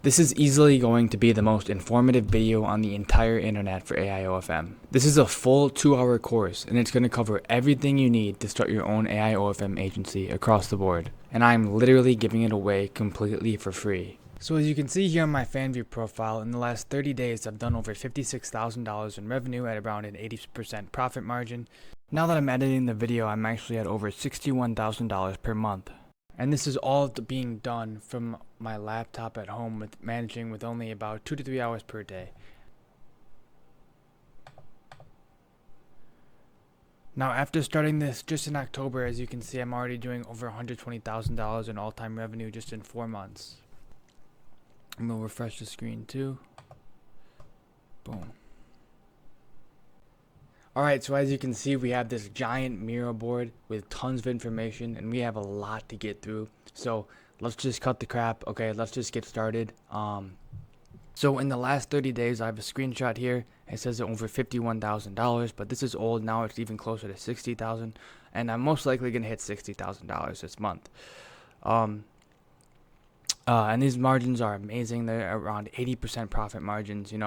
This is easily going to be the most informative video on the entire internet for AI OFM. This is a full 2-hour course, and it's going to cover everything you need to start your own AI OFM agency across the board. And I'm literally giving it away completely for free. So as you can see here on my FanView profile, in the last 30 days I've done over $56,000 in revenue at around an 80% profit margin. Now that I'm editing the video, I'm actually at over $61,000 per month. And this is all being done from my laptop at home, with managing with only about 2 to 3 hours per day. Now after starting this just in October, as you can see, I'm already doing over $120,000 in all-time revenue just in 4 months. I'm going to refresh the screen too. Boom. Alright, so as you can see, we have this giant Miro board with tons of information, and we have a lot to get through. So let's just cut the crap. Okay, let's just get started. So in the last 30 days, I have a screenshot here. It says over $51,000, but this is old. Now it's even closer to $60,000, and I'm most likely going to hit $60,000 this month. And these margins are amazing. They're around 80% profit margins, and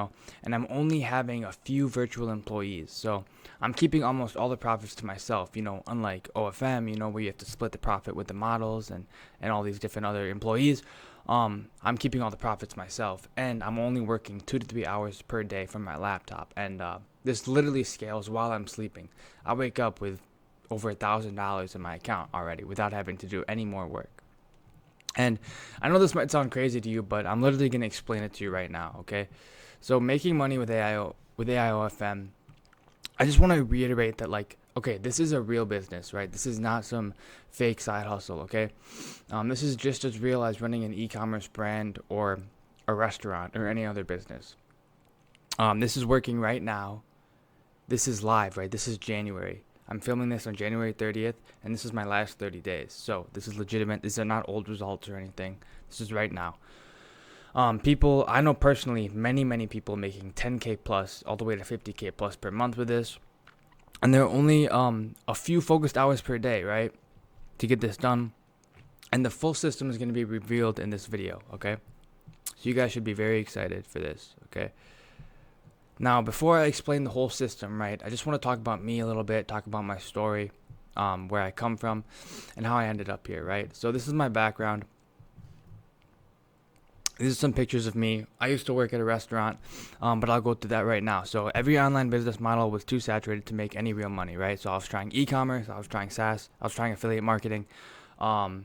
I'm only having a few virtual employees. So I'm keeping almost all the profits to myself, unlike OFM, where you have to split the profit with the models and all these different other employees. I'm keeping all the profits myself, and I'm only working 2 to 3 hours per day from my laptop. And this literally scales while I'm sleeping. I wake up with over $1,000 in my account already without having to do any more work. And I know this might sound crazy to you, but I'm literally going to explain it to you right now, okay? So making money with AIOFM, I just want to reiterate that, okay, this is a real business, right? This is not some fake side hustle, okay? This is just as real as running an e-commerce brand or a restaurant or any other business. This is working right now. This is live, right? This is January. I'm filming this on January 30th, and this is my last 30 days. So this is legitimate. These are not old results or anything. This is right now. People, I know personally, many people making 10K plus, all the way to 50K plus per month with this. And there are only a few focused hours per day, right, to get this done. And the full system is going to be revealed in this video, okay? So you guys should be very excited for this, okay? Now, before I explain the whole system, right, I just want to talk about me a little bit, talk about my story, where I come from, and how I ended up here, right? So this is my background. These are some pictures of me. I used to work at a restaurant, but I'll go through that right now. So every online business model was too saturated to make any real money, right? So I was trying e-commerce, I was trying SaaS, I was trying affiliate marketing. I've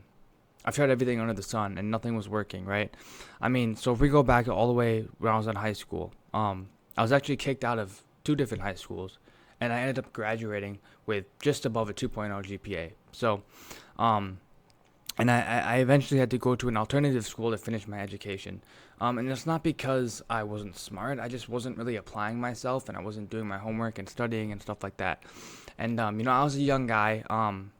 tried everything under the sun, and nothing was working, right? I mean, so if we go back all the way when I was in high school, I was actually kicked out of 2 different high schools, and I ended up graduating with just above a 2.0 GPA. So, and I eventually had to go to an alternative school to finish my education. And it's not because I wasn't smart. I just wasn't really applying myself, and I wasn't doing my homework and studying and stuff like that. And, I was a young guy, and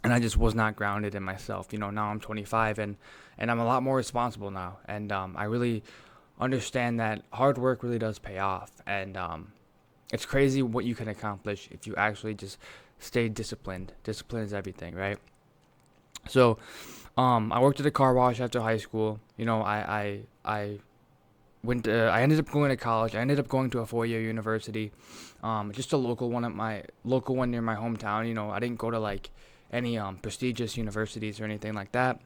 I just was not grounded in myself. Now I'm 25, and I'm a lot more responsible now. And I really understand that hard work really does pay off, and it's crazy what you can accomplish if you actually just stay disciplined. Discipline is everything, right? So I worked at a car wash after high school. I ended up going to college. I ended up going to a 4-year university, just a local one near my hometown. I didn't go to any prestigious universities or anything like that.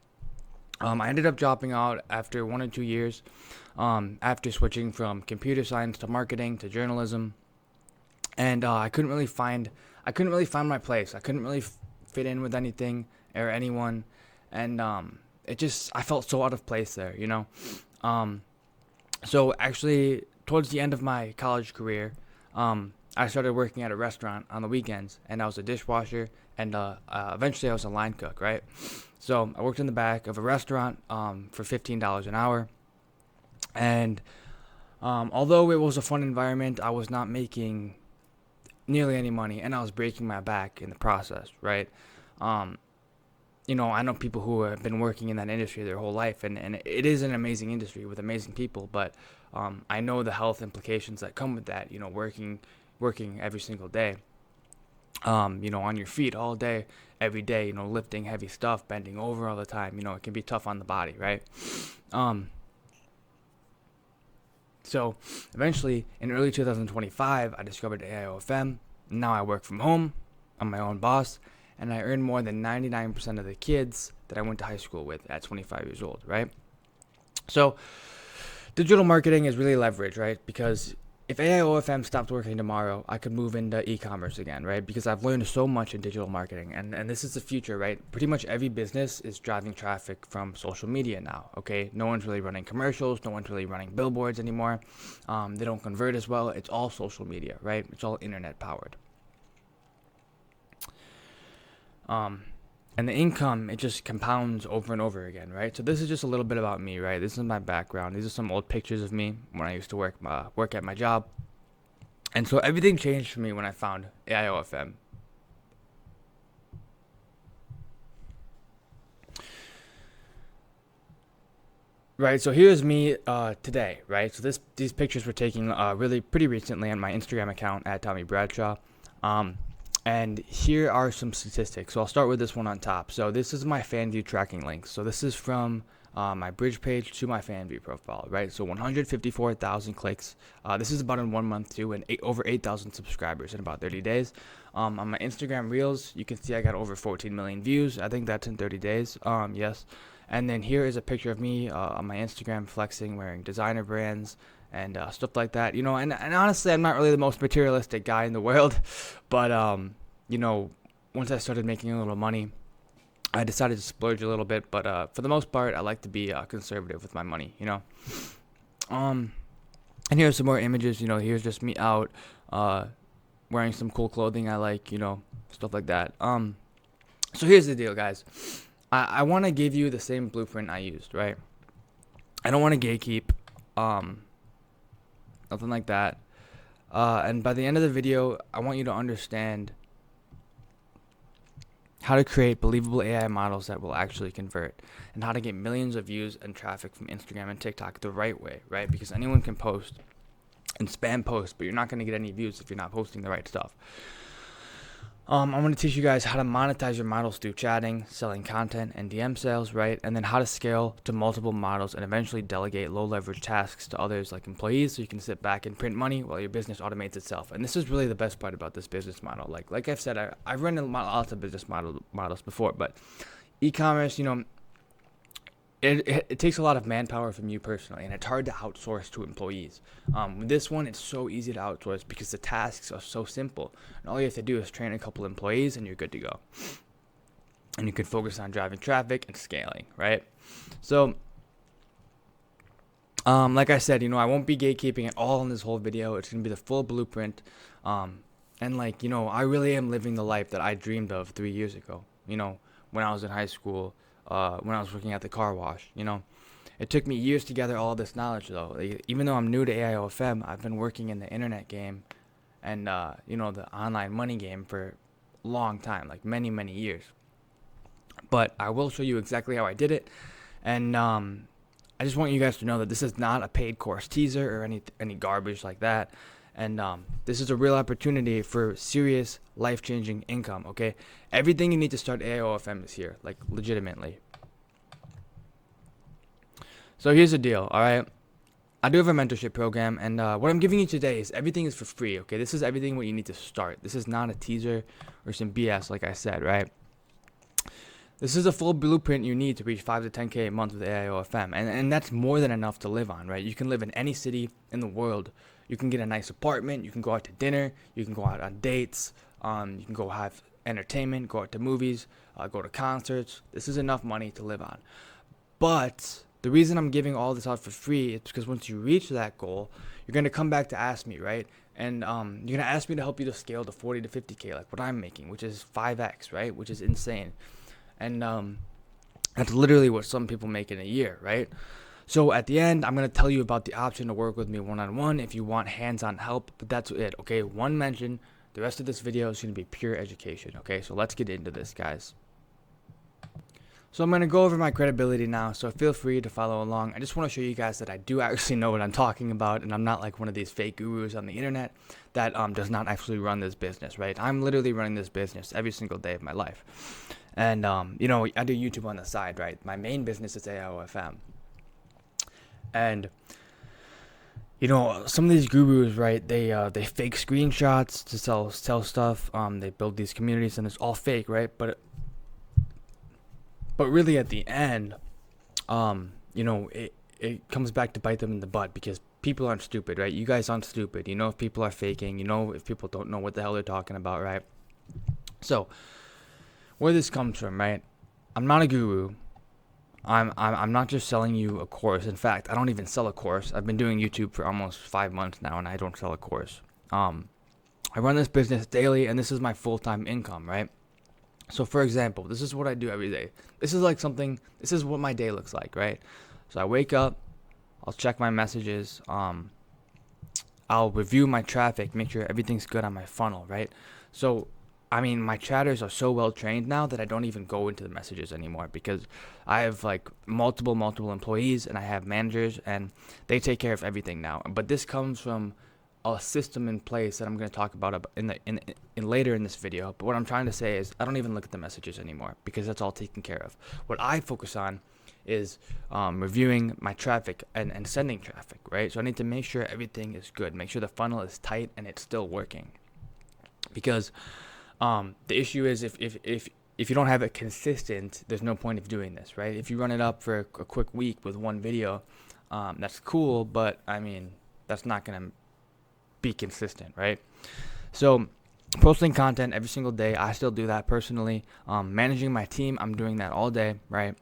I ended up dropping out after 1 or 2 years, after switching from computer science to marketing to journalism, and I couldn't really find my place. I couldn't really fit in with anything or anyone, and I felt so out of place there, So actually, towards the end of my college career, I started working at a restaurant on the weekends, and I was a dishwasher, and eventually I was a line cook, right? So I worked in the back of a restaurant for $15 an hour, and although it was a fun environment, I was not making nearly any money, and I was breaking my back in the process, right? I know people who have been working in that industry their whole life, and it is an amazing industry with amazing people, but I know the health implications that come with that, working every single day, on your feet all day, every day, lifting heavy stuff, bending over all the time, it can be tough on the body, right? So eventually, in early 2025, I discovered AIOFM. Now I work from home. I'm my own boss, and I earn more than 99% of the kids that I went to high school with at 25 years old, right? So digital marketing is really leverage, right? Because if AIOFM stopped working tomorrow, I could move into e-commerce again, right? Because I've learned so much in digital marketing, and this is the future, right? Pretty much every business is driving traffic from social media now, okay? No one's really running commercials. No one's really running billboards anymore. They don't convert as well. It's all social media, right? It's all internet powered. And the income, it just compounds over and over again, right? So this is just a little bit about me, right? This is my background. These are some old pictures of me when I used to work at my job. And so everything changed for me when I found AIOFM. Right, so here's me today, right? So these pictures were taken really pretty recently on my Instagram account at Tommy Bradshaw. And here are some statistics. So I'll start with this one on top. So this is my fan view tracking links. So this is from my bridge page to my fan view profile, right? So 154,000 clicks. This is about in 1 month too, and over 8,000 subscribers in about 30 days. On my Instagram Reels, you can see I got over 14 million views. I think that's in 30 days. Yes. And then here is a picture of me on my Instagram flexing, wearing designer brands and stuff like that. And honestly, I'm not really the most materialistic guy in the world, but once I started making a little money, I decided to splurge a little bit. But for the most part, I like to be conservative with my money. And here's some more images. Here's just me out wearing some cool clothing I like. Stuff like that. So here's the deal, guys. I want to give you the same blueprint I used, right? I don't want to gatekeep, nothing like that. And by the end of the video, I want you to understand how to create believable AI models that will actually convert, and how to get millions of views and traffic from Instagram and TikTok the right way, right? Because anyone can post and spam post, but you're not going to get any views if you're not posting the right stuff. I'm going to teach you guys how to monetize your models through chatting, selling content, and DM sales, right? And then how to scale to multiple models and eventually delegate low leverage tasks to others like employees, so you can sit back and print money while your business automates itself. And this is really the best part about this business model. Like I've said, I've run lots of business models before, but e-commerce, it takes a lot of manpower from you personally, and it's hard to outsource to employees. With this one, it's so easy to outsource because the tasks are so simple, and all you have to do is train a couple employees and you're good to go. And you can focus on driving traffic and scaling, right? So like I said, I won't be gatekeeping at all in this whole video. It's going to be the full blueprint. And I really am living the life that I dreamed of 3 years ago, when I was in high school, when I was working at the car wash. It took me years to gather all this knowledge, though. Even though I'm new to AIOFM, I've been working in the internet game and the online money game for a long time, like many, many years. But I will show you exactly how I did it, and I just want you guys to know that this is not a paid course teaser or any garbage like that. And this is a real opportunity for serious life-changing income, okay? Everything you need to start AIOFM is here, like legitimately. So here's the deal, all right? I do have a mentorship program, and what I'm giving you today is everything is for free, okay? This is everything what you need to start. This is not a teaser or some BS, like I said, right? This is a full blueprint you need to reach 5 to 10K a month with AIOFM, and that's more than enough to live on, right? You can live in any city in the world. You can get a nice apartment. You can go out to dinner. You can go out on dates. You can go have entertainment, go out to movies, go to concerts. This is enough money to live on. But the reason I'm giving all this out for free is because once you reach that goal, you're going to come back to ask me, right? And you're going to ask me to help you to scale to 40 to 50K, like what I'm making, which is 5x, right? Which is insane. And that's literally what some people make in a year, right? So at the end, I'm going to tell you about the option to work with me one-on-one if you want hands-on help, but that's it, okay? One mention. The rest of this video is going to be pure education, okay? So let's get into this, guys. So I'm going to go over my credibility now, so feel free to follow along. I just want to show you guys that I do actually know what I'm talking about, and I'm not like one of these fake gurus on the internet that does not actually run this business, right? I'm literally running this business every single day of my life. And, I do YouTube on the side, right? My main business is AIOFM. And Some of these gurus, right? They fake screenshots to sell stuff. They build these communities, and it's all fake, right? But really, at the end, it comes back to bite them in the butt, because people aren't stupid, right? You guys aren't stupid. If people are faking. If people don't know what the hell they're talking about, right? So where this comes from, right? I'm not a guru. I'm not just selling you a course. In fact, I don't even sell a course. I've been doing YouTube for almost 5 months now, and I don't sell a course. I run this business daily, and this is my full-time income, right? So, for example, this is what I do every day. This is what my day looks like, right? So I wake up, I'll check my messages, I'll review my traffic, make sure everything's good on my funnel, right? So, my chatters are so well trained now that I don't even go into the messages anymore, because I have like multiple employees, and I have managers, and they take care of everything now. But this comes from a system in place that I'm going to talk about in later in this video. But what I'm trying to say is I don't even look at the messages anymore, because that's all taken care of. What I focus on is reviewing my traffic and sending traffic, right? So I need to make sure everything is good, make sure the funnel is tight and it's still working. Because the issue is if you don't have it consistent, there's no point of doing this, right? If you run it up for a quick week with one video, that's cool, but that's not going to be consistent, right? So posting content every single day, I still do that personally. Managing my team, I'm doing that all day, right?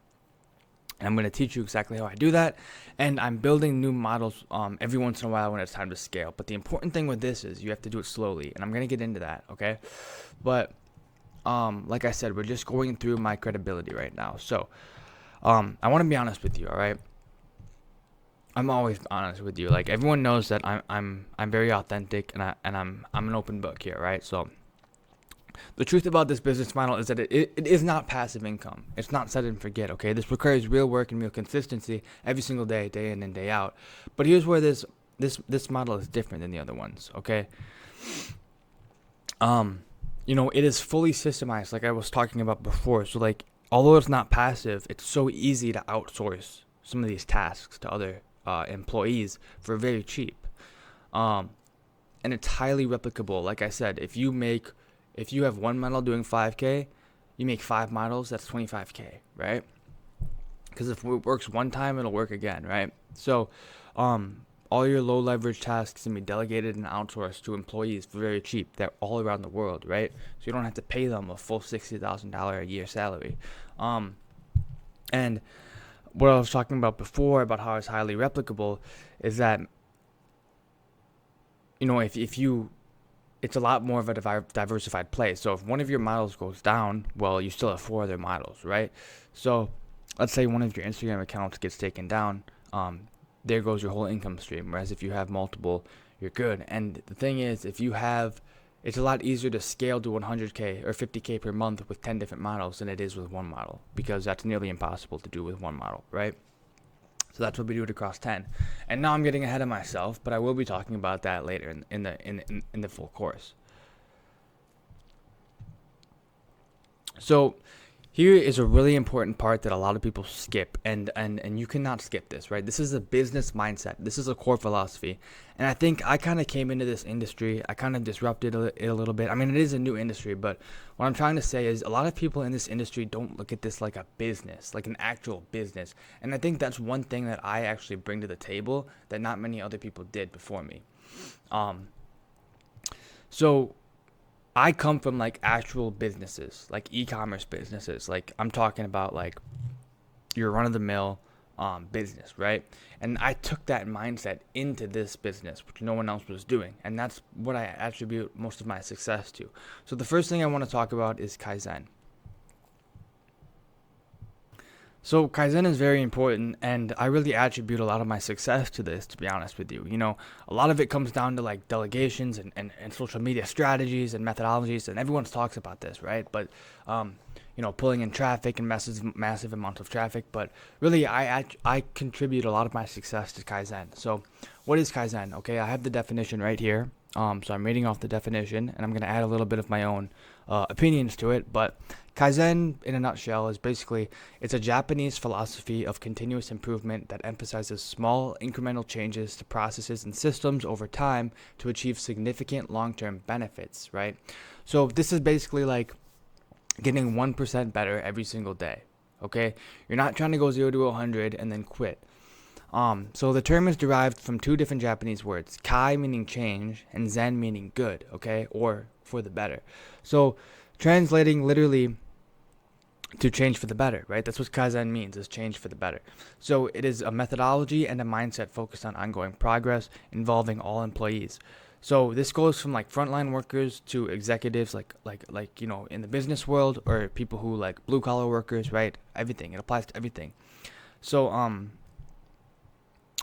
And I'm going to teach you exactly how I do that. And I'm building new models every once in a while when it's time to scale. But the important thing with this is you have to do it slowly. And I'm going to get into that, okay? But like I said, we're just going through my credibility right now. So I want to be honest with you, all right? I'm always honest with you. Like, everyone knows that I'm very authentic, and I'm an open book here, right? So the truth about this business model is that it is not passive income. It's not set and forget, okay? This requires real work and real consistency every single day, day in and day out. But here's where this model is different than the other ones, okay? It is fully systemized, like I was talking about before. So, like, although it's not passive, it's so easy to outsource some of these tasks to other employees for very cheap. And it's highly replicable. Like I said, if you have one model doing 5K, you make 5 models, that's 25K, right? Because if it works one time, it'll work again, right? So all your low leverage tasks can be delegated and outsourced to employees for very cheap. They're all around the world, right? So you don't have to pay them a full $60,000 a year salary. And what I was talking about before, about how it's highly replicable, is that it's a lot more of a diversified play. So if one of your models goes down, well, you still have 4 other models, right? So let's say one of your Instagram accounts gets taken down, there goes your whole income stream. Whereas if you have multiple, you're good. And the thing is, it's a lot easier to scale to 100K or 50K per month with 10 different models than it is with one model, because that's nearly impossible to do with one model, right? So that's what we do it across 10. And now I'm getting ahead of myself, but I will be talking about that later in the full course. So here is a really important part that a lot of people skip, and you cannot skip this, right? This is a business mindset. This is a core philosophy. And I think I kind of came into this industry, I kind of disrupted it a little bit. It is a new industry, but what I'm trying to say is a lot of people in this industry don't look at this like a business, like an actual business. And I think that's one thing that I actually bring to the table that not many other people did before me. So I come from like actual businesses, like e-commerce businesses. Like, I'm talking about like your run-of-the-mill business, right? And I took that mindset into this business, which no one else was doing. And that's what I attribute most of my success to. So the first thing I want to talk about is Kaizen. So Kaizen is very important, and I really attribute a lot of my success to this, to be honest with you. A lot of it comes down to like delegations and social media strategies and methodologies, and everyone talks about this, right? But, pulling in traffic and massive amounts of traffic. But really, I contribute a lot of my success to Kaizen. So what is Kaizen? Okay, I have the definition right here. So I'm reading off the definition, and I'm going to add a little bit of my own opinions to it, but Kaizen, in a nutshell, is basically it's a Japanese philosophy of continuous improvement that emphasizes small incremental changes to processes and systems over time to achieve significant long-term benefits, right? So this is basically like getting 1% better every single day, okay? You're not trying to go 0 to 100 and then quit. So the term is derived from two different Japanese words, kai meaning change and zen meaning good, okay, or for the better. So translating literally to change for the better, right? That's what Kaizen means, is change for the better. So it is a methodology and a mindset focused on ongoing progress involving all employees. So this goes from like frontline workers to executives, like in the business world, or people who like blue collar workers, right? Everything. It applies to everything. So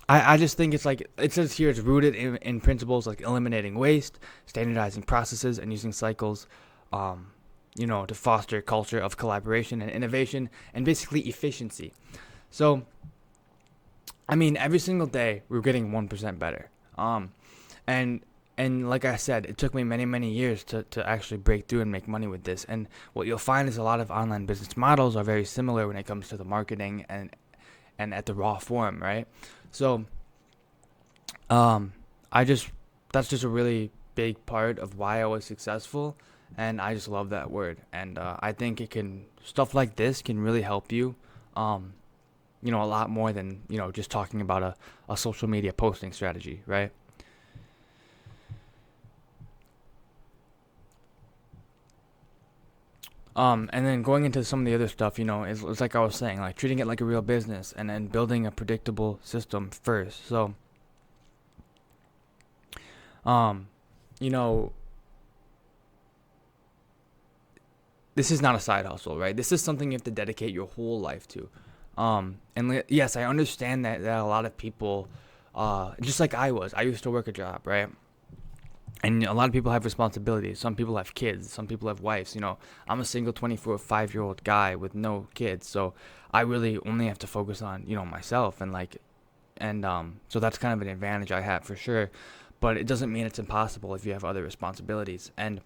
I just think it's like it says here, it's rooted in principles like eliminating waste, standardizing processes, and using cycles, to foster a culture of collaboration and innovation and basically efficiency. So, I mean, every single day we're getting 1% better. And like I said, it took me many years to actually break through and make money with this. And what you'll find is a lot of online business models are very similar when it comes to the marketing and at the raw form, right? So, that's just a really big part of why I was successful, and I just love that word. And I think stuff like this can really help you, a lot more than just talking about a social media posting strategy, right? And then going into some of the other stuff, it's like I was saying, like treating it like a real business and then building a predictable system first. So, um, you know, this is not a side hustle, right? This is something you have to dedicate your whole life to. Yes, I understand that a lot of people, just like I used to work a job, right? And a lot of people have responsibilities. Some people have kids. Some people have wives. I'm a single 25-year-old guy with no kids. So I really only have to focus on, myself so that's kind of an advantage I have for sure. But it doesn't mean it's impossible if you have other responsibilities. And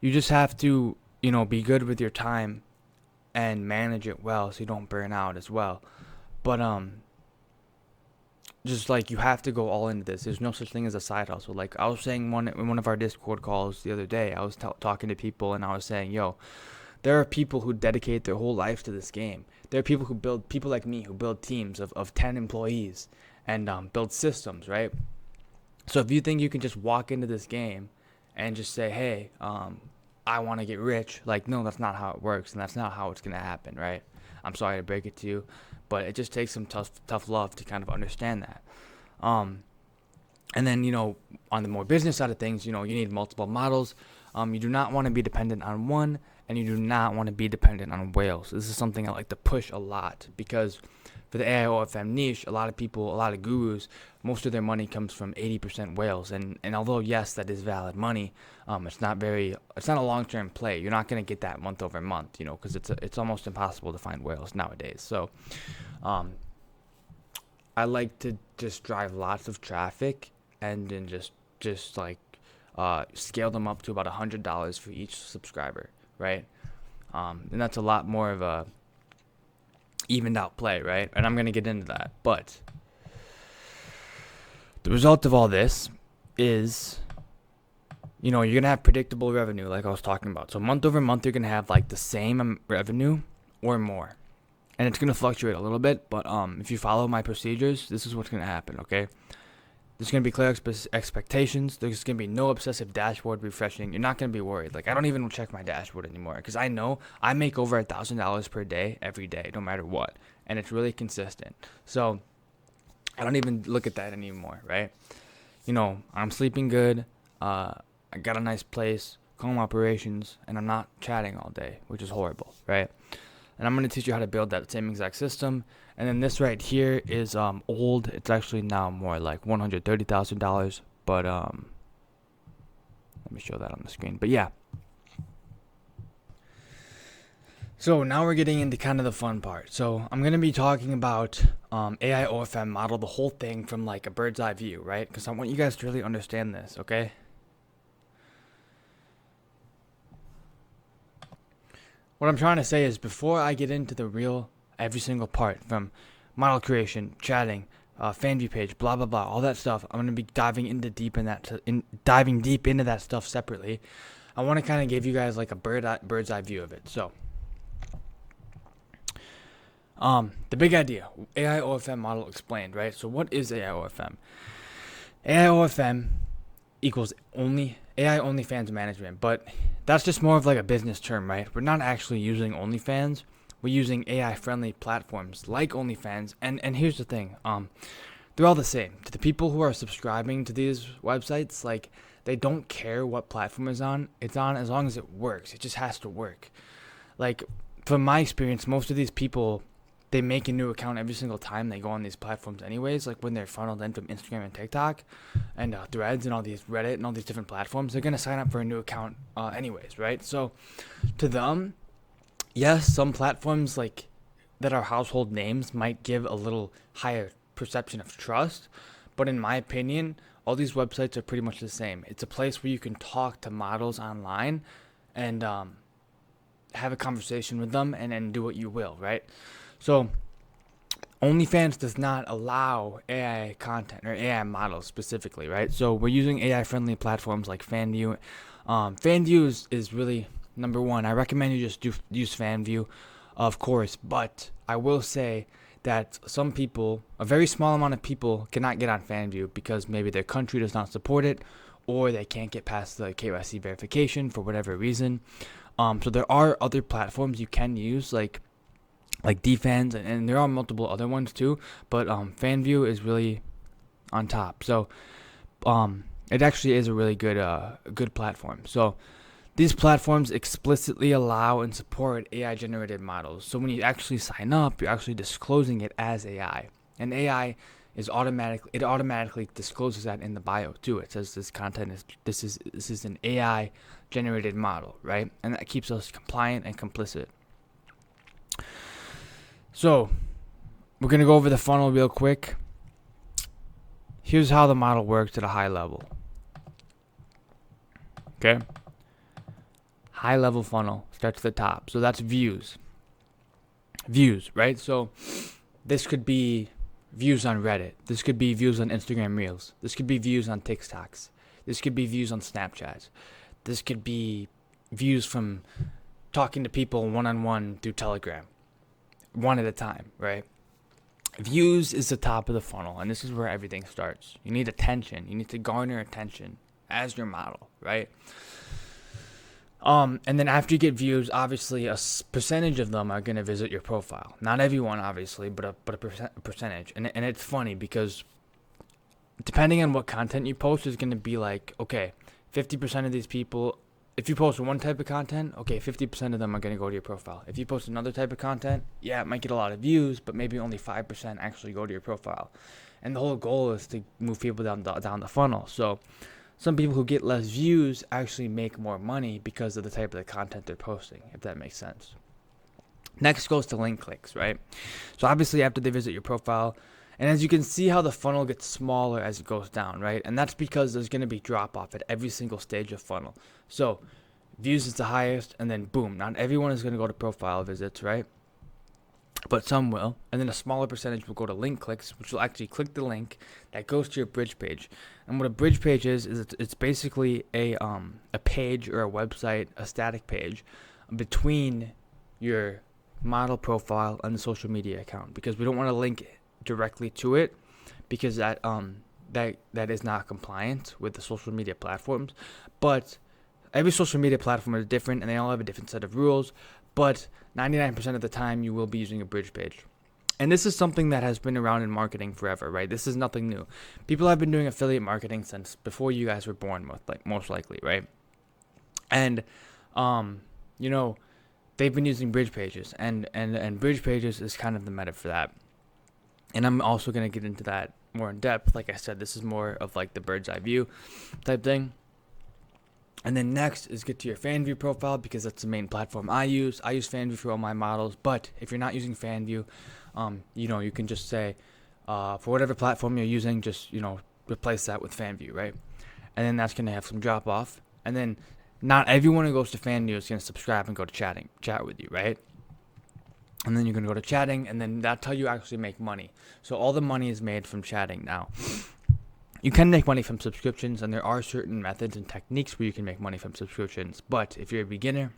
you just have to, be good with your time and manage it well so you don't burn out as well. But just like you have to go all into this. There's no such thing as a side hustle. Like I was saying in one of our Discord calls the other day, I was talking to people and I was saying, yo, there are people who dedicate their whole life to this game. There are people like me who build teams of 10 employees and build systems, right? So if you think you can just walk into this game and just say, hey, I want to get rich, like, no, that's not how it works, and that's not how it's going to happen, right? I'm sorry to break it to you, but it just takes some tough love to kind of understand that. And then, on the more business side of things, you need multiple models. You do not want to be dependent on one, and you do not want to be dependent on whales. This is something I like to push a lot because for the AIOFM niche, a lot of gurus, most of their money comes from 80% whales. And although, yes, that is valid money, it's not a long-term play. You're not going to get that month over month, because it's almost impossible to find whales nowadays. So, I like to just drive lots of traffic and then just like scale them up to about $100 for each subscriber, right? And that's a lot more of a evened out play, right? And I'm going to get into that. But the result of all this is, you're going to have predictable revenue like I was talking about. So month over month, you're going to have like the same revenue or more. And it's going to fluctuate a little bit, but if you follow my procedures, this is what's going to happen, okay? There's going to be clear expectations. There's going to be no obsessive dashboard refreshing. You're not going to be worried. Like, I don't even check my dashboard anymore because I know I make over $1,000 per day every day, no matter what. And it's really consistent. So I don't even look at that anymore, right? I'm sleeping good. I got a nice place, calm operations, and I'm not chatting all day, which is horrible, right? And I'm going to teach you how to build that same exact system. And then this right here is old. It's actually now more like $130,000. But let me show that on the screen. But yeah. So now we're getting into kind of the fun part. So I'm going to be talking about AI OFM model, the whole thing from like a bird's eye view, right? Because I want you guys to really understand this, okay? What I'm trying to say is, before I get into the real every single part from model creation, chatting, fan view page, blah blah blah, all that stuff, I'm gonna be diving deep into that stuff separately. I want to kind of give you guys like a bird's eye view of it. So, the big idea, AI OFM model explained, right? So, what is AI OFM? AI OFM equals only AI OnlyFans management, but that's just more of like a business term, right? We're not actually using OnlyFans. We're using AI friendly platforms like OnlyFans, and here's the thing, they're all the same. To the people who are subscribing to these websites, like, they don't care what platform it's on as long as it works. It just has to work. Like, from my experience, most of these people, they make a new account every single time they go on these platforms anyways. Like when they're funneled in from Instagram and TikTok and Threads and all these Reddit and all these different platforms, they're going to sign up for a new account anyways, right? So to them, yes, some platforms like that are household names might give a little higher perception of trust, but in my opinion, all these websites are pretty much the same. It's a place where you can talk to models online and have a conversation with them and do what you will, right? So OnlyFans does not allow AI content or AI models specifically, right? So we're using AI-friendly platforms like FanView. FanView is really number one. I recommend you just use FanView, of course, but I will say that some people, a very small amount of people, cannot get on FanView because maybe their country does not support it, or they can't get past the KYC verification for whatever reason. So there are other platforms you can use, like DFans, and there are multiple other ones too, but FanView is really on top. So it actually is a really good platform. So these platforms explicitly allow and support AI generated models. So when you actually sign up, you're actually disclosing it as AI, and AI automatically discloses that in the bio too. It says this is an AI generated model, right? And that keeps us compliant and complicit. So, we're going to go over the funnel real quick. Here's how the model works at a high level. Okay? High level funnel starts at the top. So that's views. Views, right? So, this could be views on Reddit. This could be views on Instagram Reels. This could be views on TikToks. This could be views on Snapchat. This could be views from talking to people one-on-one through Telegram. One at a time, right? Views is the top of the funnel, and this is where everything starts. You need attention. You need to garner attention as your model, right? And then after you get views, obviously a percentage of them are going to visit your profile. Not everyone, obviously, but a percentage. And it's funny because depending on what content you post is going to be like, okay, 50% of these people, if you post one type of content, okay, 50% of them are going to go to your profile. If you post another type of content, yeah, it might get a lot of views, but maybe only 5% actually go to your profile. And the whole goal is to move people down the funnel. So some people who get less views actually make more money because of the type of the content they're posting, if that makes sense. Next goes to link clicks, right? So obviously after they visit your profile, and as you can see how the funnel gets smaller as it goes down, right? And that's because there's going to be drop off at every single stage of funnel. So views is the highest, and then boom, not everyone is going to go to profile visits, right? But some will. And then a smaller percentage will go to link clicks, which will actually click the link that goes to your bridge page. And what a bridge page is it's basically a page or a website, a static page between your model profile and the social media account, because we don't want to link directly to it, because that is not compliant with the social media platforms. But every social media platform is different, and they all have a different set of rules, but 99% of the time you will be using a bridge page. And this is something that has been around in marketing forever, right? This is nothing new. People have been doing affiliate marketing since before you guys were born, most likely, right? And they've been using bridge pages, and bridge pages is kind of the meta for that. And I'm also going to get into that more in depth. Like I said, this is more of like the bird's eye view type thing. And then next is get to your FanView profile, because that's the main platform I use. I use FanView for all my models. But if you're not using FanView, you can just say, for whatever platform you're using, just, replace that with FanView, right? And then that's going to have some drop off. And then not everyone who goes to fan news is going to subscribe and go to chat with you, right? And then you're going to go to chatting, and then that's how you actually make money. So all the money is made from chatting now. You can make money from subscriptions, and there are certain methods and techniques where you can make money from subscriptions. But if you're a beginner,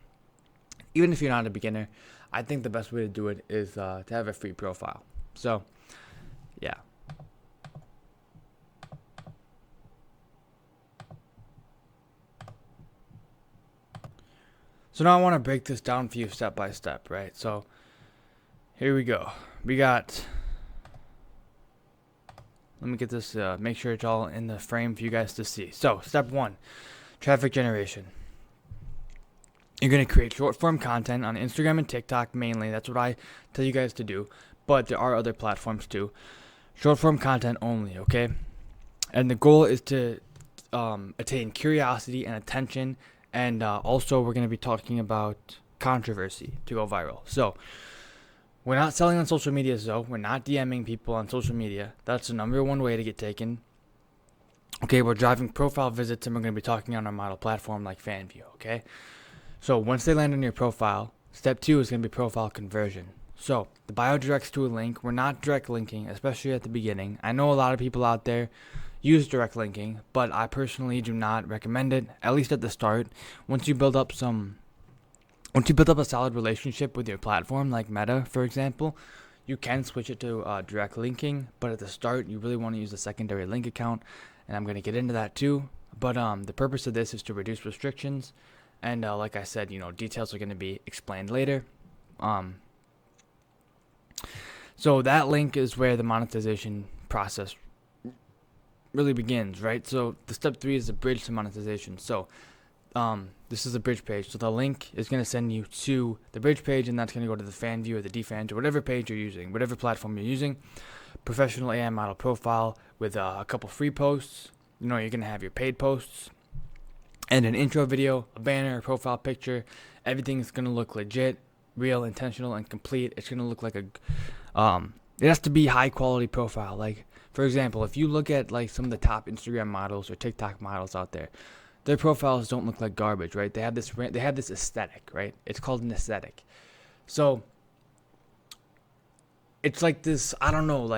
even if you're not a beginner, I think the best way to do it is to have a free profile. So, yeah. So now I want to break this down for you step by step, right? So here we go. We got, let me get this, make sure it's all in the frame for you guys to see. So step 1, traffic generation. You're going to create short form content on Instagram and TikTok mainly. That's what I tell you guys to do. But there are other platforms too. Short form content only, okay? And the goal is to attain curiosity and attention. And also we're going to be talking about controversy to go viral. So we're not selling on social media, though. We're not DMing people on social media. That's the number one way to get taken. Okay, we're driving profile visits, and we're going to be talking on our model platform like FanView, okay? So once they land on your profile, step 2 is going to be profile conversion. So the bio directs to a link. We're not direct linking, especially at the beginning. I know a lot of people out there use direct linking, but I personally do not recommend it, at least at the start. Once you build up a solid relationship with your platform, like Meta, for example, you can switch it to direct linking, but at the start, you really want to use a secondary link account, and I'm going to get into that too. But the purpose of this is to reduce restrictions, and like I said, details are going to be explained later. So that link is where the monetization process really begins, right? So the step 3 is the bridge to monetization. So this is a bridge page. So the link is going to send you to the bridge page, and that's going to go to the fan view or the defan or whatever page you're using, whatever platform you're using. Professional AI model profile with a couple free posts. You're going to have your paid posts and an intro video, a banner, a profile picture. Everything's going to look legit, real, intentional, and complete. It's going to look like it has to be high quality profile. Like, for example, if you look at like some of the top Instagram models or TikTok models out there, their profiles don't look like garbage, right? They have this aesthetic, right? It's called an aesthetic. So it's like this, I don't know,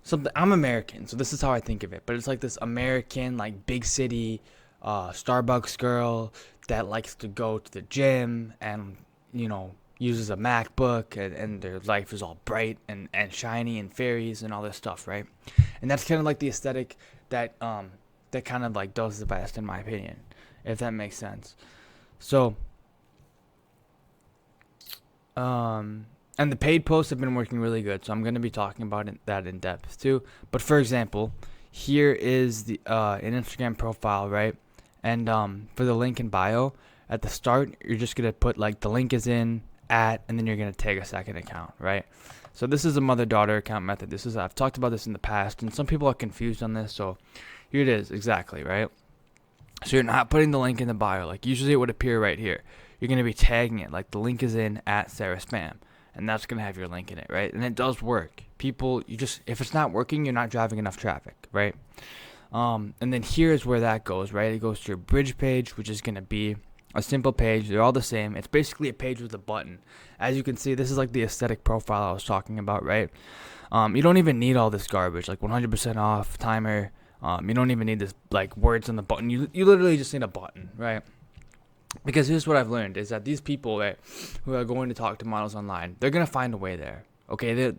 something. I'm American, so this is how I think of it. But it's like this American, like big city, Starbucks girl that likes to go to the gym and uses a MacBook, and their life is all bright and shiny and fairies and all this stuff, right? And that's kind of like the aesthetic that kind of like does the best, in my opinion, if that makes sense. So and the paid posts have been working really good, so I'm going to be talking about that in depth too. But for example, here is the an Instagram profile, right? And for the link in bio at the start, you're just going to put like the link is in at, and then you're going to tag a second account, right? So this is a mother-daughter account method. I've talked about this in the past, and some people are confused on this, so here it is, exactly, right? So you're not putting the link in the bio. Like, usually it would appear right here. You're going to be tagging it, like the link is in at Sarah Spam, and that's going to have your link in it, right? And it does work. People, if it's not working, you're not driving enough traffic, right? And then here's where that goes, right? It goes to your bridge page, which is going to be a simple page. They're all the same. It's basically a page with a button. As you can see, this is like the aesthetic profile I was talking about, right? You don't even need all this garbage, like 100% off, timer. You don't even need this like words on the button. You literally just need a button, right? Because here's what I've learned is that these people who are going to talk to models online, they're gonna find a way there. Okay,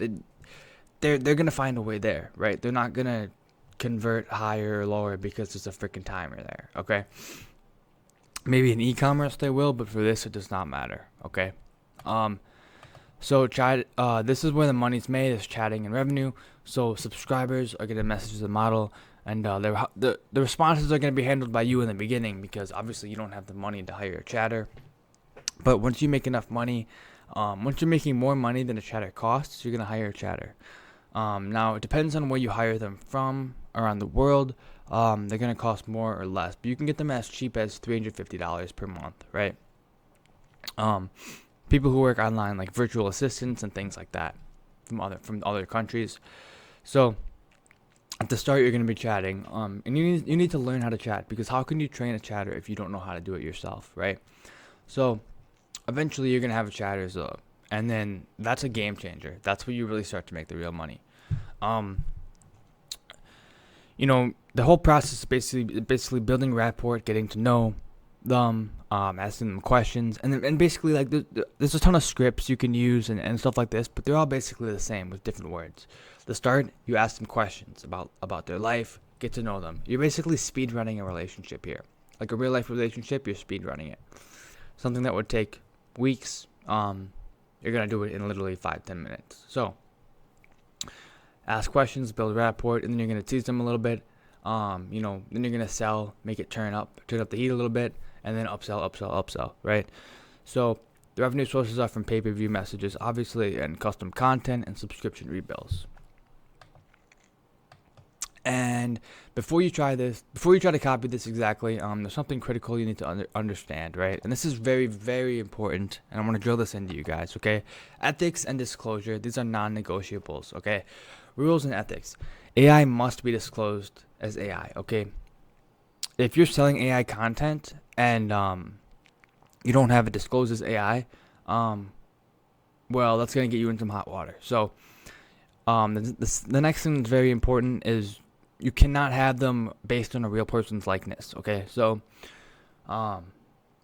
they're gonna find a way there, right? They're not gonna convert higher or lower because there's a freaking timer there. Okay. Maybe in e-commerce they will, but for this it does not matter. Okay. So this is where the money's made, is chatting and revenue. So subscribers are gonna message the model, and the responses are gonna be handled by you in the beginning, because obviously you don't have the money to hire a chatter. But once you make enough money, once you're making more money than a chatter costs, you're gonna hire a chatter. Now it depends on where you hire them from around the world. They're gonna cost more or less, but you can get them as cheap as $350 per month, right? People who work online, like virtual assistants and things like that, from other countries. So At the start, you're going to be chatting, and you need to learn how to chat, because how can you train a chatter if you don't know how to do it yourself, right? So eventually you're going to have a chatter, and then that's a game changer. That's where you really start to make the real money. The whole process is basically building rapport, getting to know them, asking them questions, and basically, like, there's a ton of scripts you can use and stuff like this, but they're all basically the same with different words. The start, you ask them questions about their life, get to know them. You're basically speed running a relationship here. Like a real life relationship, you're speed running it. Something that would take weeks, you're gonna do it in literally 5-10 minutes. So ask questions, build rapport, and then you're gonna tease them a little bit. Then you're gonna sell, make it turn up the heat a little bit, and then upsell, right? So the revenue sources are from pay-per-view messages, obviously, and custom content and subscription rebills. And before you try to copy this exactly, there's something critical you need to understand, right? And this is very, very important, and I want to drill this into you guys, okay? Ethics and disclosure, these are non-negotiables, okay? Rules and ethics. AI must be disclosed as AI, okay? If you're selling AI content and you don't have it disclosed as AI, well, that's going to get you into some hot water. So the next thing that's very important is you cannot have them based on a real person's likeness, okay? So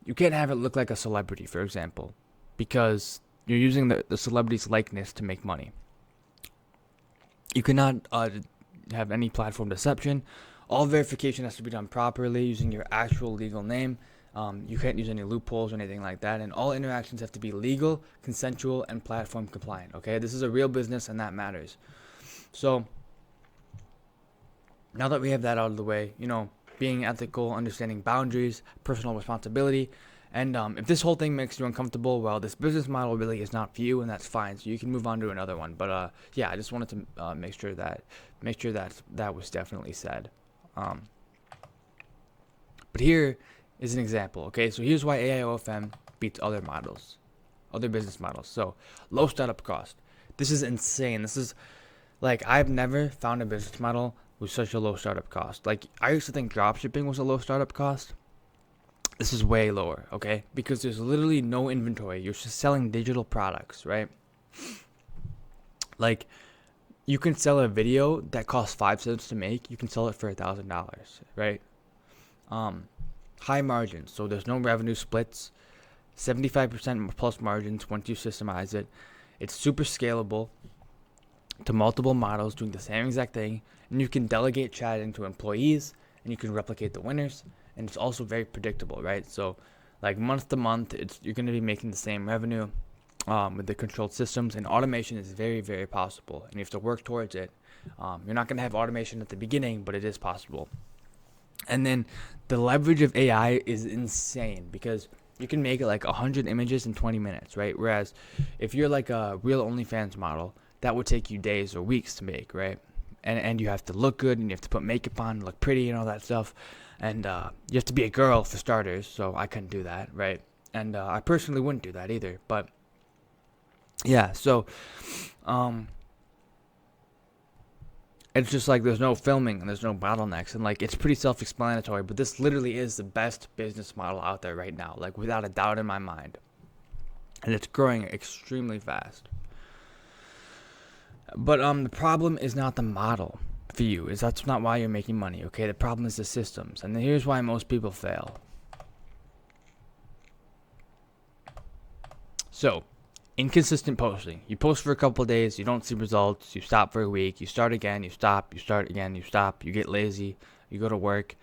you can't have it look like a celebrity, for example, because you're using the celebrity's likeness to make money. You cannot have any platform deception. All verification has to be done properly using your actual legal name. You can't use any loopholes or anything like that. And all interactions have to be legal, consensual, and platform compliant, okay? This is a real business, and that matters. So now that we have that out of the way, being ethical, understanding boundaries, personal responsibility, and if this whole thing makes you uncomfortable, well, this business model really is not for you, and that's fine. So you can move on to another one. But I just wanted to make sure that was definitely said. But here is an example. Okay, so here's why AIOFM beats other business models. So low startup cost. This is insane. This is like, I've never found a business model with such a low startup cost. Like, I used to think dropshipping was a low startup cost. This is way lower, okay? Because there's literally no inventory. You're just selling digital products, right? Like, you can sell a video that costs 5 cents to make. You can sell it for $1,000, right? High margins, so there's no revenue splits. 75% plus margins once you systemize it. It's super scalable to multiple models doing the same exact thing, and you can delegate chatting to employees, and you can replicate the winners, and it's also very predictable, right? So like month to month, you're going to be making the same revenue with the controlled systems, and automation is very, very possible, and you have to work towards it. You're not going to have automation at the beginning, but it is possible. And then the leverage of AI is insane, because you can make it like 100 images in 20 minutes, right? Whereas if you're like a real OnlyFans model, that would take you days or weeks to make, right? And you have to look good, and you have to put makeup on, look pretty, and all that stuff. And you have to be a girl for starters, so I couldn't do that, right? And I personally wouldn't do that either. But yeah, so it's just like there's no filming and there's no bottlenecks, and like it's pretty self-explanatory. But this literally is the best business model out there right now, like without a doubt in my mind, and it's growing extremely fast. But the problem is not the model for you. That's not why you're making money, okay? The problem is the systems. And here's why most people fail. So, inconsistent posting. You post for a couple of days, you don't see results, you stop for a week, you start again, you stop, you start again, you stop, you get lazy, you go to work.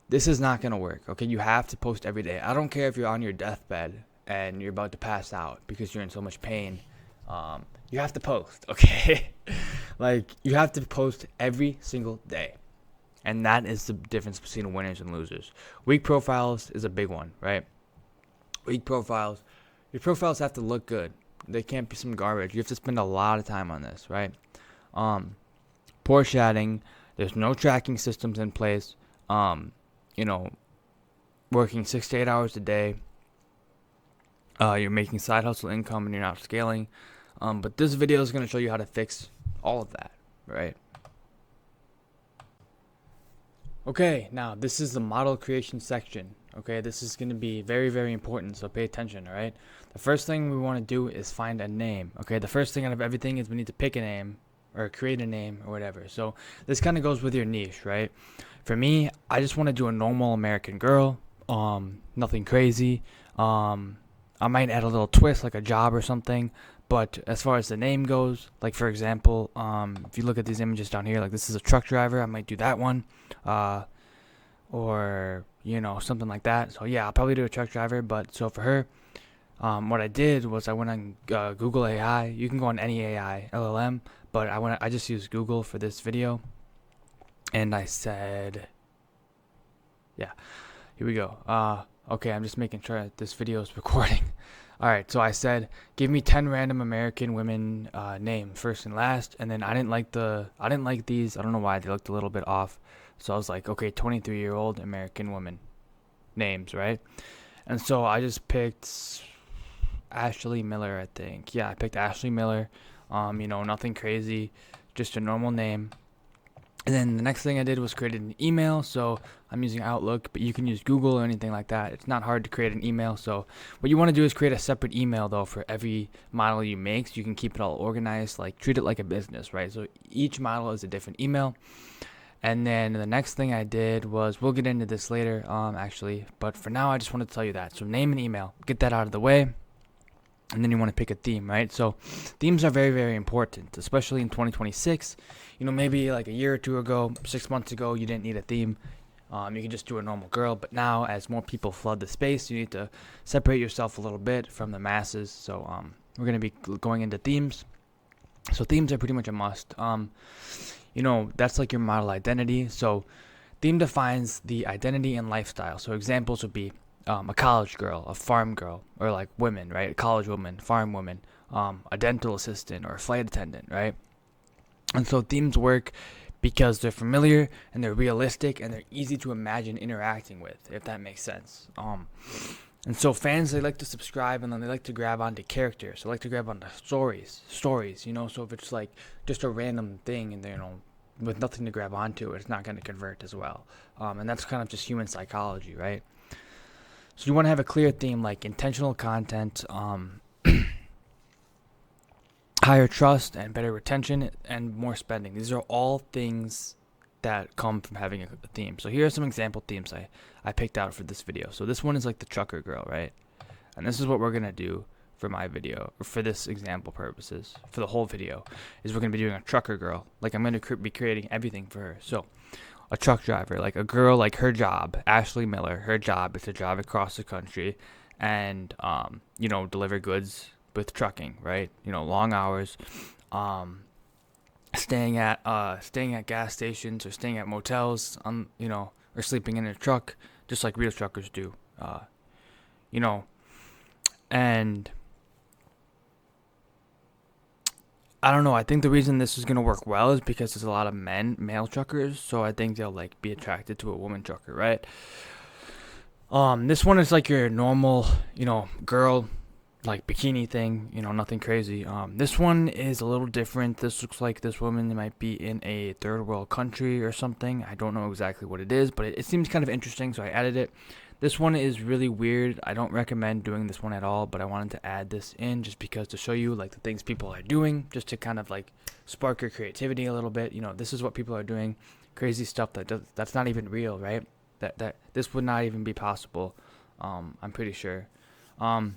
This is not going to work, okay? You have to post every day. I don't care if you're on your deathbed and you're about to pass out because you're in so much pain. You have to post, okay? Like, you have to post every single day. And that is the difference between winners and losers. Weak profiles is a big one, right? Weak profiles. Your profiles have to look good. They can't be some garbage. You have to spend a lot of time on this, right? Poor chatting. There's no tracking systems in place. Working 6 to 8 hours a day. You're making side hustle income and you're not scaling. But this video is going to show you how to fix all of that, right? Okay, now this is the model creation section. Okay, this is going to be very, very important, so pay attention, all right? The first thing we want to do is find a name. Okay, the first thing out of everything is we need to pick a name or create a name or whatever. So this kind of goes with your niche, right? For me, I just want to do a normal American girl, nothing crazy. I might add a little twist like a job or something. But as far as the name goes, like for example, if you look at these images down here, like this is a truck driver, I might do that one, or something like that. So yeah, I'll probably do a truck driver. But so for her, what I did was I went on Google AI. You can go on any AI LLM, but I just used Google for this video, and I said, yeah, here we go. Okay, I'm just making sure that this video is recording. All right, so I said, give me 10 random American women name, first and last, and then I didn't like these. I don't know why, they looked a little bit off. So I was like, okay, 23-year-old American woman names, right? And so I just picked Ashley Miller, I think. Yeah, I picked Ashley Miller. Nothing crazy, just a normal name. And then the next thing I did was create an email. So I'm using Outlook, but you can use Google or anything like that. It's not hard to create an email. So what you want to do is create a separate email though for every model you make, so you can keep it all organized, like treat it like a business, right? So each model is a different email. And then the next thing I did was, we'll get into this later, actually, but for now I just wanted to tell you that. So name and email, get that out of the way. And then you want to pick a theme, right? So themes are very, very important, especially in 2026. Maybe like a year or two ago, 6 months ago, you didn't need a theme. You can just do a normal girl. But now, as more people flood the space, you need to separate yourself a little bit from the masses. So we're going to be going into themes. So themes are pretty much a must. That's like your model identity. So theme defines the identity and lifestyle. So examples would be a college girl, a farm girl, or like women, right? A college woman, farm woman, a dental assistant, or a flight attendant, right? And so themes work because they're familiar and they're realistic and they're easy to imagine interacting with, if that makes sense. And so fans, they like to subscribe and then they like to grab onto characters. They like to grab onto stories. So if it's like just a random thing and with nothing to grab onto, it's not going to convert as well. And that's kind of just human psychology, right? So you want to have a clear theme like intentional content, higher trust and better retention, and more spending. These are all things that come from having a theme. So here are some example themes I picked out for this video. So this one is like the trucker girl, right? And this is what we're going to do for my video, or for this example purposes, for the whole video, is we're going to be doing a trucker girl. Like I'm going to be creating everything for her. So a truck driver, like a girl, like her job, Ashley Miller, her job is to drive across the country and, deliver goods with trucking, right? Long hours, staying at gas stations or staying at motels, or sleeping in a truck, just like real truckers do, and I don't know. I think the reason this is gonna work well is because there's a lot of male truckers, so I think they'll like be attracted to a woman trucker, right? This one is like your normal, girl, like bikini thing, nothing crazy. This one is a little different. This looks like this woman might be in a third world country or something. I don't know exactly what it is, but it seems kind of interesting, so I added it. This one is really weird. I don't recommend doing this one at all, but I wanted to add this in just because to show you like the things people are doing, just to kind of like spark your creativity a little bit. This is what people are doing, crazy stuff that's not even real, right? That this would not even be possible. I'm pretty sure. And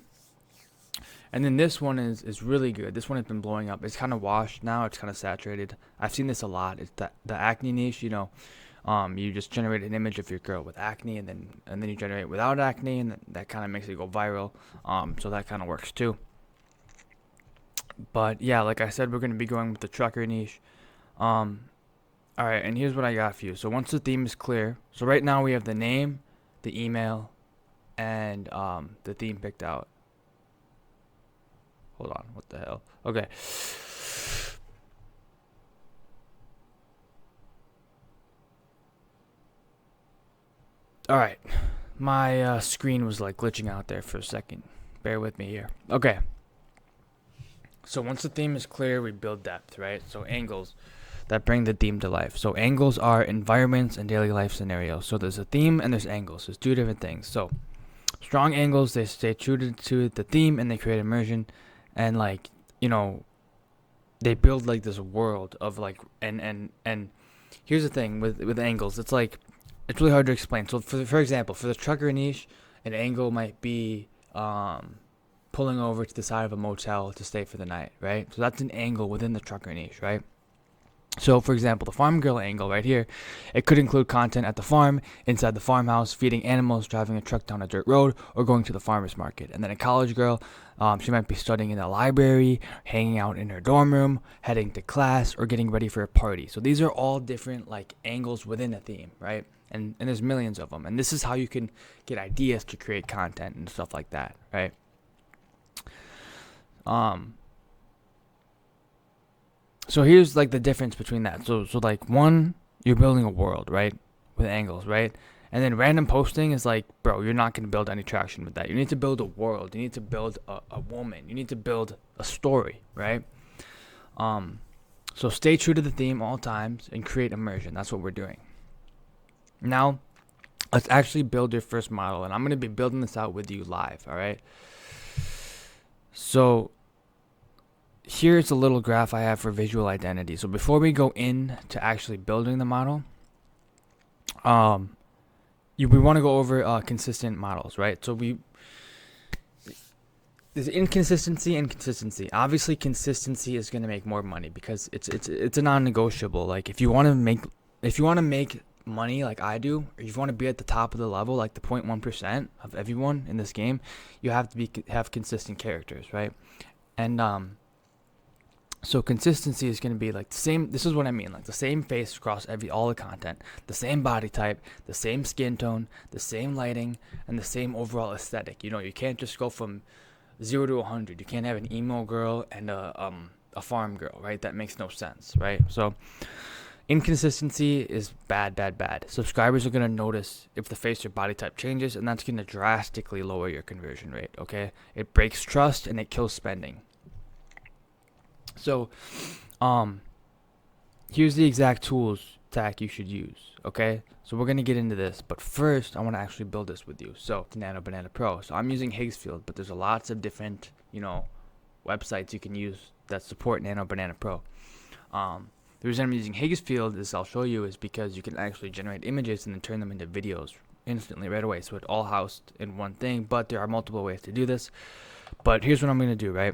then this one is really good. This one has been blowing up. It's kind of washed now. It's kind of saturated. I've seen this a lot. It's the acne niche. You just generate an image of your girl with acne, and then you generate without acne, and that kind of makes it go viral. So that kind of works too. But yeah, like I said, we're going to be going with the trucker niche. All right, and here's what I got for you. So once the theme is clear, so right now we have the name, the email, and the theme picked out. Hold on, what the hell? Okay. All right, my screen was like glitching out there for a second. Bear with me here. Okay. So once the theme is clear, we build depth, right? So angles. that bring the theme to life. So angles are environments and daily life scenarios. So there's a theme and there's angles. There's two different things. So strong angles, they stay true to the theme and they create immersion, and like, they build like this world of like, and here's the thing with angles. It's like, it's really hard to explain. So for example, for the trucker niche, an angle might be pulling over to the side of a motel to stay for the night, right? So that's an angle within the trucker niche, right? So, for example, the farm girl angle right here, it could include content at the farm, inside the farmhouse, feeding animals, driving a truck down a dirt road, or going to the farmer's market. And then a college girl, she might be studying in a library, hanging out in her dorm room, heading to class, or getting ready for a party. So these are all different like angles within a theme, right? And there's millions of them. And this is how you can get ideas to create content and stuff like that, right? So here's like the difference between that. So like one, you're building a world, right? With angles, right? And then random posting is like, bro, you're not going to build any traction with that. You need to build a world. You need to build a woman. You need to build a story, right? So stay true to the theme all times and create immersion. That's what we're doing. Now, let's actually build your first model. And I'm going to be building this out with you live, all right? So here's a little graph I have for visual identity. So before we go in to actually building the model, we want to go over consistent models, right? So there's inconsistency and consistency. Obviously, consistency is going to make more money because it's a non-negotiable. Like if you want to make money like I do, or if you want to be at the top of the level, like the 0.1% of everyone in this game, you have to have consistent characters, right? And so consistency is going to be like the same. This is what I mean, like the same face across all the content, the same body type, the same skin tone, the same lighting, and the same overall aesthetic. You can't just go from 0 to 100. You can't have an emo girl and a farm girl, right? That makes no sense, right? So inconsistency is bad. Subscribers are going to notice if the face or body type changes, and that's going to drastically lower your conversion rate, okay? It breaks trust and it kills spending. So, here's the exact tools stack you should use, okay? So we're going to get into this, but first I want to actually build this with you. So, Nano Banana Pro. So I'm using Higgsfield, but there's lots of different, websites you can use that support Nano Banana Pro. The reason I'm using Higgsfield is I'll show you is because you can actually generate images and then turn them into videos instantly right away. So it's all housed in one thing, but there are multiple ways to do this. But here's what I'm going to do, right?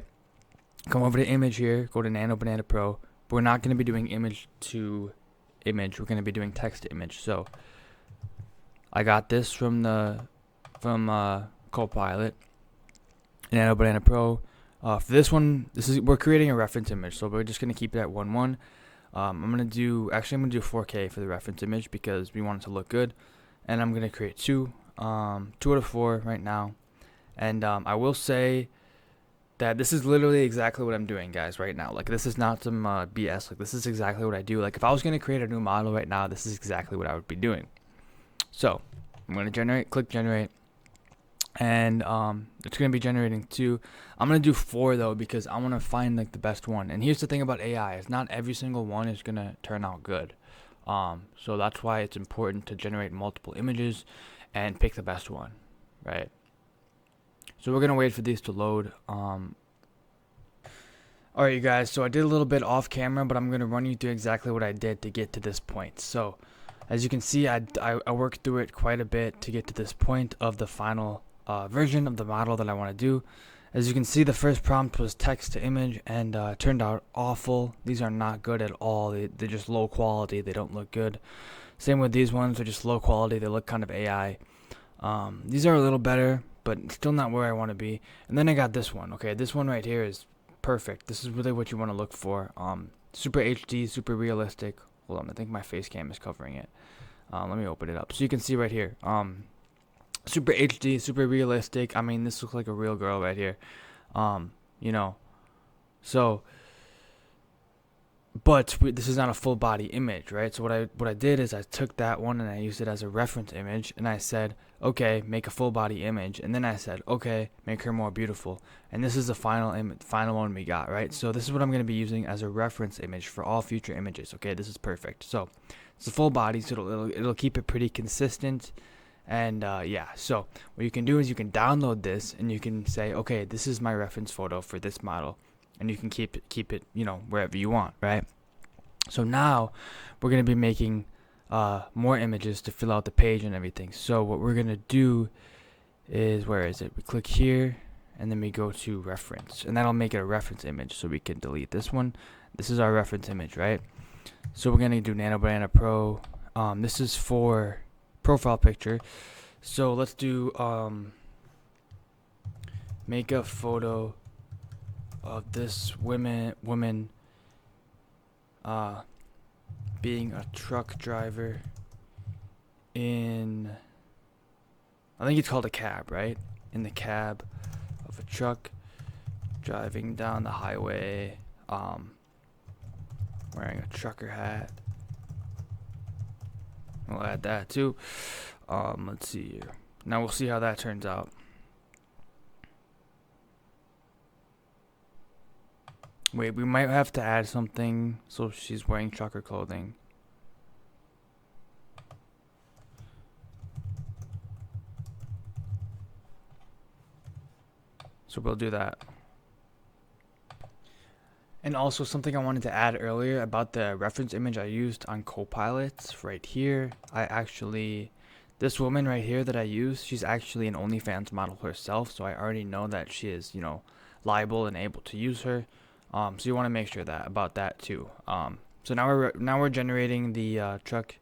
Come over to image here, go to Nano Banana Pro. But we're not going to be doing image to image. We're going to be doing text to image. So I got this from Copilot, Nano Banana Pro. For this one, we're creating a reference image, so we're just going to keep it at 1:1. I'm going to do 4K for the reference image because we want it to look good. And I'm going to create 2 out of 4 right now. And I will say that this is literally exactly what I'm doing, guys, right now. Like, this is not some BS. Like, this is exactly what I do. Like, if I was going to create a new model right now, this is exactly what I would be doing. So, I'm going to click generate. And it's going to be generating 2. I'm going to do 4, though, because I want to find, like, the best one. And here's the thing about AI. Is not every single one is going to turn out good. So that's why it's important to generate multiple images and pick the best one, right? So we're going to wait for these to load. Alright, you guys, so I did a little bit off camera, but I'm going to run you through exactly what I did to get to this point. So, as you can see, I worked through it quite a bit to get to this point of the final version of the model that I want to do. As you can see, the first prompt was text to image, and it turned out awful. These are not good at all. They're just low quality. They don't look good. Same with these ones. They're just low quality. They look kind of AI. These are a little better, but still not where I want to be. And then I got this one. Okay, this one right here is perfect. This is really what you want to look for. Super HD, super realistic. Hold on, I think my face cam is covering it. Let me open it up so you can see right here. Super HD, super realistic. I mean, this looks like a real girl right here. So, But this is not a full body image, right? So what I did is I took that one and I used it as a reference image, and I said, okay, make a full body image, and then I said, okay, make her more beautiful, and this is the final one we got, right? So this is what I'm going to be using as a reference image for all future images. Okay, this is perfect. So it's a full body, so it'll keep it pretty consistent. And yeah, so what you can do is you can download this and you can say, okay, this is my reference photo for this model, and you can keep it, wherever you want, right? So now we're going to be making more images to fill out the page and everything. So what we're going to do is, where is it? We click here and then we go to reference, and that'll make it a reference image, so we can delete this one. This is our reference image, right? So we're going to do Nano Banana Pro. This is for profile picture. So let's do make a photo of this woman being a truck driver in, I think it's called a cab, right? In the cab of a truck driving down the highway, wearing a trucker hat. We'll add that too. Let's see here. Now we'll see how that turns out. Wait, we might have to add something. So she's wearing trucker clothing. So we'll do that. And also something I wanted to add earlier about the reference image I used on Copilot right here. This woman right here that I used, she's actually an OnlyFans model herself. So I already know that she is, liable and able to use her. So you want to make sure about that too. So now we're generating the trucker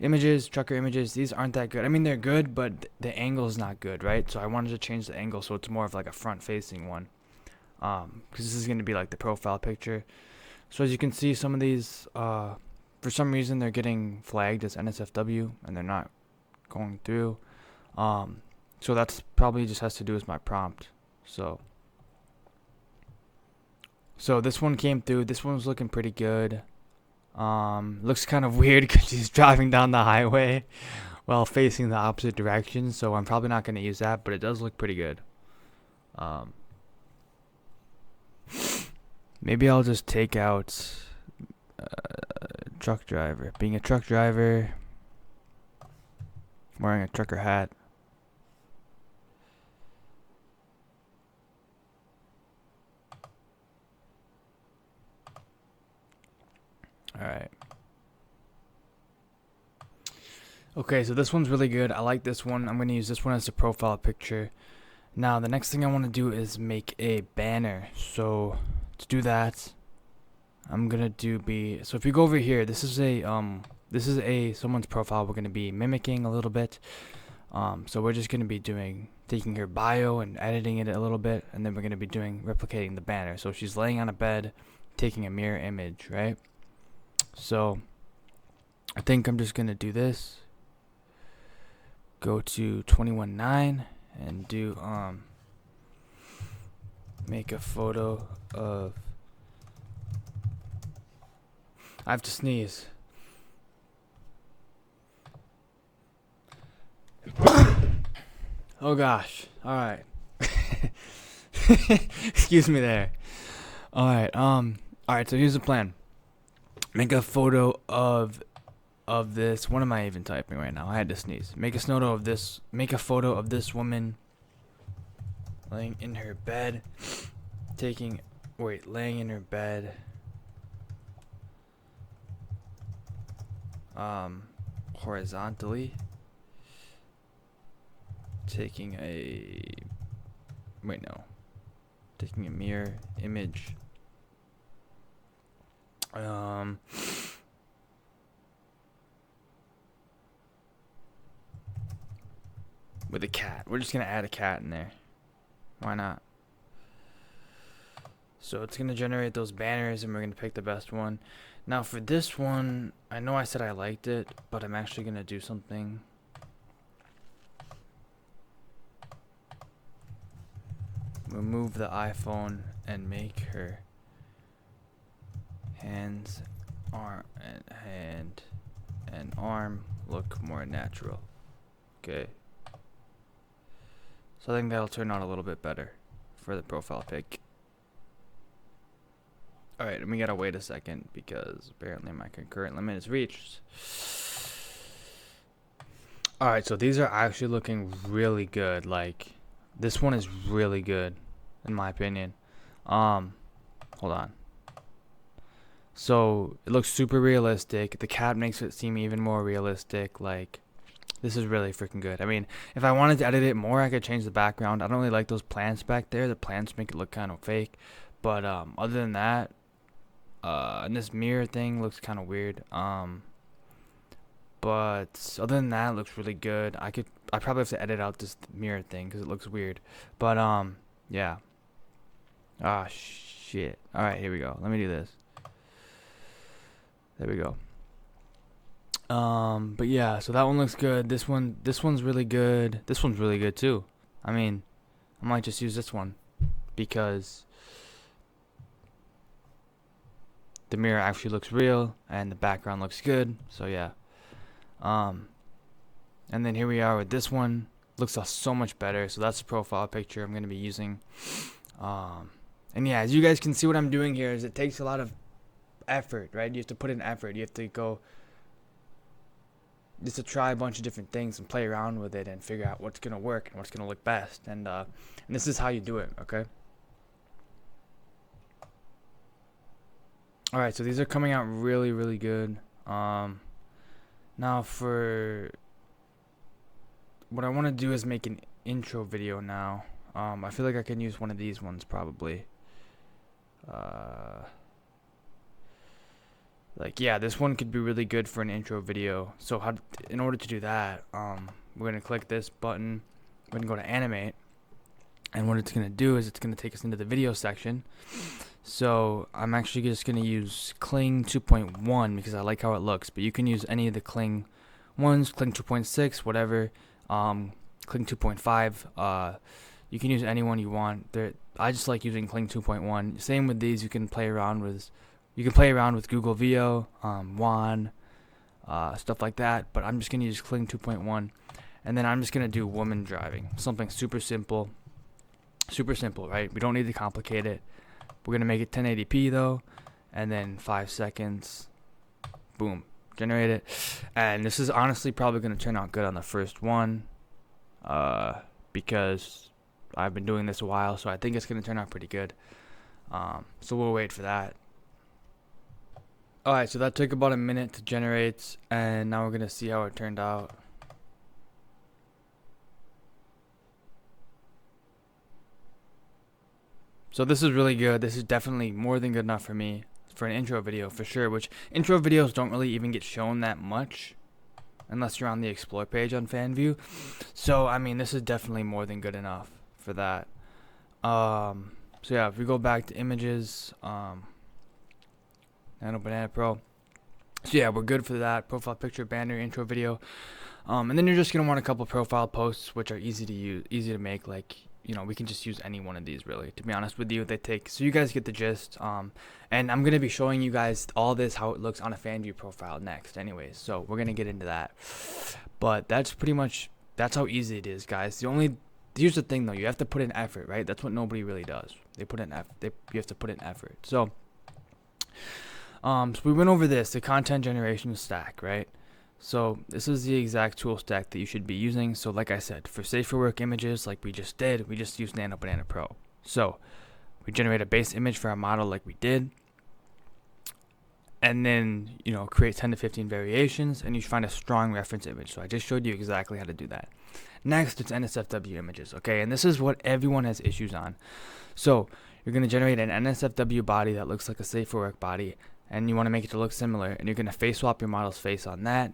images. These aren't that good. I mean, they're good, but the angle is not good, right? So I wanted to change the angle so it's more of like a front-facing one, because this is going to be like the profile picture. So as you can see, some of these, for some reason, they're getting flagged as NSFW and they're not going through. So that's probably just has to do with my prompt. So this one came through. This one's looking pretty good. Looks kind of weird because she's driving down the highway while facing the opposite direction. So I'm probably not going to use that, but it does look pretty good. Maybe I'll just take out truck driver. Being a truck driver, wearing a trucker hat. Alright. Okay, so this one's really good. I like this one. I'm going to use this one as a profile picture. Now, the next thing I want to do is make a banner. So, to do that, I'm going to so if you go over here, this is someone's profile we're going to be mimicking a little bit. So we're just going to be taking her bio and editing it a little bit, and then we're going to be replicating the banner. So she's laying on a bed, taking a mirror image, right? So I think I'm just going to do this. Go to 21.9 and do make a photo of, I have to sneeze. Oh gosh. All right. Excuse me there. All right, so here's the plan. Make a photo of this. What am I even typing right now? I had to sneeze. Make a photo of this woman laying in her bed, laying in her bed, horizontally, taking a mirror image. With a cat. We're just gonna add a cat in there. Why not? So it's gonna generate those banners and we're gonna pick the best one. Now for this one, I know I said I liked it, but I'm actually gonna do something. Remove the iPhone and make her hands arm and hand and arm look more natural. Okay. So I think that'll turn out a little bit better for the profile pic. Alright, and we gotta wait a second because apparently my concurrent limit is reached. Alright, so these are actually looking really good. Like, this one is really good, in my opinion. Hold on. So, it looks super realistic. The cat makes it seem even more realistic. Like, this is really freaking good. I mean, if I wanted to edit it more, I could change the background. I don't really like those plants back there. The plants make it look kind of fake. But, other than that, and this mirror thing looks kind of weird. But other than that, it looks really good. I probably have to edit out this mirror thing because it looks weird. But yeah. Ah, shit. All right, here we go. Let me do this. There we go. But yeah, so that one looks good. This one's really good. This one's really good too. I mean, I might just use this one because the mirror actually looks real and the background looks good. So yeah. And then here we are with this one. Looks so much better. So that's the profile picture I'm going to be using. And yeah, as you guys can see, what I'm doing here is it takes a lot of effort, right? You have to put in effort. You have to go just to try a bunch of different things and play around with it and figure out what's going to work and what's going to look best. And this is how you do it, okay? All right, so these are coming out really, really good. Now for what I want to do is make an intro video now. I feel like I can use one of these ones probably. Like, yeah, this one could be really good for an intro video. So in order to do that, we're going to click this button. We're going to go to animate. And what it's going to do is it's going to take us into the video section. So I'm actually just going to use Kling 2.1 because I like how it looks. But you can use any of the Kling ones, Kling 2.6, whatever. Kling 2.5. You can use any one you want. I just like using Kling 2.1. Same with these. You can play around with Google VO, WAN, stuff like that. But I'm just going to use Kling 2.1. And then I'm just going to do woman driving. Something super simple. Super simple, right? We don't need to complicate it. We're going to make it 1080p though, and then 5 seconds, boom, generate it. And this is honestly probably going to turn out good on the first one, because I've been doing this a while, so I think it's going to turn out pretty good. So we'll wait for that. Alright, so that took about a minute to generate, and now we're going to see how it turned out. So this is really good. This is definitely more than good enough for me for an intro video for sure, which intro videos don't really even get shown that much unless you're on the explore page on FanView. So I mean, this is definitely more than good enough for that. So yeah, if we go back to images, Nano Banana Pro. So yeah, we're good for that. Profile picture, banner, intro video. And then you're just gonna want a couple profile posts which are easy to use, easy to make, like, you know, we can just use any one of these really, to be honest with you. So you guys get the gist. And I'm going to be showing you guys all this, how it looks on a FanView profile next anyways. So we're going to get into that. But that's how easy it is, guys. Here's the thing though, you have to put in effort, right? That's what nobody really does. You have to put in effort. So we went over this, the content generation stack, right? So this is the exact tool stack that you should be using. So like I said, for safe for work images, like we just did, we just used Nano Banana Pro. So we generate a base image for our model like we did. And then, you know, create 10 to 15 variations, and you find a strong reference image. So I just showed you exactly how to do that. Next, it's NSFW images, okay? And this is what everyone has issues on. So you're going to generate an NSFW body that looks like a safe for work body, and you want to make it to look similar, and you're going to face swap your model's face on that.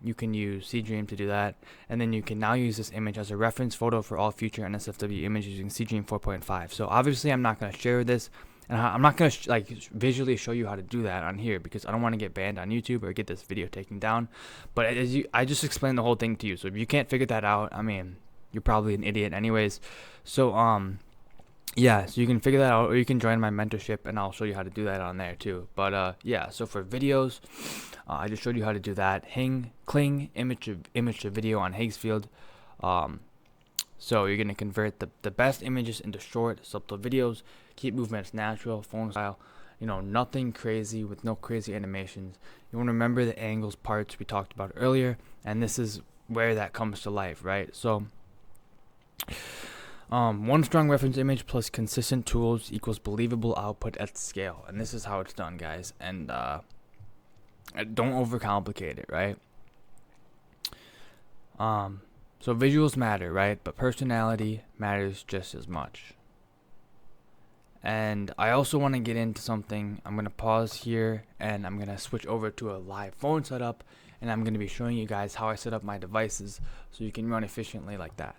You can use CDream to do that, and then you can now use this image as a reference photo for all future NSFW images using CDream 4.5. So obviously I'm not going to share this, and I'm not going to like visually show you how to do that on here because I don't want to get banned on YouTube or get this video taken down. But I just explained the whole thing to you, so if you can't figure that out, I mean, you're probably an idiot anyways. So yeah, so you can figure that out, or you can join my mentorship, and I'll show you how to do that on there too. But yeah, so for videos, I just showed you how to do that. Cling image to video on Hagesfield. Um, so you're gonna convert the best images into short, subtle videos. Keep movements natural, phone style. Nothing crazy with no crazy animations. You want to remember the angles parts we talked about earlier, and this is where that comes to life, right? So one strong reference image plus consistent tools equals believable output at scale. And this is how it's done, guys. And don't overcomplicate it, right? So visuals matter, right? But personality matters just as much. And I also want to get into something. I'm going to pause here and I'm going to switch over to a live phone setup. And I'm going to be showing you guys how I set up my devices so you can run efficiently like that.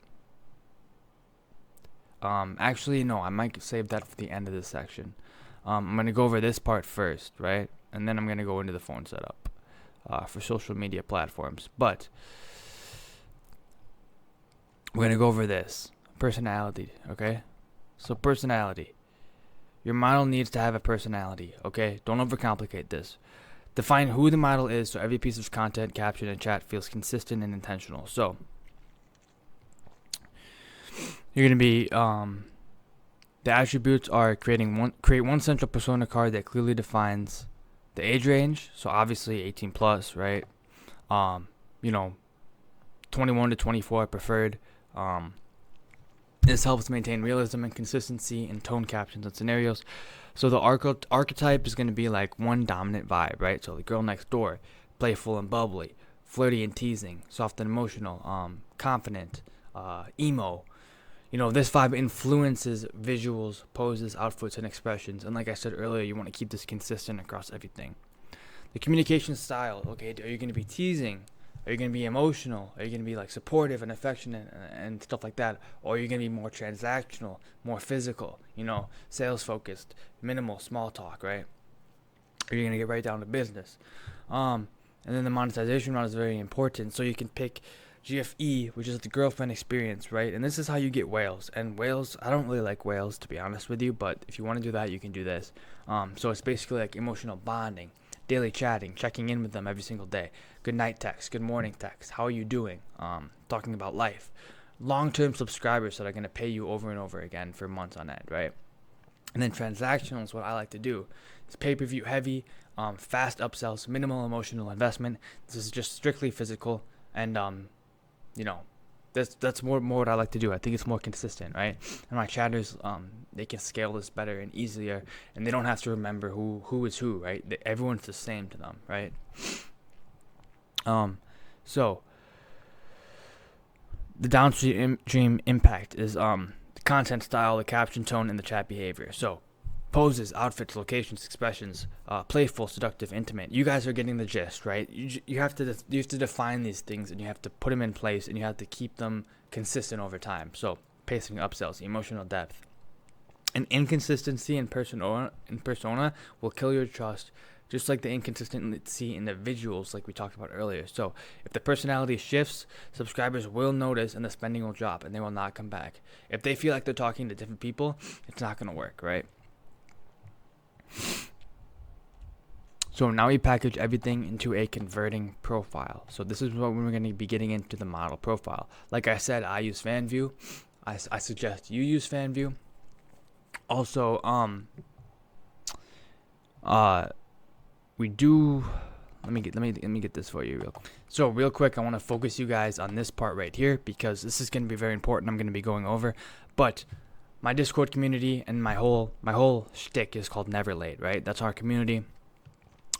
Actually, no, I might save that for the end of this section. I'm going to go over this part first, right? And then I'm going to go into the phone setup for social media platforms. But we're going to go over this. Personality, okay? So personality. Your model needs to have a personality, okay? Don't overcomplicate this. Define who the model is so every piece of content, caption, and chat feels consistent and intentional. So you're going to be the attributes are create one central persona card that clearly defines the age range. So obviously 18 plus, right? 21 to 24 preferred. This helps maintain realism and consistency in tone, captions, and scenarios. So the archetype is going to be like one dominant vibe, right? So the girl next door, playful and bubbly, flirty and teasing, soft and emotional, confident, emo. This vibe influences visuals, poses, outfits, and expressions. And like I said earlier, you want to keep this consistent across everything. The communication style, okay, are you going to be teasing? Are you going to be emotional? Are you going to be like supportive and affectionate and stuff like that? Or are you going to be more transactional, more physical, sales focused, minimal small talk, right? Or are you going to get right down to business? And then the monetization route is very important. So you can pick GFE, which is the girlfriend experience, right? And this is how you get whales. And whales, I don't really like whales, to be honest with you, but if you want to do that, you can do this. So it's basically like emotional bonding, daily chatting, checking in with them every single day, good night text, good morning text, how are you doing, talking about life, long-term subscribers that are going to pay you over and over again for months on end, right? And then transactional is what I like to do. It's pay-per-view heavy, fast upsells, minimal emotional investment. This is just strictly physical, and that's more what I like to do. I think it's more consistent, right? And my chatters, they can scale this better and easier, and they don't have to remember who is who, right? Everyone's the same to them, right? So the downstream impact is the content style, the caption tone, and the chat behavior. So poses, outfits, locations, expressions, playful, seductive, intimate. You guys are getting the gist, right? You have to define these things, and you have to put them in place, and you have to keep them consistent over time. So pacing, upsells, emotional depth, and inconsistency in persona will kill your trust, just like the inconsistency in the visuals, like we talked about earlier. So if the personality shifts, subscribers will notice, and the spending will drop, and they will not come back. If they feel like they're talking to different people, it's not going to work, right? So now we package everything into a converting profile. So this is what we're going to be getting into the model profile. Like I said, I use FanView. I suggest you use FanView. Also, we do. Let me get this for you real quick. So real quick, I want to focus you guys on this part right here because this is going to be very important. I'm going to be going over, but my Discord community and my whole shtick is called Never Late, right? That's our community.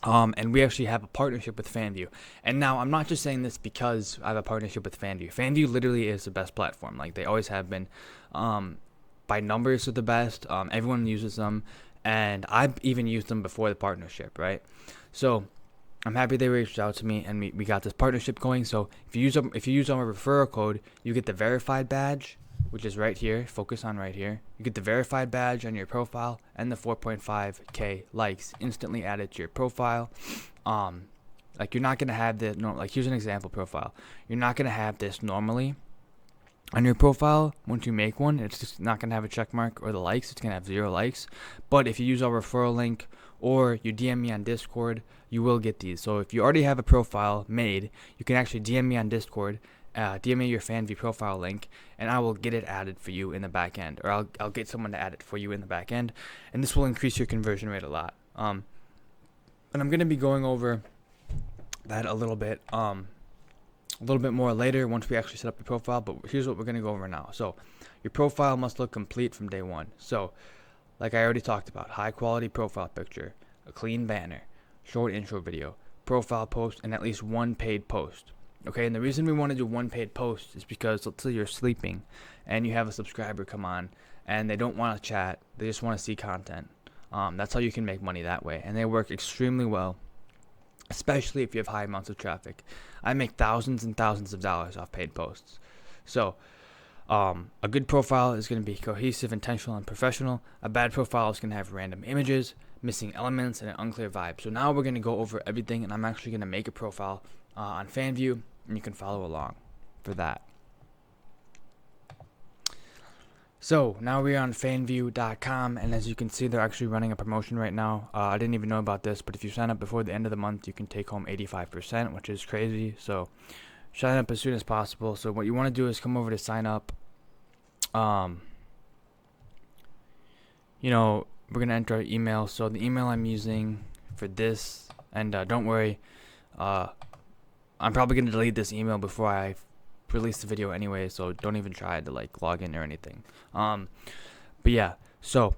And we actually have a partnership with FanView. And now I'm not just saying this because I have a partnership with FanView. FanView literally is the best platform. Like they always have been. By numbers, they're the best. Everyone uses them, and I've even used them before the partnership, right? So I'm happy they reached out to me, and we got this partnership going. So if you use our referral code, you get the verified badge, which is right here. Focus on right here. You get the verified badge on your profile and the 4.5k likes instantly added to your profile. Like you're not gonna have this. No, like here's an example profile. You're not gonna have this normally On your profile, once you make one, it's just not going to have a check mark or the likes. It's going to have 0 likes. But if you use our referral link or you DM me on Discord, you will get these. So if you already have a profile made, you can actually DM me on Discord, DM me your FanView profile link, and I will get it added for you in the back end. Or I'll get someone to add it for you in the back end. And this will increase your conversion rate a lot. And I'm going to be going over that a little bit more later once we actually set up your profile, but here's what we're going to go over now. So your profile must look complete from day one. So like I already talked about, high quality profile picture, a clean banner, short intro video, profile post, and at least one paid post. Okay, and the reason we want to do one paid post is because let's say you're sleeping and you have a subscriber come on and they don't want to chat, they just want to see content. That's how you can make money that way, and they work extremely well, especially if you have high amounts of traffic. I make thousands and thousands of dollars off paid posts. So a good profile is going to be cohesive, intentional, and professional. A bad profile is going to have random images, missing elements, and an unclear vibe. So now we're going to go over everything, and I'm actually going to make a profile on FanView, and you can follow along for that. So now we're on fanview.com, and as you can see, they're actually running a promotion right now. I didn't even know about this, but if you sign up before the end of the month, you can take home 85%, which is crazy. So sign up as soon as possible. So what you want to do is come over to sign up. We're going to enter our email. So the email I'm using for this, and don't worry, I'm probably going to delete this email before I release the video anyway, so don't even try to log in or anything. But yeah, so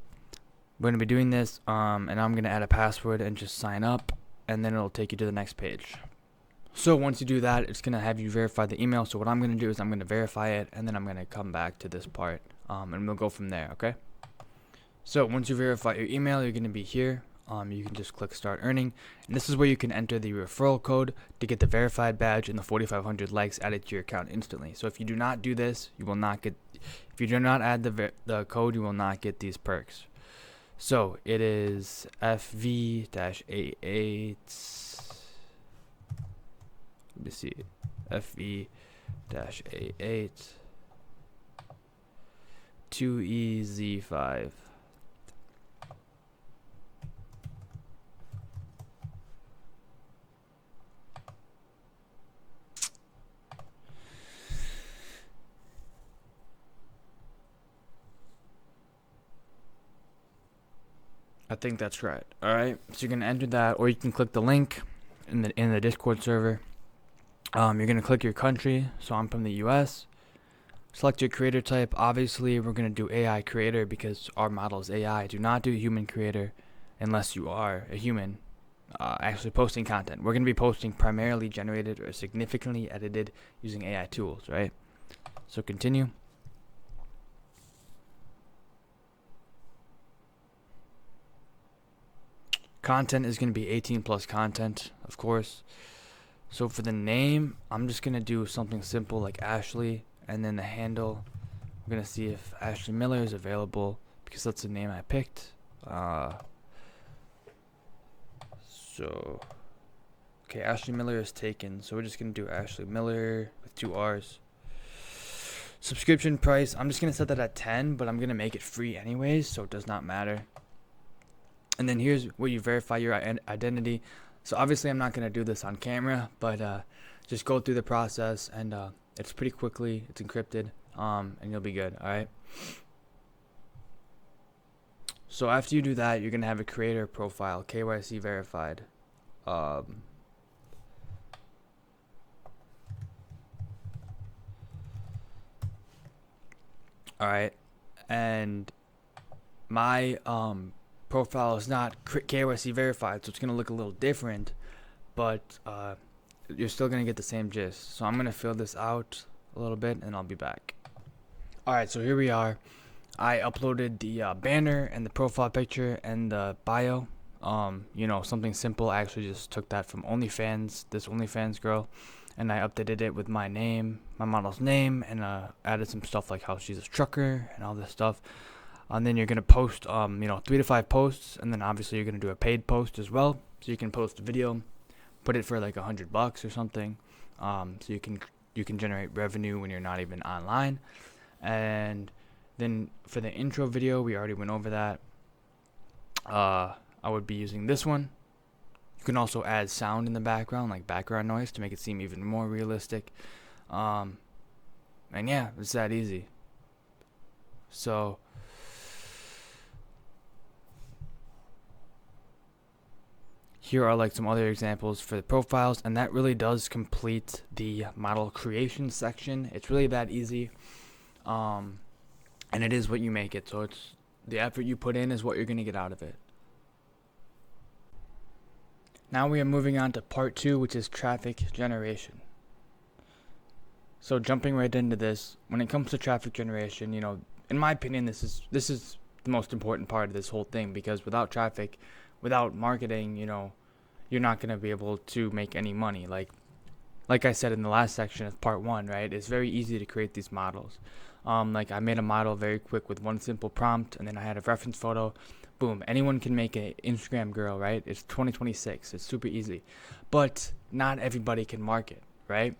we're going to be doing this, and I'm going to add a password and just sign up, and then it'll take you to the next page. So once you do that, it's going to have you verify the email. So what I'm going to do is I'm going to verify it, and then I'm going to come back to this part, and we'll go from there, okay? So once you verify your email, you're going to be here. You can just click start earning, and this is where you can enter the referral code to get the verified badge and the 4,500 likes added to your account instantly. So if you do not do this, you will not get, if you do not add the code, you will not get these perks. So it is FV-88, let me see, FV-88 2EZ5. I think that's right. All right. So you're gonna enter that, or you can click the link in the Discord server. You're gonna click your country. So I'm from the U.S. Select your creator type. Obviously, we're gonna do AI creator because our model is AI. Do not do human creator unless you are a human actually posting content. We're gonna be posting primarily generated or significantly edited using AI tools, right? So continue. Content is going to be 18 plus content, of course. So for the name, I'm just going to do something simple like Ashley, and then the handle, we're going to see if Ashley Miller is available because that's the name I picked. Okay, Ashley Miller is taken, so we're just going to do Ashley Miller with 2 R's. Subscription price, I'm just going to set that at 10, but I'm going to make it free anyways, so it does not matter. And then here's where you verify your identity. So obviously I'm not going to do this on camera, but just go through the process, and it's pretty quickly, it's encrypted, and you'll be good, all right? So after you do that, you're going to have a creator profile, KYC verified. All right, and my profile is not KYC verified, so it's going to look a little different, but you're still going to get the same gist. So I'm going to fill this out a little bit, and I'll be back. Alright, so here we are. I uploaded the banner and the profile picture and the bio. Something simple. I actually just took that from OnlyFans, this OnlyFans girl, and I updated it with my name, my model's name, and added some stuff like how she's a trucker and all this stuff. And then you're going to post, 3 to 5 posts, and then obviously you're going to do a paid post as well. So you can post a video, put it for like $100 or something. So you can you can generate revenue when you're not even online. And then for the intro video, we already went over that. I would be using this one. You can also add sound in the background, like background noise, to make it seem even more realistic. And yeah, it's that easy. So here are like some other examples for the profiles, and that really does complete the model creation section. It's really that easy. And it is what you make it. So it's the effort you put in is what you're going to get out of it. Now we are moving on to part 2, which is traffic generation. So jumping right into this, when it comes to traffic generation, in my opinion, this is the most important part of this whole thing, because without traffic, without marketing, you're not going to be able to make any money. Like I said in the last section of part 1, right? It's very easy to create these models. Like I made a model very quick with one simple prompt, and then I had a reference photo. Boom, anyone can make an Instagram girl, right? It's 2026. It's super easy. But not everybody can market, right?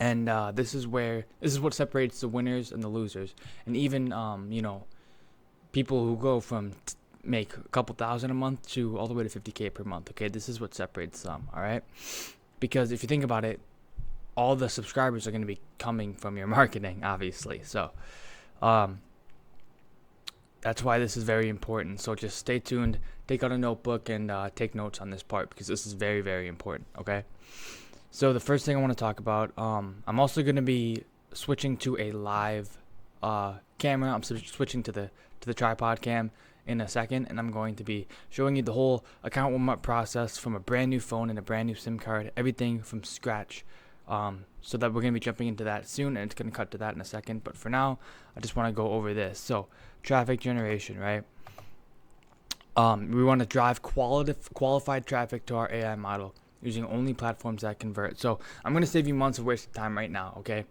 And this is what separates the winners and the losers. And even people who go from make a couple thousand a month to all the way to 50K per month. Okay, this is what separates them. All right, because if you think about it, all the subscribers are going to be coming from your marketing, obviously. So that's why this is very important. So just stay tuned, take out a notebook, and take notes on this part, because this is very, very important. Okay. So the first thing I want to talk about, I'm also going to be switching to a live camera. I'm switching to the tripod cam in a second, and I'm going to be showing you the whole account warm-up process from a brand new phone and a brand new SIM card, everything from scratch. So that we're going to be jumping into that soon, and it's going to cut to that in a second. But for now, I just want to go over this. So traffic generation, right? We want to drive qualified traffic to our AI model using only platforms that convert. So I'm going to save you months of wasted time right now, okay?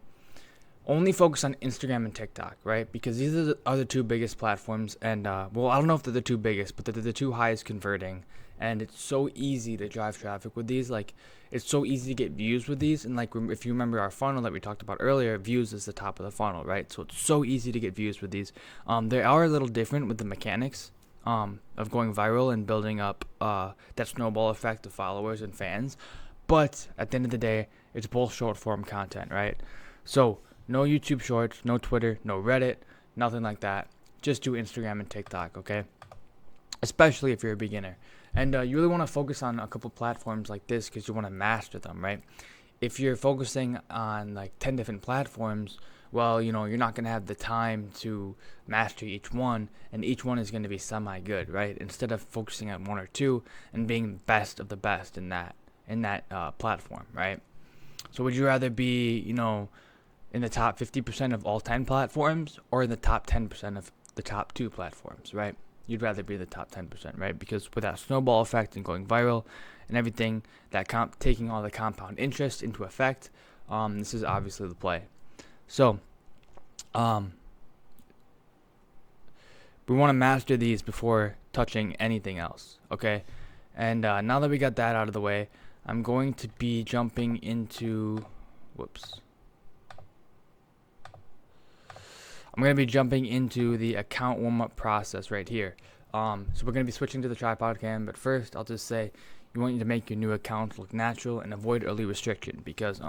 Only focus on Instagram and TikTok, right? Because these are the two biggest platforms. And, well, I don't know if they're the two biggest, but they're the two highest converting. And it's so easy to drive traffic with these. Like, it's so easy to get views with these. And, like, if you remember our funnel that we talked about earlier, views is the top of the funnel, right? So it's so easy to get views with these. They are a little different with the mechanics of going viral and building up that snowball effect of followers and fans. But at the end of the day, it's both short form content, right? So no YouTube Shorts, no Twitter, no Reddit, nothing like that. Just do Instagram and TikTok, okay? Especially if you're a beginner. And you really want to focus on a couple platforms like this because you want to master them, right? If you're focusing on like 10 different platforms, well, you're not going to have the time to master each one, and each one is going to be semi-good, right? Instead of focusing on one or two and being best of the best in that platform, right? So would you rather be, in the top 50% of all 10 platforms, or in the top 10% of the top 2 platforms, right? You'd rather be the top 10%, right? Because with that snowball effect and going viral and everything, that taking all the compound interest into effect, this is obviously the play. So, we want to master these before touching anything else, okay? And now that we got that out of the way, I'm going to be jumping into, I'm going to be jumping into the account warm-up process right here. So we're going to be switching to the tripod cam, but first I'll just say you want to make your new account look natural and avoid early restriction, because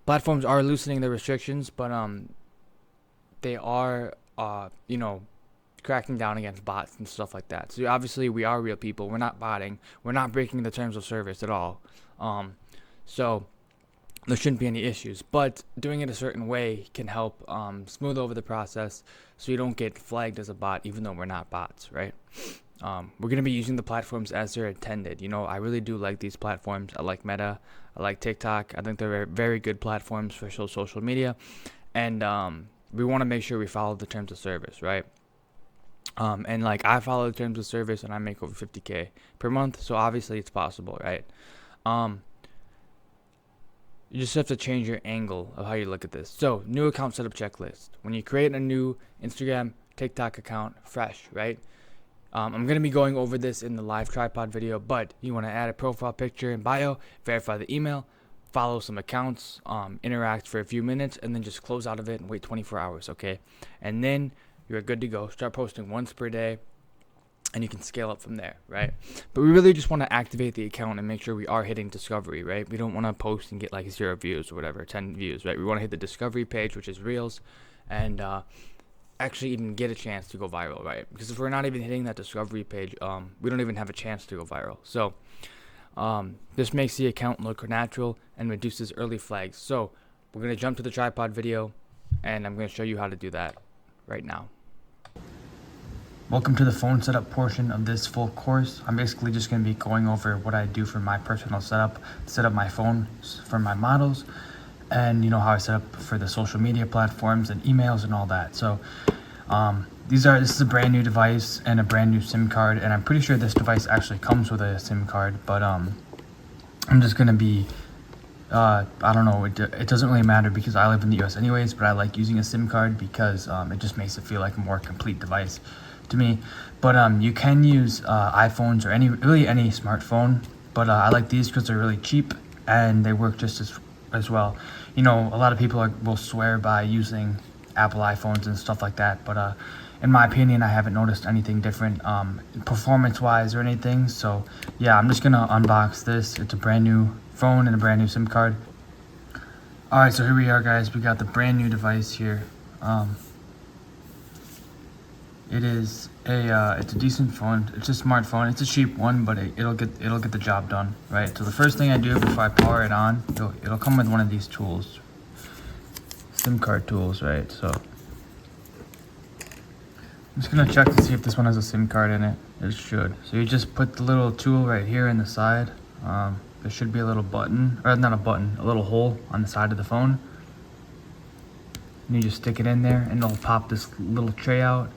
platforms are loosening their restrictions, but they are cracking down against bots and stuff like that. So obviously we are real people. We're not botting. We're not breaking the terms of service at all. So there shouldn't be any issues, but doing it a certain way can help smooth over the process so you don't get flagged as a bot, even though we're not bots, right? We're going to be using the platforms as they're intended. I really do like these platforms. I like Meta. I like TikTok. I think they're very good platforms for social media. And we want to make sure we follow the terms of service, right? And like I follow the terms of service and I make over 50K per month. So obviously it's possible, right? You just have to change your angle of how you look at this. So new account setup checklist. When you create a new Instagram, TikTok account, fresh, right? I'm going to be going over this in the live tripod video, but you want to add a profile picture and bio, verify the email, follow some accounts, interact for a few minutes, and then just close out of it and wait 24 hours, okay? And then you're good to go. Start posting once per day, and you can scale up from there, right? But we really just want to activate the account and make sure we are hitting discovery, right? We don't want to post and get like 0 views or whatever, 10 views, right? We want to hit the discovery page, which is Reels, and actually even get a chance to go viral, right? Because if we're not even hitting that discovery page, we don't even have a chance to go viral. So this makes the account look natural and reduces early flags. So we're going to jump to the tripod video, and I'm going to show you how to do that right now. Welcome to the phone setup portion of this full course. I'm basically just going to be going over what I do for my personal setup, set up my phone for my models, and how I set up for the social media platforms and emails and all that. So this is a brand new device and a brand new SIM card, and I'm pretty sure this device actually comes with a SIM card, but I'm just going to be I don't know, it doesn't really matter because I live in the US anyways, but I like using a SIM card because it just makes it feel like a more complete device to me. But you can use iPhones or any smartphone, but I like these because they're really cheap and they work just as well. A lot of people will swear by using Apple iPhones and stuff like that, but in my opinion, I haven't noticed anything different performance wise or anything. So yeah, I'm just gonna unbox this. It's a brand new phone and a brand new SIM card. All right, so here we are, guys. We got the brand new device here. It's a decent phone. It's a smartphone. It's a cheap one, but it'll get the job done, right? So the first thing I do before I power it on, it'll come with one of these tools, SIM card tools, right? So I'm just gonna check to see if this one has a SIM card in it. It should. So you just put the little tool right here in the side. There should be a little button, or not a button, a little hole on the side of the phone. And you just stick it in there, and it'll pop this little tray out.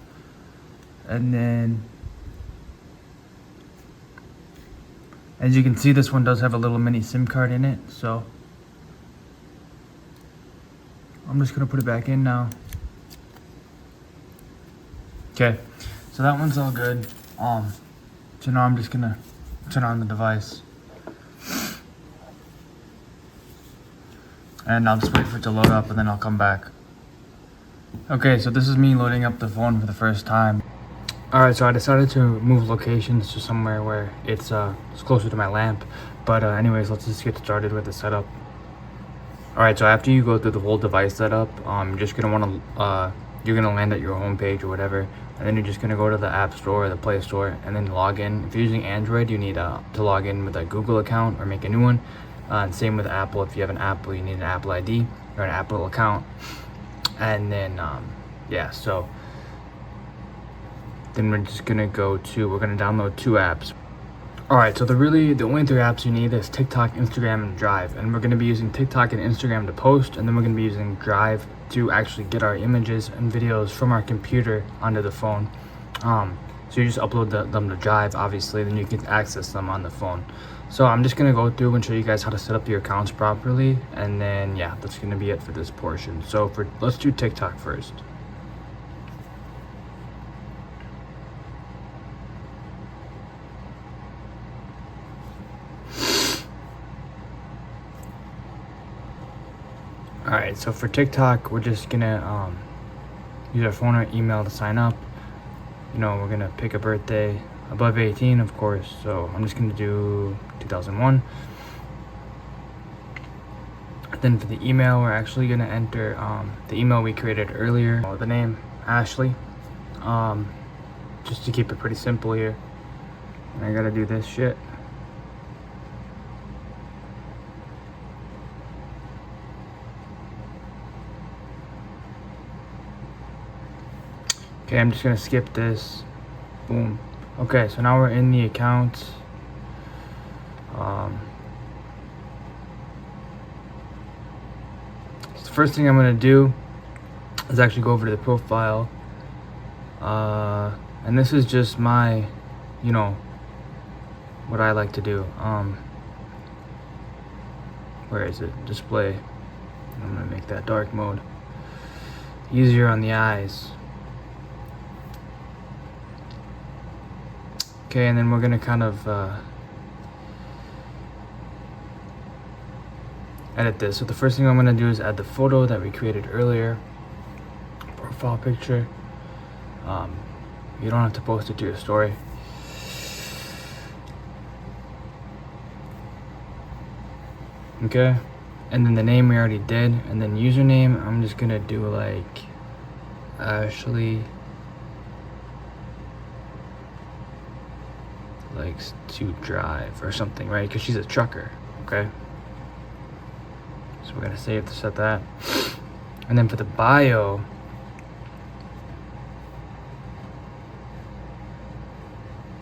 And then, as you can see, this one does have a little mini SIM card in it. So I'm just gonna put it back in now. Okay, so that one's all good. So now I'm just gonna turn on the device, and I'll just wait for it to load up, and then I'll come back. Okay, so this is me loading up the phone for the first time. Alright, so I decided to move locations to somewhere where it's closer to my lamp. But anyways, let's just get started with the setup. Alright, so after you go through the whole device setup, you're just gonna you're gonna land at your home page or whatever, and then you're just gonna go to the App Store or the Play Store and then log in. If you're using Android, you need to log in with a Google account or make a new one. And same with Apple. If you have an Apple, you need an Apple ID or an Apple account. And then yeah, so then we're just gonna we're gonna download 2 apps. Alright, so the only 3 apps you need is TikTok, Instagram, and Drive. And we're gonna be using TikTok and Instagram to post, and then we're gonna be using Drive to actually get our images and videos from our computer onto the phone. So you just upload them to Drive, obviously, then you can access them on the phone. So I'm just gonna go through and show you guys how to set up your accounts properly, and then yeah, that's gonna be it for this portion. So let's do TikTok first. Alright, so for TikTok, we're just gonna use our phone or email to sign up. We're gonna pick a birthday above 18, of course, so I'm just gonna do 2001. Then for the email, we're actually gonna enter the email we created earlier, the name Ashley, just to keep it pretty simple here. And I gotta do this shit. Okay, I'm just gonna skip this. Boom. Okay, so now we're in the account. So the first thing I'm gonna do is actually go over to the profile. And this is just my, what I like to do. Where is it? Display. I'm gonna make that dark mode easier on the eyes. Okay, and then we're gonna kind of edit this. So the first thing I'm going to do is add the photo that we created earlier, profile picture. You don't have to post it to your story. Okay, and then the name we already did, and then username I'm just gonna do like Ashley likes to drive or something, right? Because she's a trucker. Okay, so we're gonna save to set that. And then for the bio,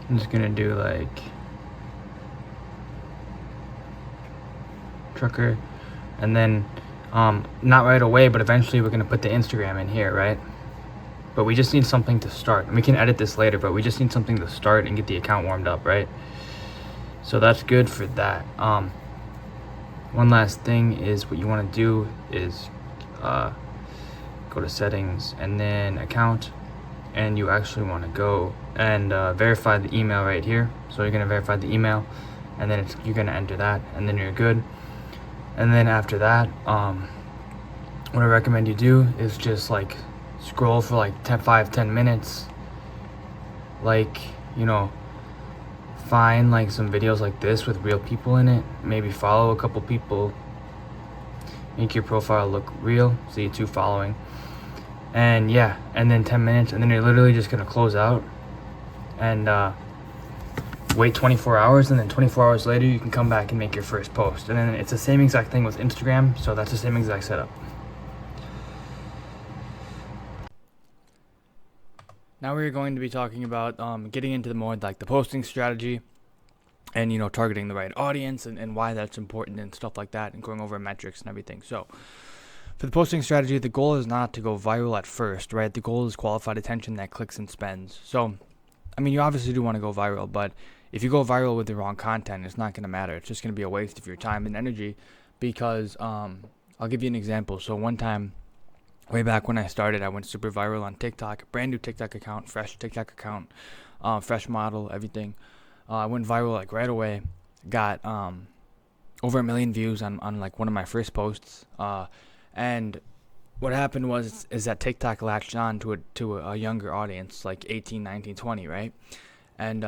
I'm just gonna do like trucker, and then not right away, but eventually we're gonna put the Instagram in here, right? But we just need something to start, and we can edit this later, but we just need something to start and get the account warmed up, right? So that's good for that. One last thing is what you want to do is go to settings and then account, and you actually want to go and verify the email right here. So you're going to verify the email, and then you're going to enter that, and then you're good. And then after that, what I recommend you do is just like scroll for like 5-10 minutes, like, you know, find like some videos like this with real people in it, maybe follow a couple people, make your profile look real, see 2 following, and yeah, and then 10 minutes, and then you're literally just gonna close out and wait 24 hours, and then 24 hours later you can come back and make your first post. And then it's the same exact thing with Instagram, so that's the same exact setup. Now we're going to be talking about getting into the more like the posting strategy, and you know, targeting the right audience, and why that's important and stuff like that, and going over metrics and everything. So for the posting strategy, the goal is not to go viral at first, right? The goal is qualified attention that clicks and spends. So I mean, you obviously do want to go viral, but if you go viral with the wrong content, it's not going to matter. It's just going to be a waste of your time and energy, because I'll give you an example. So one time, way back when I started, I went super viral on TikTok, brand new TikTok account, fresh TikTok account, fresh model, everything. I went viral like right away, got over 1 million views on like one of my first posts. And what happened is that TikTok latched on to a younger audience, like 18, 19, 20, right? And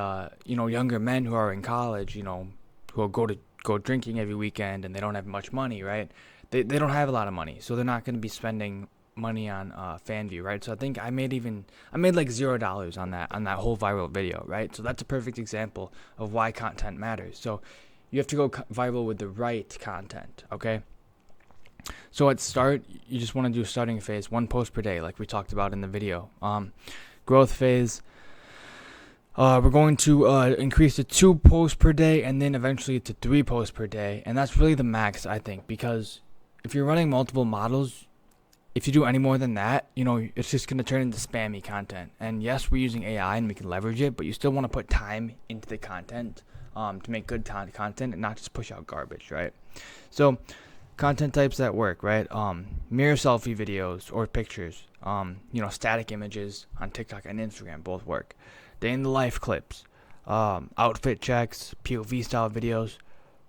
you know, younger men who are in college, you know, who go drinking every weekend, and they don't have much money, right? They don't have a lot of money, so they're not going to be spending money on fan view, right? So I think I made like $0 on that whole viral video, right? So that's a perfect example of why content matters. So you have to go viral with the right content, okay? So at start, you just want to do a starting phase, 1 post per day, like we talked about in the video. Growth phase, we're going to increase to 2 posts per day, and then eventually to 3 posts per day, and that's really the max, I think, because if you're running multiple models, if you do any more than that, you know, it's just going to turn into spammy content. And yes, we're using AI and we can leverage it, but you still want to put time into the content to make good content and not just push out garbage, right? So content types that work, right? Mirror selfie videos or pictures, you know, static images on TikTok and Instagram both work. Day in the life clips, outfit checks, POV style videos,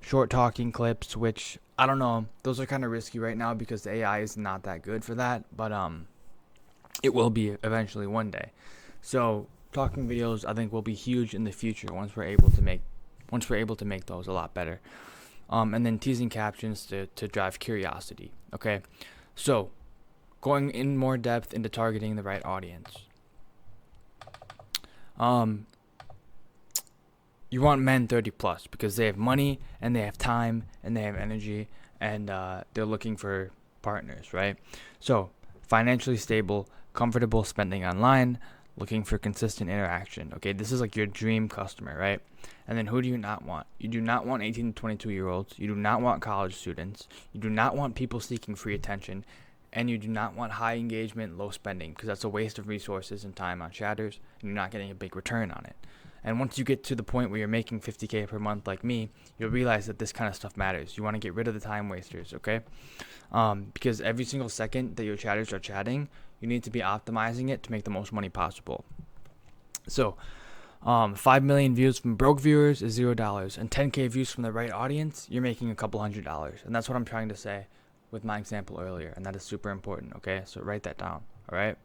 short talking clips, which I don't know, those are kind of risky right now because the AI is not that good for that, but it will be eventually one day. So talking videos, I think, will be huge in the future once we're able to make those a lot better. And then teasing captions to drive curiosity. Okay, so going in more depth into targeting the right audience. You want men 30 plus because they have money and they have time and they have energy, and they're looking for partners, right? So financially stable, comfortable spending online, looking for consistent interaction. Okay, this is like your dream customer, right? And then who do you not want? You do not want 18 to 22 year olds. You do not want college students. You do not want people seeking free attention. And you do not want high engagement, low spending, because that's a waste of resources and time on chatters, and you're not getting a big return on it. And once you get to the point where you're making $50K per month like me, you'll realize that this kind of stuff matters. You want to get rid of the time wasters, okay? Because every single second that your chatters are chatting, you need to be optimizing it to make the most money possible. So 5 million views from broke viewers is $0, and 10K views from the right audience, you're making a couple $100. And that's what I'm trying to say with my example earlier, and that is super important. Okay, so write that down. All right.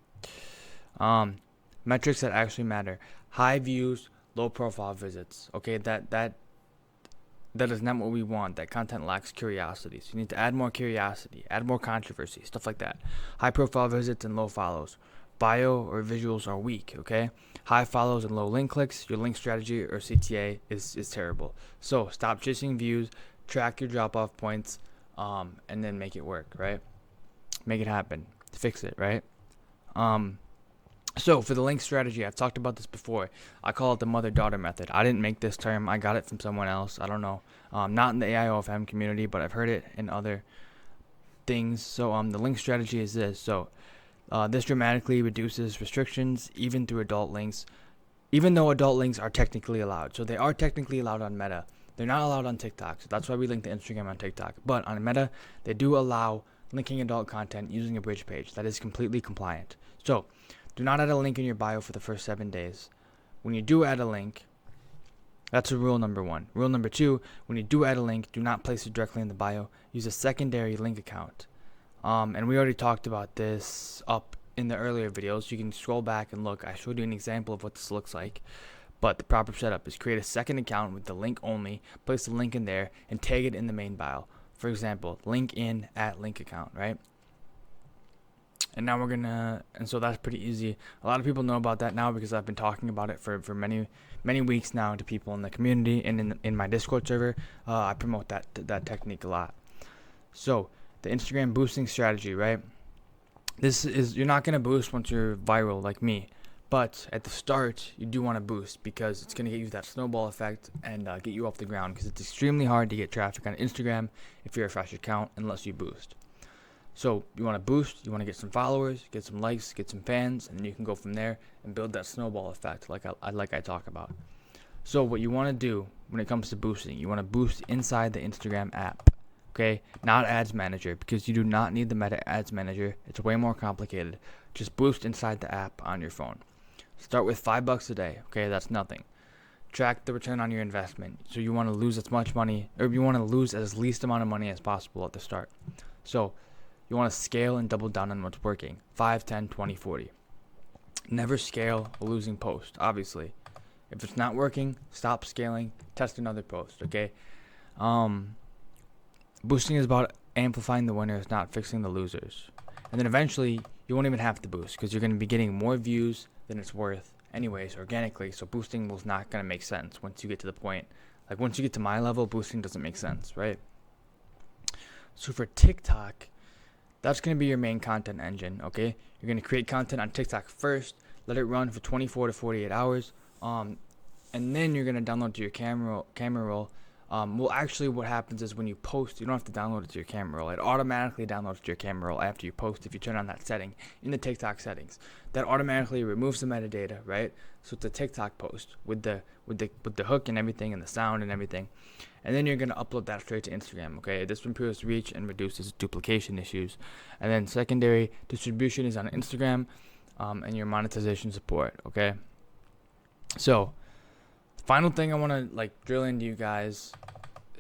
Metrics that actually matter: high views, low profile visits. Okay, that is not what we want. That content lacks curiosity. So you need to add more curiosity, add more controversy, stuff like that. High profile visits and low follows. Bio or visuals are weak, okay? High follows and low link clicks. Your link strategy or CTA is terrible. So stop chasing views, track your drop off points, and then make it work, right? Make it happen. Fix it, right? So for the link strategy, I've talked about this before. I call it the mother-daughter method. I didn't make this term. I got it from someone else. I don't know. Not in the AI OFM community, but I've heard it in other things. So the link strategy is this. So this dramatically reduces restrictions even through adult links, even though adult links are technically allowed. So they are technically allowed on Meta. They're not allowed on TikTok. So that's why we link to Instagram on TikTok. But on Meta, they do allow linking adult content using a bridge page. That is completely compliant. So do not add a link in your bio for the first 7 days. When you do add a link, that's rule number 1. Rule number 2, when you do add a link, do not place it directly in the bio. Use a secondary link account. And we already talked about this up in the earlier videos. You can scroll back and look. I showed you an example of what this looks like. But the proper setup is create a second account with the link only, place the link in there, and tag it in the main bio. For example, link in at link account, right? And now and so that's pretty easy. A lot of people know about that now because I've been talking about it for many weeks now to people in the community and in my Discord server. I promote that technique a lot. So the Instagram boosting strategy, right? This is, you're not going to boost once you're viral like me, but at the start you do want to boost because it's going to get you that snowball effect and get you off the ground, because it's extremely hard to get traffic on Instagram if you're a fresh account unless you boost. So you want to boost, you want to get some followers, get some likes, get some fans, and then you can go from there and build that snowball effect like I talk about. So what you want to do when it comes to boosting, you want to boost inside the Instagram app, okay? Not Ads Manager, because you do not need the Meta Ads Manager. It's way more complicated. Just boost inside the app on your phone. Start with $5 a day, okay? That's nothing. Track the return on your investment. So you want to lose as much money, or you want to lose as least amount of money as possible at the start. So you want to scale and double down on what's working. 5, 10, 20, 40. Never scale a losing post, obviously. If it's not working, stop scaling, test another post, okay? Boosting is about amplifying the winners, not fixing the losers. And then eventually, you won't even have to boost because you're going to be getting more views than it's worth anyways, organically. So boosting was not going to make sense once you get to the point. Like once you get to my level, boosting doesn't make sense, right? So for TikTok, that's going to be your main content engine, okay? You're going to create content on TikTok first, let it run for 24 to 48 hours, and then you're going to download to your camera roll. Well, actually, what happens is when you post, you don't have to download it to your camera roll. It automatically downloads to your camera roll after you post if you turn on that setting in the TikTok settings. That automatically removes the metadata, right? So it's a TikTok post with the hook and everything and the sound and everything. And then you're going to upload that straight to Instagram, okay? This improves reach and reduces duplication issues. And then secondary distribution is on Instagram, and your monetization support, okay? So final thing I want to drill into you guys,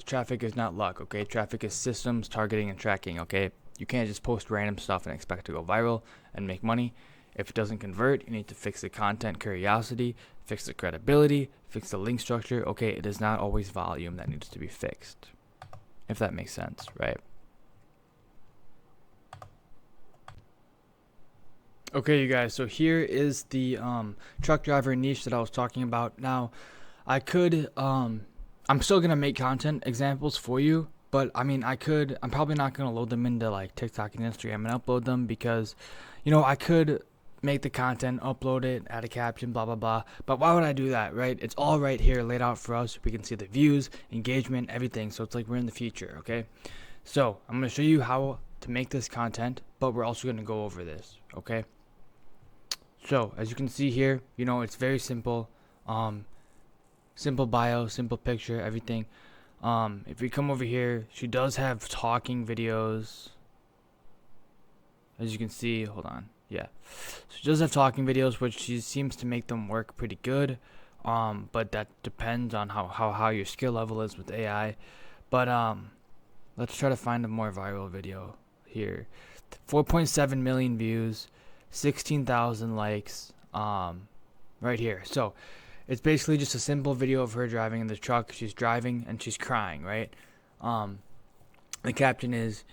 traffic is not luck, okay? Traffic is systems, targeting, and tracking, okay? You can't just post random stuff and expect to go viral and make money. If it doesn't convert, you need to fix the content curiosity, fix the credibility, fix the link structure. Okay, it is not always volume that needs to be fixed, if that makes sense, right? Okay, you guys, so here is the truck driver niche that I was talking about. Now, I'm still going to make content examples for you, but I'm probably not going to load them into TikTok and Instagram and upload them because, I could make the content, upload it, add a caption, blah, blah, blah. But why would I do that, right? It's all right here laid out for us. We can see the views, engagement, everything. So it's like we're in the future, okay? So I'm going to show you how to make this content, but we're also going to go over this, okay? So as you can see here, it's very simple. Simple bio, simple picture, everything. If we come over here, she does have talking videos. As you can see, hold on. Yeah. So she does have talking videos, which she seems to make them work pretty good. But that depends on how your skill level is with AI. But let's try to find a more viral video here. 4.7 million views, 16,000 likes. Right here. So it's basically just a simple video of her driving in the truck. She's driving and she's crying, right? The caption is,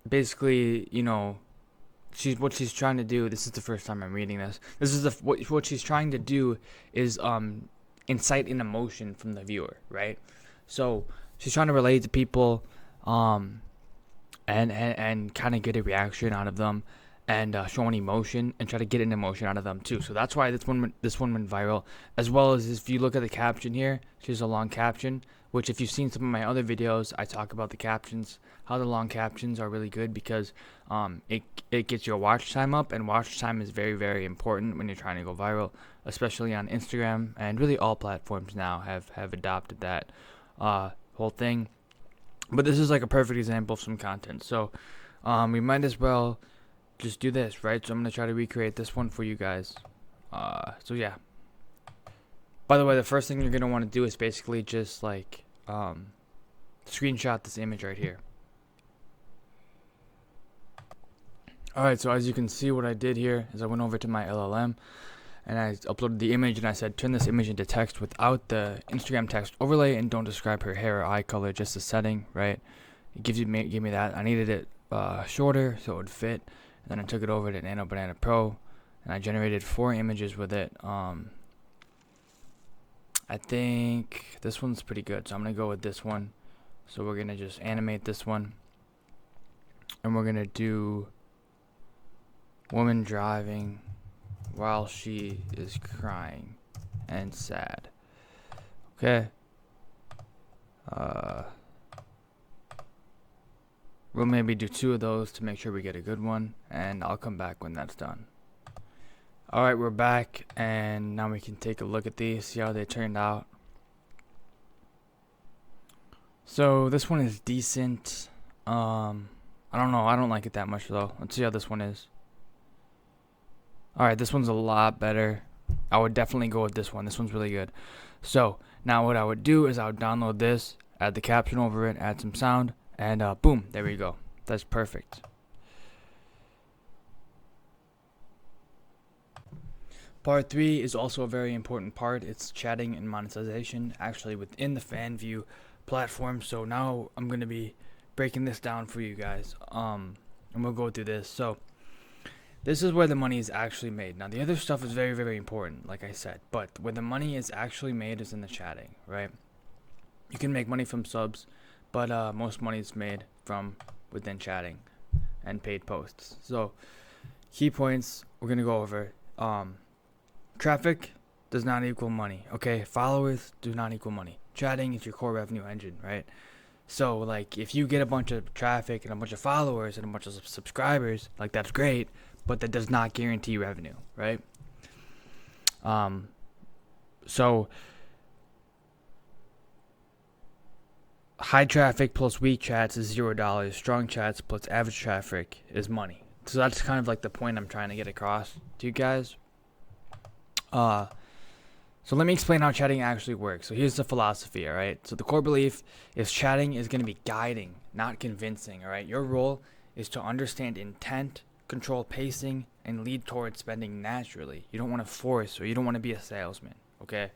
basically, what she's trying to do. This is the first time I'm reading this. This is what she's trying to do is incite an emotion from the viewer, right? So she's trying to relate to people, and kind of get a reaction out of them, and show an emotion and try to get an emotion out of them too. So that's why this one went viral. As well as if you look at the caption here, she has a long caption. Which, if you've seen some of my other videos, I talk about the captions, how the long captions are really good because it gets your watch time up, and watch time is very, very important when you're trying to go viral, especially on Instagram, and really all platforms now have adopted that whole thing. But this is like a perfect example of some content. So we might as well just do this, right? So I'm going to try to recreate this one for you guys. So yeah. By the way, the first thing you're going to want to do is basically just like screenshot this image right here. Alright, so as you can see, what I did here is I went over to my LLM and I uploaded the image, and I said turn this image into text without the Instagram text overlay, and don't describe her hair or eye color, just the setting, right? It gave me that. I needed it shorter so it would fit, and then I took it over to Nano Banana Pro and I generated 4 images with it. I think this one's pretty good, so I'm going to go with this one. So we're going to just animate this one. And we're going to do woman driving while she is crying and sad. Okay. We'll maybe do 2 of those to make sure we get a good one, and I'll come back when that's done. Alright, we're back, and now we can take a look at these, see how they turned out. So this one is decent. I don't know, I don't like it that much though. Let's see how this one is. Alright, this one's a lot better. I would definitely go with this one. This one's really good. So now what I would do is I would download this, add the caption over it, add some sound, and boom, there we go. That's perfect. Part 3 is also a very important part. It's chatting and monetization, actually within the FanView platform. So now I'm going to be breaking this down for you guys, and we'll go through this. So this is where the money is actually made. Now the other stuff is very, very important, like I said, but where the money is actually made is in the chatting, right? You can make money from subs, but most money is made from within chatting and paid posts. So key points we're going to go over. Traffic does not equal money, okay? Followers do not equal money. Chatting is your core revenue engine, right? So, like, if you get a bunch of traffic and a bunch of followers and a bunch of subscribers, like, that's great, but that does not guarantee revenue, right? So, high traffic plus weak chats is $0. Strong chats plus average traffic is money. So that's kind of like the point I'm trying to get across to you guys. So let me explain how chatting actually works. So here's the philosophy, all right? So the core belief is chatting is going to be guiding, not convincing, all right? Your role is to understand intent, control pacing, and lead towards spending naturally. You don't want to force, or you don't want to be a salesman, okay?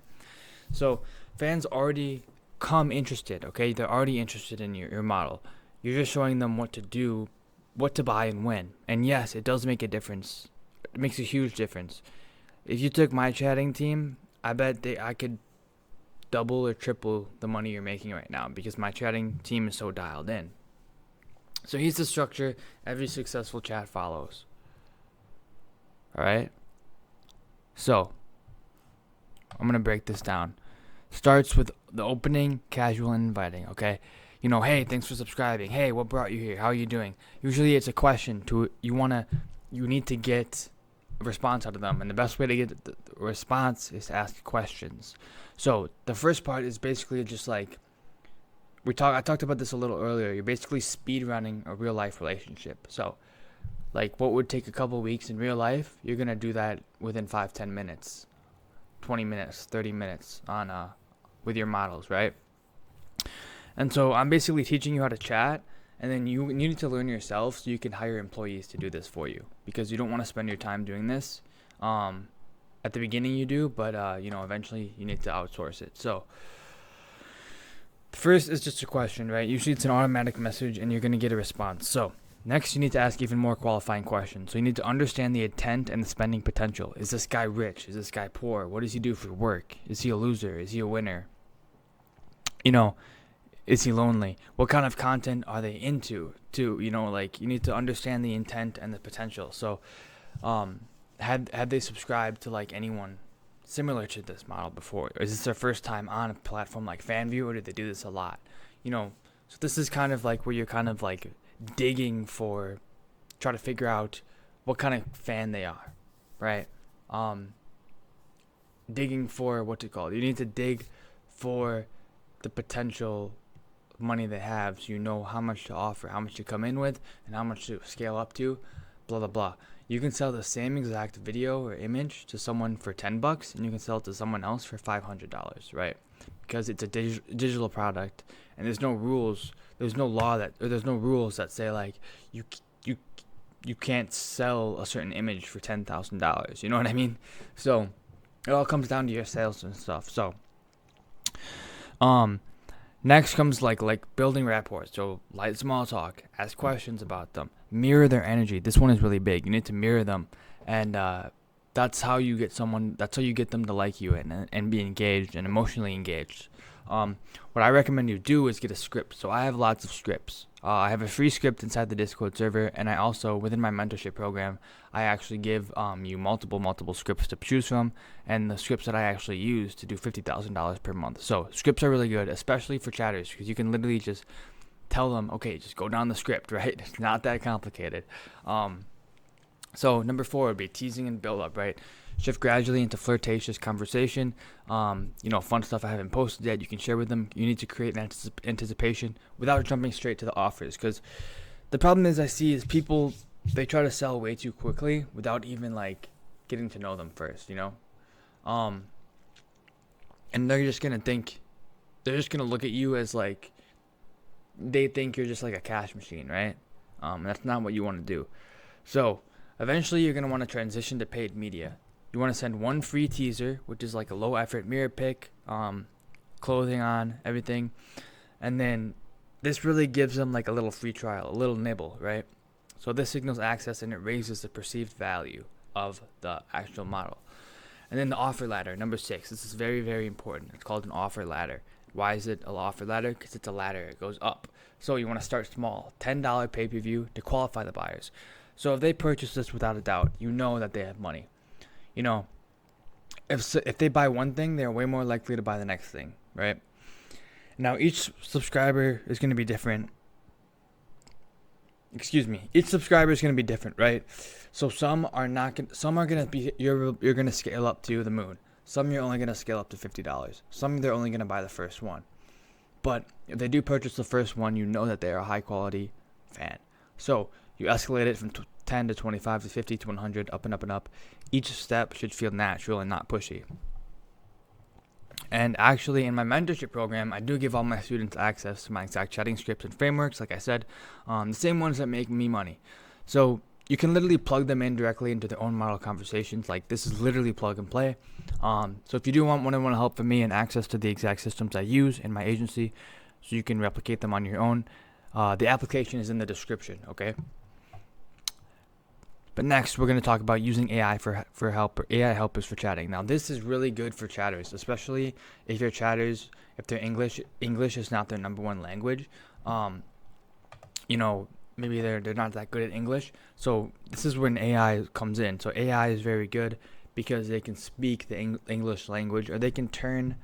So fans already come interested, okay? They're already interested in your model. You're just showing them what to do, what to buy, and when. And yes, it does make a difference. It makes a huge difference. If you took my chatting team, I bet I could double or triple the money you're making right now, because my chatting team is so dialed in. So here's the structure every successful chat follows. Alright? So, I'm going to break this down. Starts with the opening, casual, and inviting, okay? You know, hey, thanks for subscribing. Hey, what brought you here? How are you doing? Usually it's a question you need to get a response out of them, and the best way to get the response is to ask questions. So the first part is basically just like I talked about this a little earlier. You're basically speed running a real life relationship. So Like what would take a couple weeks in real life, you're gonna do that within 5-10 minutes, 20 minutes, 30 minutes on with your models, right? And so I'm basically teaching you how to chat, and then you need to learn yourself so you can hire employees to do this for you, because you don't want to spend your time doing this. At the beginning you do, but eventually you need to outsource it. So first is just a question, right? Usually it's an automatic message and you're going to get a response. So next you need to ask even more qualifying questions. So you need to understand the intent and the spending potential. Is this guy rich? Is this guy poor? What does he do for work? Is he a loser? Is he a winner? Is he lonely? What kind of content are they into? You need to understand the intent and the potential. So had they subscribed to like anyone similar to this model before? Or is this their first time on a platform like FanView, or did they do this a lot? So this is kind of like where you're kind of like digging for, try to figure out what kind of fan they are, right? Digging for what's it called? You need to dig for the potential money they have, so you know how much to offer, how much to come in with, and how much to scale up to, blah blah blah. You can sell the same exact video or image to someone for $10, and you can sell it to someone else for $500, right? Because it's a digital product, and there's no rules, there's no rules that say like you can't sell a certain image for $10,000. You know what I mean? So it all comes down to your sales and stuff. So next comes like building rapport. So light small talk, ask questions about them, mirror their energy. This one is really big. You need to mirror them, and that's how you get them to like you and be engaged and emotionally engaged. What I recommend you do is get a script. So I have lots of scripts. I have a free script inside the Discord server, and I also, within my mentorship program, I actually give you multiple scripts to choose from, and the scripts that I actually use to do $50,000 per month. So scripts are really good, especially for chatters, because you can literally just tell them, okay, just go down the script, right? It's not that complicated. So number 4 would be teasing and build up, right? Shift gradually into flirtatious conversation. Fun stuff I haven't posted yet, you can share with them. You need to create an anticipation without jumping straight to the offers, because the problem is I see is people, they try to sell way too quickly without even like getting to know them first, and they're just gonna look at you as like, they think you're just like a cash machine, right? That's not what you want to do. So eventually you're going to want to transition to paid media. You want to send one free teaser, which is like a low effort mirror pic, clothing on, everything. And then this really gives them like a little free trial, a little nibble, right? So this signals access and it raises the perceived value of the actual model. And then the offer ladder, number 6. This is very, very important. It's called an offer ladder. Why is it an offer ladder? Because it's a ladder. It goes up. So you want to start small. $10 pay-per-view to qualify the buyers. So if they purchase this without a doubt, you know that they have money. If they buy one thing, they're way more likely to buy the next thing, right? Now each subscriber is going to be different. Each subscriber is going to be different, right? So some are going to be, you're going to scale up to the moon. Some you're only going to scale up to $50. Some they're only going to buy the first one. But if they do purchase the first one, you know that they are a high quality fan. So you escalate it from 10 to 25 to 50 to 100, up and up and up. Each step should feel natural and not pushy. And actually, in my mentorship program, I do give all my students access to my exact chatting scripts and frameworks, like I said, the same ones that make me money. So you can literally plug them in directly into their own model conversations. Like this is literally plug and play. So if you do want one-on-one help from me and access to the exact systems I use in my agency, so you can replicate them on your own, the application is in the description, okay? But next, we're going to talk about using AI for help, or AI helpers for chatting. Now, this is really good for chatters, especially if your chatters, if they're English is not their number one language. Maybe they're not that good at English. So this is when AI comes in. So AI is very good because they can speak the English language, or they can turn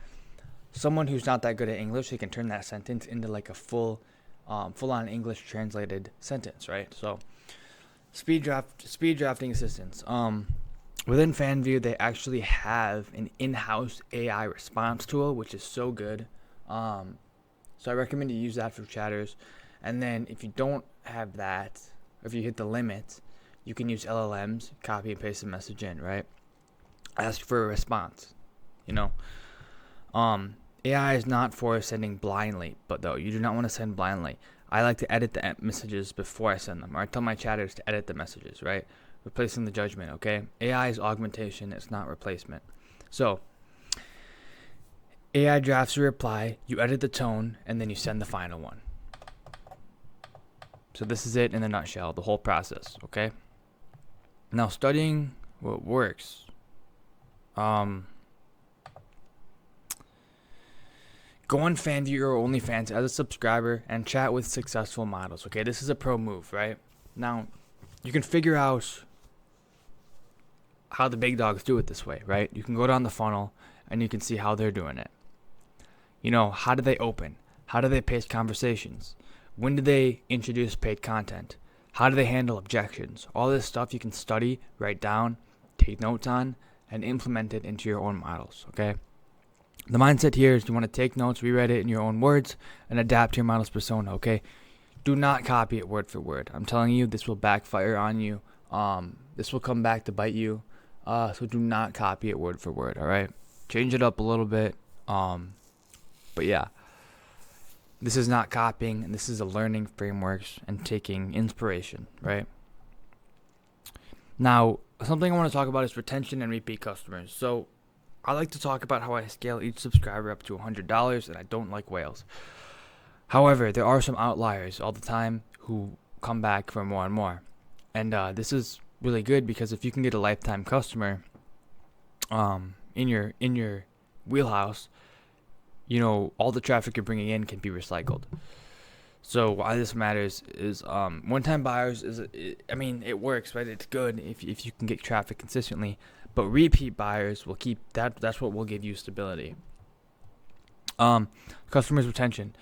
someone who's not that good at English, they can turn that sentence into like a full-on English translated sentence, right? So speed drafting assistance. Within FanView, they actually have an in-house AI response tool, which is so good. So I recommend you use that for chatters. And then if you don't have that, or if you hit the limit, You can use LLMs, copy and paste the message in, right? Ask for a response, you know. AI is not for sending blindly, but though you do not want to send blindly. I like to edit the messages before I send them, or I tell my chatters to edit the messages, right? Replacing the judgment, okay? AI is augmentation, it's not replacement. So, AI drafts a reply, you edit the tone, and then you send the final one. So this is it in a nutshell, the whole process, okay? Now, studying what works. Go on FanView or OnlyFans as a subscriber and chat with successful models. Okay, this is a pro move, right? Now, you can figure out how the big dogs do it this way, right? You can go down the funnel and you can see how they're doing it. You know, how do they open? How do they pace conversations? When do they introduce paid content? How do they handle objections? All this stuff you can study, write down, take notes on, and implement it into your own models, okay? The mindset here is you want to take notes, rewrite it in your own words, and adapt to your model's persona, okay? Do not copy it word for word. I'm telling you, this will backfire on you. This will come back to bite you. So do not copy it word for word, all right? Change it up a little bit. But yeah, this is not copying, and this is a learning frameworks and taking inspiration, right? Now, something I want to talk about is retention and repeat customers. So I like to talk about how I scale each subscriber up to $100, and I don't like whales. However, there are some outliers all the time who come back for more and more. And this is really good because if you can get a lifetime customer in your wheelhouse, you know, all the traffic you're bringing in can be recycled. So why this matters is one-time buyers it works, right? It's good if you can get traffic consistently. But repeat buyers will keep that. That's what will give you stability. Customers retention.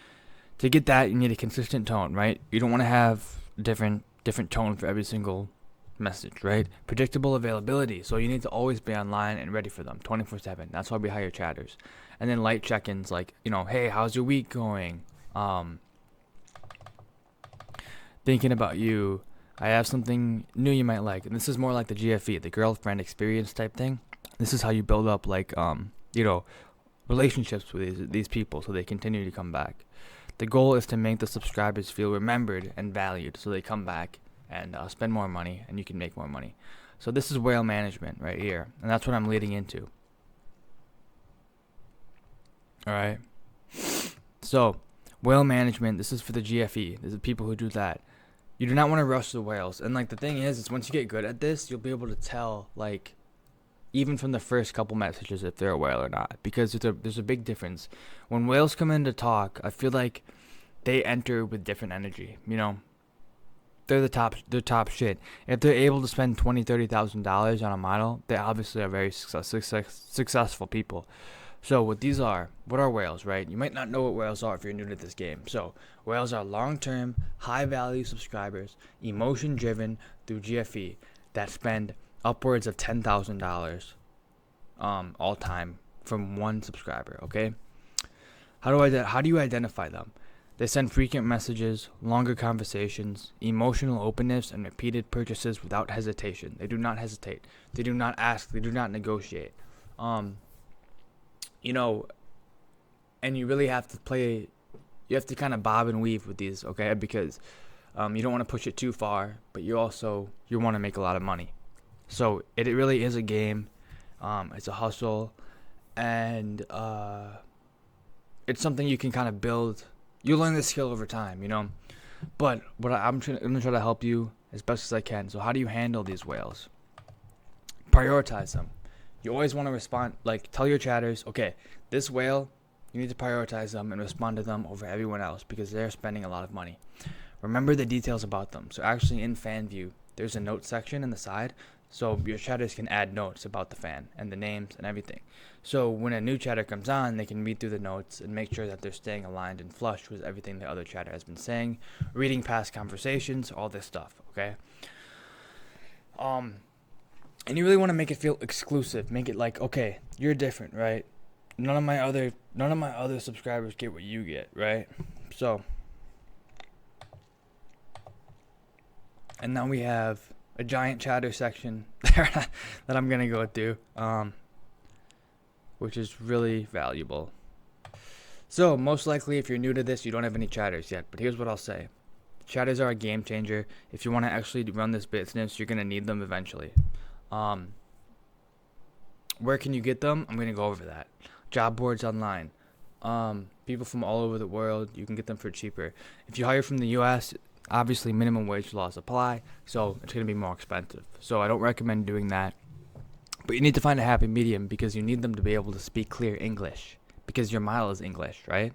To get that, you need a consistent tone, right? You don't want to have different tone for every single message, right? Predictable availability. So you need to always be online and ready for them 24/7. That's why we hire chatters. And then light check-ins like, you know, hey, how's your week going? Thinking about you. I have something new you might like. And this is more like the GFE, the girlfriend experience type thing. This is how you build up like, relationships with these people so they continue to come back. The goal is to make the subscribers feel remembered and valued so they come back and spend more money and you can make more money. So this is whale management right here. And that's what I'm leading into. All right. So whale management, this is for the GFE. This is people who do that. You do not want to rush the whales. And like the thing is once you get good at this, you'll be able to tell like even from the first couple messages if they're a whale or not, because there's a big difference. When whales come in to talk, I feel like they enter with different energy, you know. They're top shit. If they're able to spend $20,000-$30,000 on a model, they obviously are very successful people. So what are whales, right? You might not know what whales are if you're new to this game. So whales are long-term, high-value subscribers, emotion-driven through GFE that spend upwards of $10,000 all time from one subscriber, okay? How do you identify them? They send frequent messages, longer conversations, emotional openness, and repeated purchases without hesitation. They do not hesitate. They do not ask. They do not negotiate. And you really have to you have to kind of bob and weave with these, okay? Because you don't want to push it too far, but you want to make a lot of money. So it really is a game. It's a hustle, and it's something you can kind of build. You learn this skill over time, you know. But I'm going to try to help you as best as I can. So how do you handle these whales? Prioritize them. You always want to respond, like tell your chatters, okay, this whale, you need to prioritize them and respond to them over everyone else because they're spending a lot of money. Remember the details about them. So actually in FanView, there's a notes section in the side. So your chatters can add notes about the fan and the names and everything. So when a new chatter comes on, they can read through the notes and make sure that they're staying aligned and flush with everything the other chatter has been saying, reading past conversations, all this stuff, okay? And you really want to make it feel exclusive. Make it like, okay, you're different, right? None of my other subscribers get what you get, right? So, and now we have a giant chatter section that I'm gonna go through, which is really valuable. So most likely, if you're new to this, you don't have any chatters yet. But here's what I'll say: chatters are a game changer. If you want to actually run this business, you're gonna need them eventually. Where can you get them? I'm gonna go over that. Job boards online. People from all over the world, you can get them for cheaper. If you hire from the U.S., obviously minimum wage laws apply, so it's gonna be more expensive. So I don't recommend doing that. But you need to find a happy medium because you need them to be able to speak clear English because your model is English, right?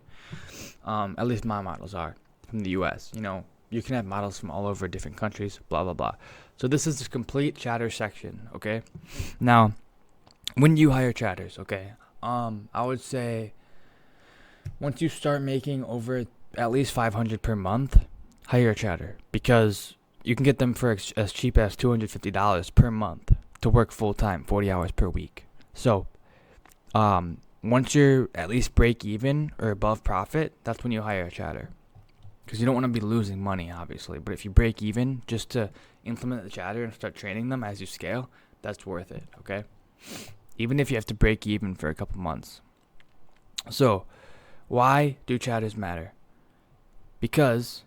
At least my models are from the U.S. You know, you can have models from all over different countries, blah blah blah. So this is the complete chatter section, okay? Now, when you hire chatters, okay, I would say once you start making over at least 500 per month, hire a chatter because you can get them for as cheap as $250 per month to work full time, 40 hours per week. So, once you're at least break even or above profit, that's when you hire a chatter. Because you don't want to be losing money, obviously. But if you break even just to implement the chatter and start training them as you scale, that's worth it, okay? Even if you have to break even for a couple months. So, why do chatters matter? Because,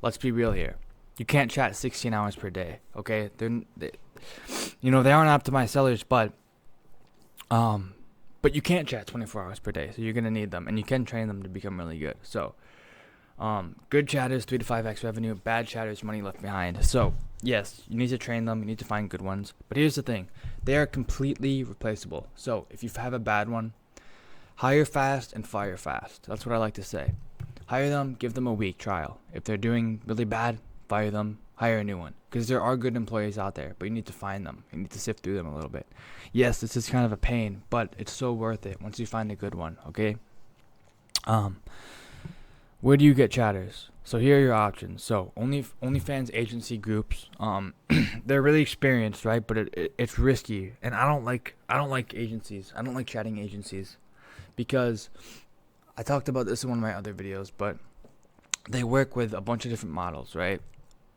let's be real here. You can't chat 16 hours per day, okay? They aren't optimized sellers, but you can't chat 24 hours per day, so you're gonna need them, and you can train them to become really good. So, good chatters, 3 to 5x revenue. Bad chatters, money left behind. So, yes, you need to train them. You need to find good ones. But here's the thing: they are completely replaceable. So, if you have a bad one, hire fast and fire fast. That's what I like to say. Hire them, give them a week trial. If they're doing really bad, fire them, hire a new one. Because there are good employees out there, but you need to find them. You need to sift through them a little bit. Yes, this is kind of a pain, but it's so worth it once you find a good one, okay? Where do you get chatters? So here are your options. So OnlyFans agency groups, they're really experienced, right? But it's risky, and I don't like agencies. I don't like chatting agencies because I talked about this in one of my other videos, but they work with a bunch of different models, right?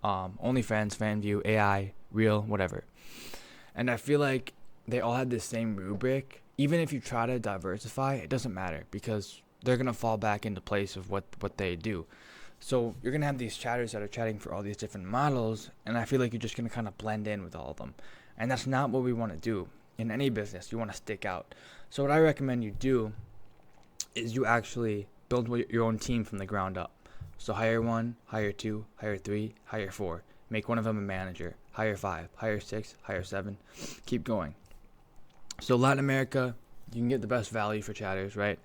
OnlyFans, FanView, AI, Real, whatever. And I feel like they all have the same rubric. Even if you try to diversify, it doesn't matter because they're going to fall back into place of what they do. So you're going to have these chatters that are chatting for all these different models, and I feel like you're just going to kind of blend in with all of them. And that's not what we want to do in any business. You want to stick out. So what I recommend you do is you actually build your own team from the ground up. So hire 1, hire 2, hire 3, hire 4. Make one of them a manager. Hire 5, hire 6, hire 7. Keep going. So Latin America, you can get the best value for chatters, right?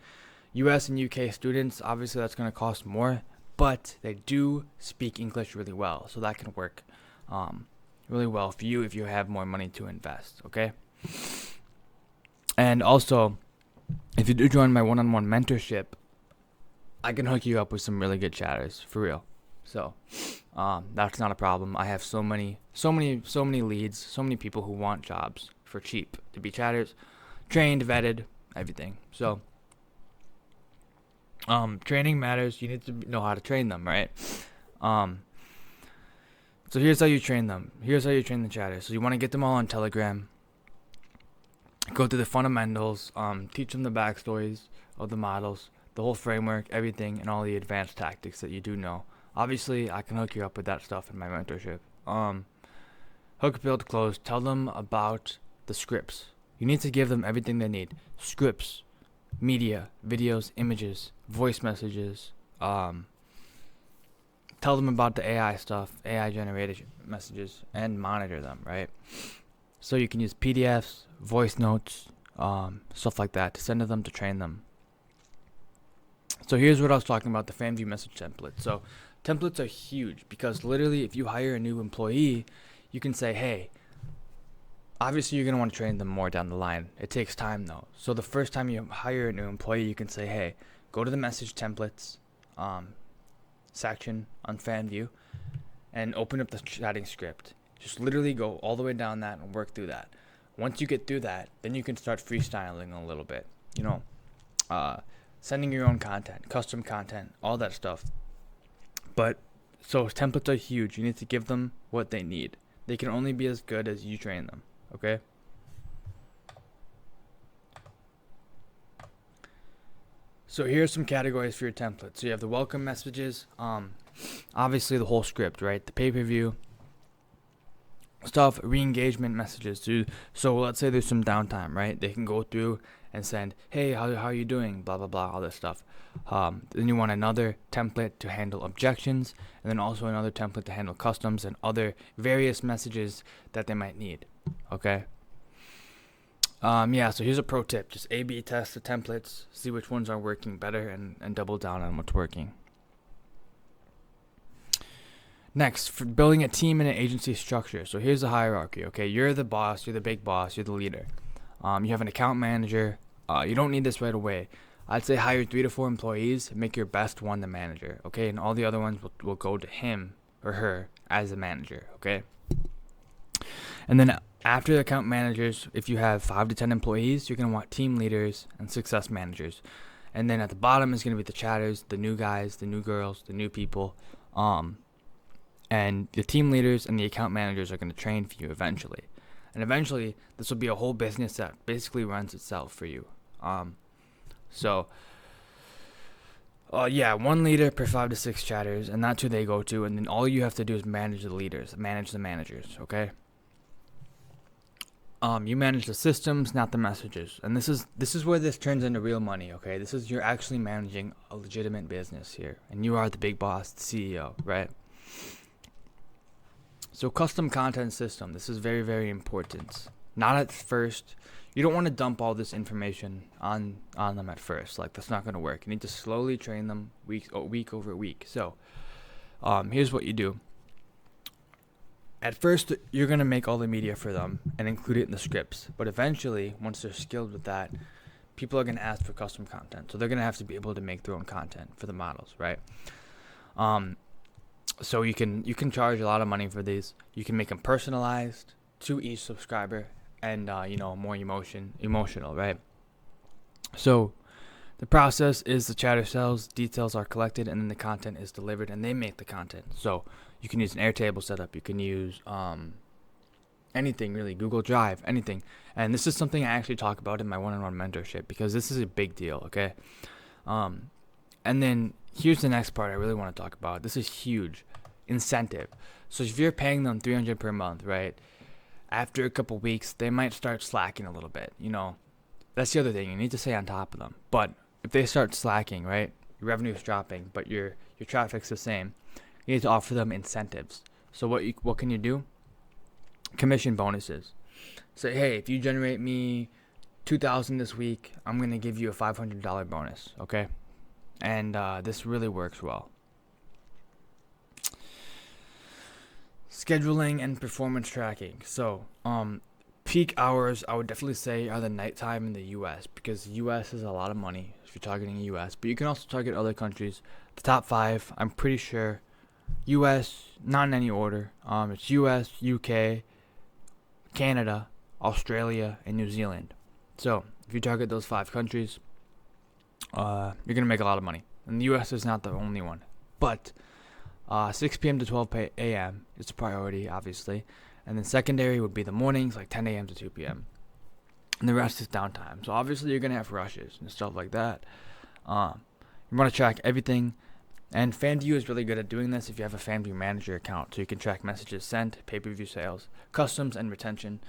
US and UK students, obviously that's going to cost more, but they do speak English really well. So that can work really well for you if you have more money to invest, okay? And also, if you do join my one-on-one mentorship, I can hook you up with some really good chatters, for real. So, that's not a problem. I have so many leads, so many people who want jobs for cheap to be chatters, trained, vetted, everything. So, training matters. You need to know how to train them, right? So here's how you train them. Here's how you train the chatters. So you want to get them all on Telegram. Go through the fundamentals. Teach them the backstories of the models, the whole framework, everything, and all the advanced tactics that you do know. Obviously, I can hook you up with that stuff in my mentorship. Hook, build, close. Tell them about the scripts. You need to give them everything they need. Scripts, media, videos, images, voice messages. Tell them about the AI stuff, AI generated messages, and monitor them, right? So you can use PDFs, voice notes, stuff like that to send to them to train them. So here's what I was talking about, the FanView message template. So templates are huge because literally if you hire a new employee, you can say, hey, obviously you're going to want to train them more down the line. It takes time though. So the first time you hire a new employee, you can say, hey, go to the message templates section on FanView and open up the chatting script. Just literally go all the way down that and work through that. Once you get through that, then you can start freestyling a little bit. Sending your own content, custom content, all that stuff. But so templates are huge. You need to give them what they need. They can only be as good as you train them, okay? So here's some categories for your template. So you have the welcome messages, obviously the whole script, right? The pay-per-view stuff, re-engagement messages. So let's say there's some downtime, right? They can go through and send, hey, how are you doing? Blah, blah, blah, all this stuff. Then you want another template to handle objections, and then also another template to handle customs and other various messages that they might need, okay? So here's a pro tip. Just A/B test the templates, see which ones are working better, and double down on what's working. Next, for building a team and an agency structure. So here's the hierarchy, okay? You're the boss, you're the big boss, you're the leader. You have an account manager. You don't need this right away. I'd say hire 3 to 4 employees, make your best one the manager, okay? And all the other ones will go to him or her as the manager, okay? And then after the account managers, if you have 5 to 10 employees, you're going to want team leaders and success managers. And then at the bottom is going to be the chatters, the new guys, the new girls, the new people. And the team leaders and the account managers are going to train for you eventually. And eventually, this will be a whole business that basically runs itself for you. One leader per 5 to 6 chatters, and that's who they go to. And then all you have to do is manage the leaders, manage the managers, okay? You manage the systems, not the messages. And this is where this turns into real money, okay? You're actually managing a legitimate business here. And you are the big boss, the CEO, right? So custom content system, this is very, very important. Not at first. You don't want to dump all this information on them at first. Like, that's not going to work. You need to slowly train them week over week. So here's what you do. At first, you're going to make all the media for them and include it in the scripts. But eventually, once they're skilled with that, people are going to ask for custom content. So they're going to have to be able to make their own content for the models, right? So you can charge a lot of money for these. You can make them personalized to each subscriber and, more emotional, right? So the process is the chatter sells, details are collected, and then the content is delivered, and they make the content. So you can use an Airtable setup. You can use anything, really, Google Drive, anything. And this is something I actually talk about in my one-on-one mentorship because this is a big deal, okay? And then here's the next part I really want to talk about. This is huge. Incentive. So if you're paying them $300 per month, right? After a couple weeks, they might start slacking a little bit. That's the other thing. You need to stay on top of them. But if they start slacking, right? Your revenue is dropping, but your traffic's the same. You need to offer them incentives. So what can you do? Commission bonuses. Say, hey, if you generate me $2,000 this week, I'm gonna give you a $500 bonus. Okay, and this really works well. Scheduling and performance tracking. So, peak hours, I would definitely say, are the nighttime in the U.S. because the U.S. is a lot of money if you're targeting the U.S. But you can also target other countries. The top 5, I'm pretty sure, U.S., not in any order. It's U.S., U.K., Canada, Australia, and New Zealand. So, if you target those 5 countries, you're going to make a lot of money. And the U.S. is not the only one. But 6 p.m. to 12 a.m. is a priority, obviously. And then secondary would be the mornings, like 10 a.m. to 2 p.m. And the rest is downtime. So obviously you're going to have rushes and stuff like that. You want to track everything. And FanView is really good at doing this if you have a FanView manager account. So you can track messages sent, pay-per-view sales, customs, and retention.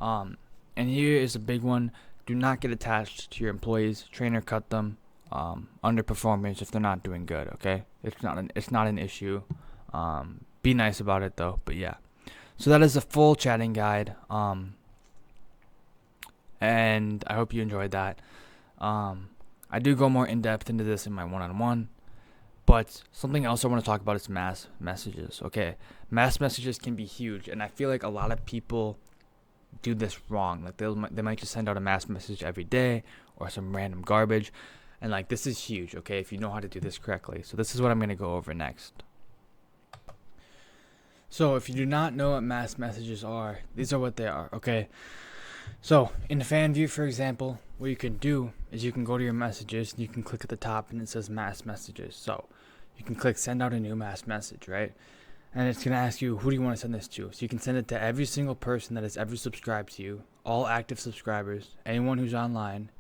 And here is a big one. Do not get attached to your employees. Train or cut them. Underperformers if they're not doing good, okay? It's not an issue. Be nice about it though, but yeah. So that is a full chatting guide. And I hope you enjoyed that. I do go more in depth into this in my one-on-one, but something else I want to talk about is mass messages, okay? Mass messages can be huge, and I feel like a lot of people do this wrong. Like they might just send out a mass message every day or some random garbage. And like, this is huge, okay, if you know how to do this correctly. So this is what I'm going to go over next. So if you do not know what mass messages are, these are what they are, okay? So in the FanView, for example, what you can do is you can go to your messages and you can click at the top and it says mass messages. So you can click send out a new mass message, right? and it's going to ask you, who do you want to send this to? So you can send it to every single person that has ever subscribed to you, all active subscribers, anyone who's online,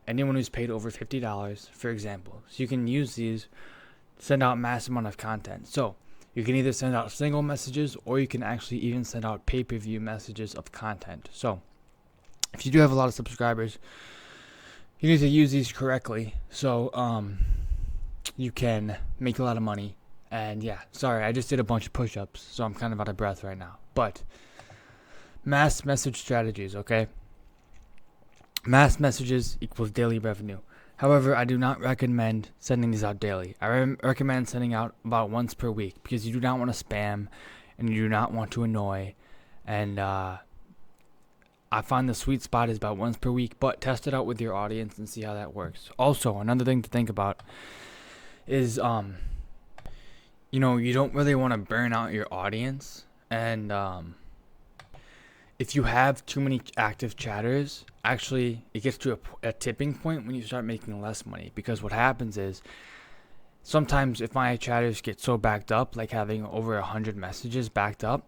anyone who's paid over $50, for example. So you can use these to send out mass amount of content. So you can either send out single messages, or you can actually even send out pay-per-view messages of content. So if you do have a lot of subscribers, you need to use these correctly, so you can make a lot of money. And yeah, sorry, I just did a bunch of push-ups, so I'm kind of out of breath right now. But mass message strategies, okay? Mass messages equals daily revenue. However, I do not recommend sending these out daily. I recommend sending out about once per week, because you do not want to spam and you do not want to annoy. And I find the sweet spot is about once per week, but test it out with your audience and see how that works. Also, another thing to think about is, you don't really want to burn out your audience. And if you have too many active chatters, actually it gets to a tipping point when you start making less money. Because what happens is, sometimes if my chatters get so backed up, like having over 100 messages backed up,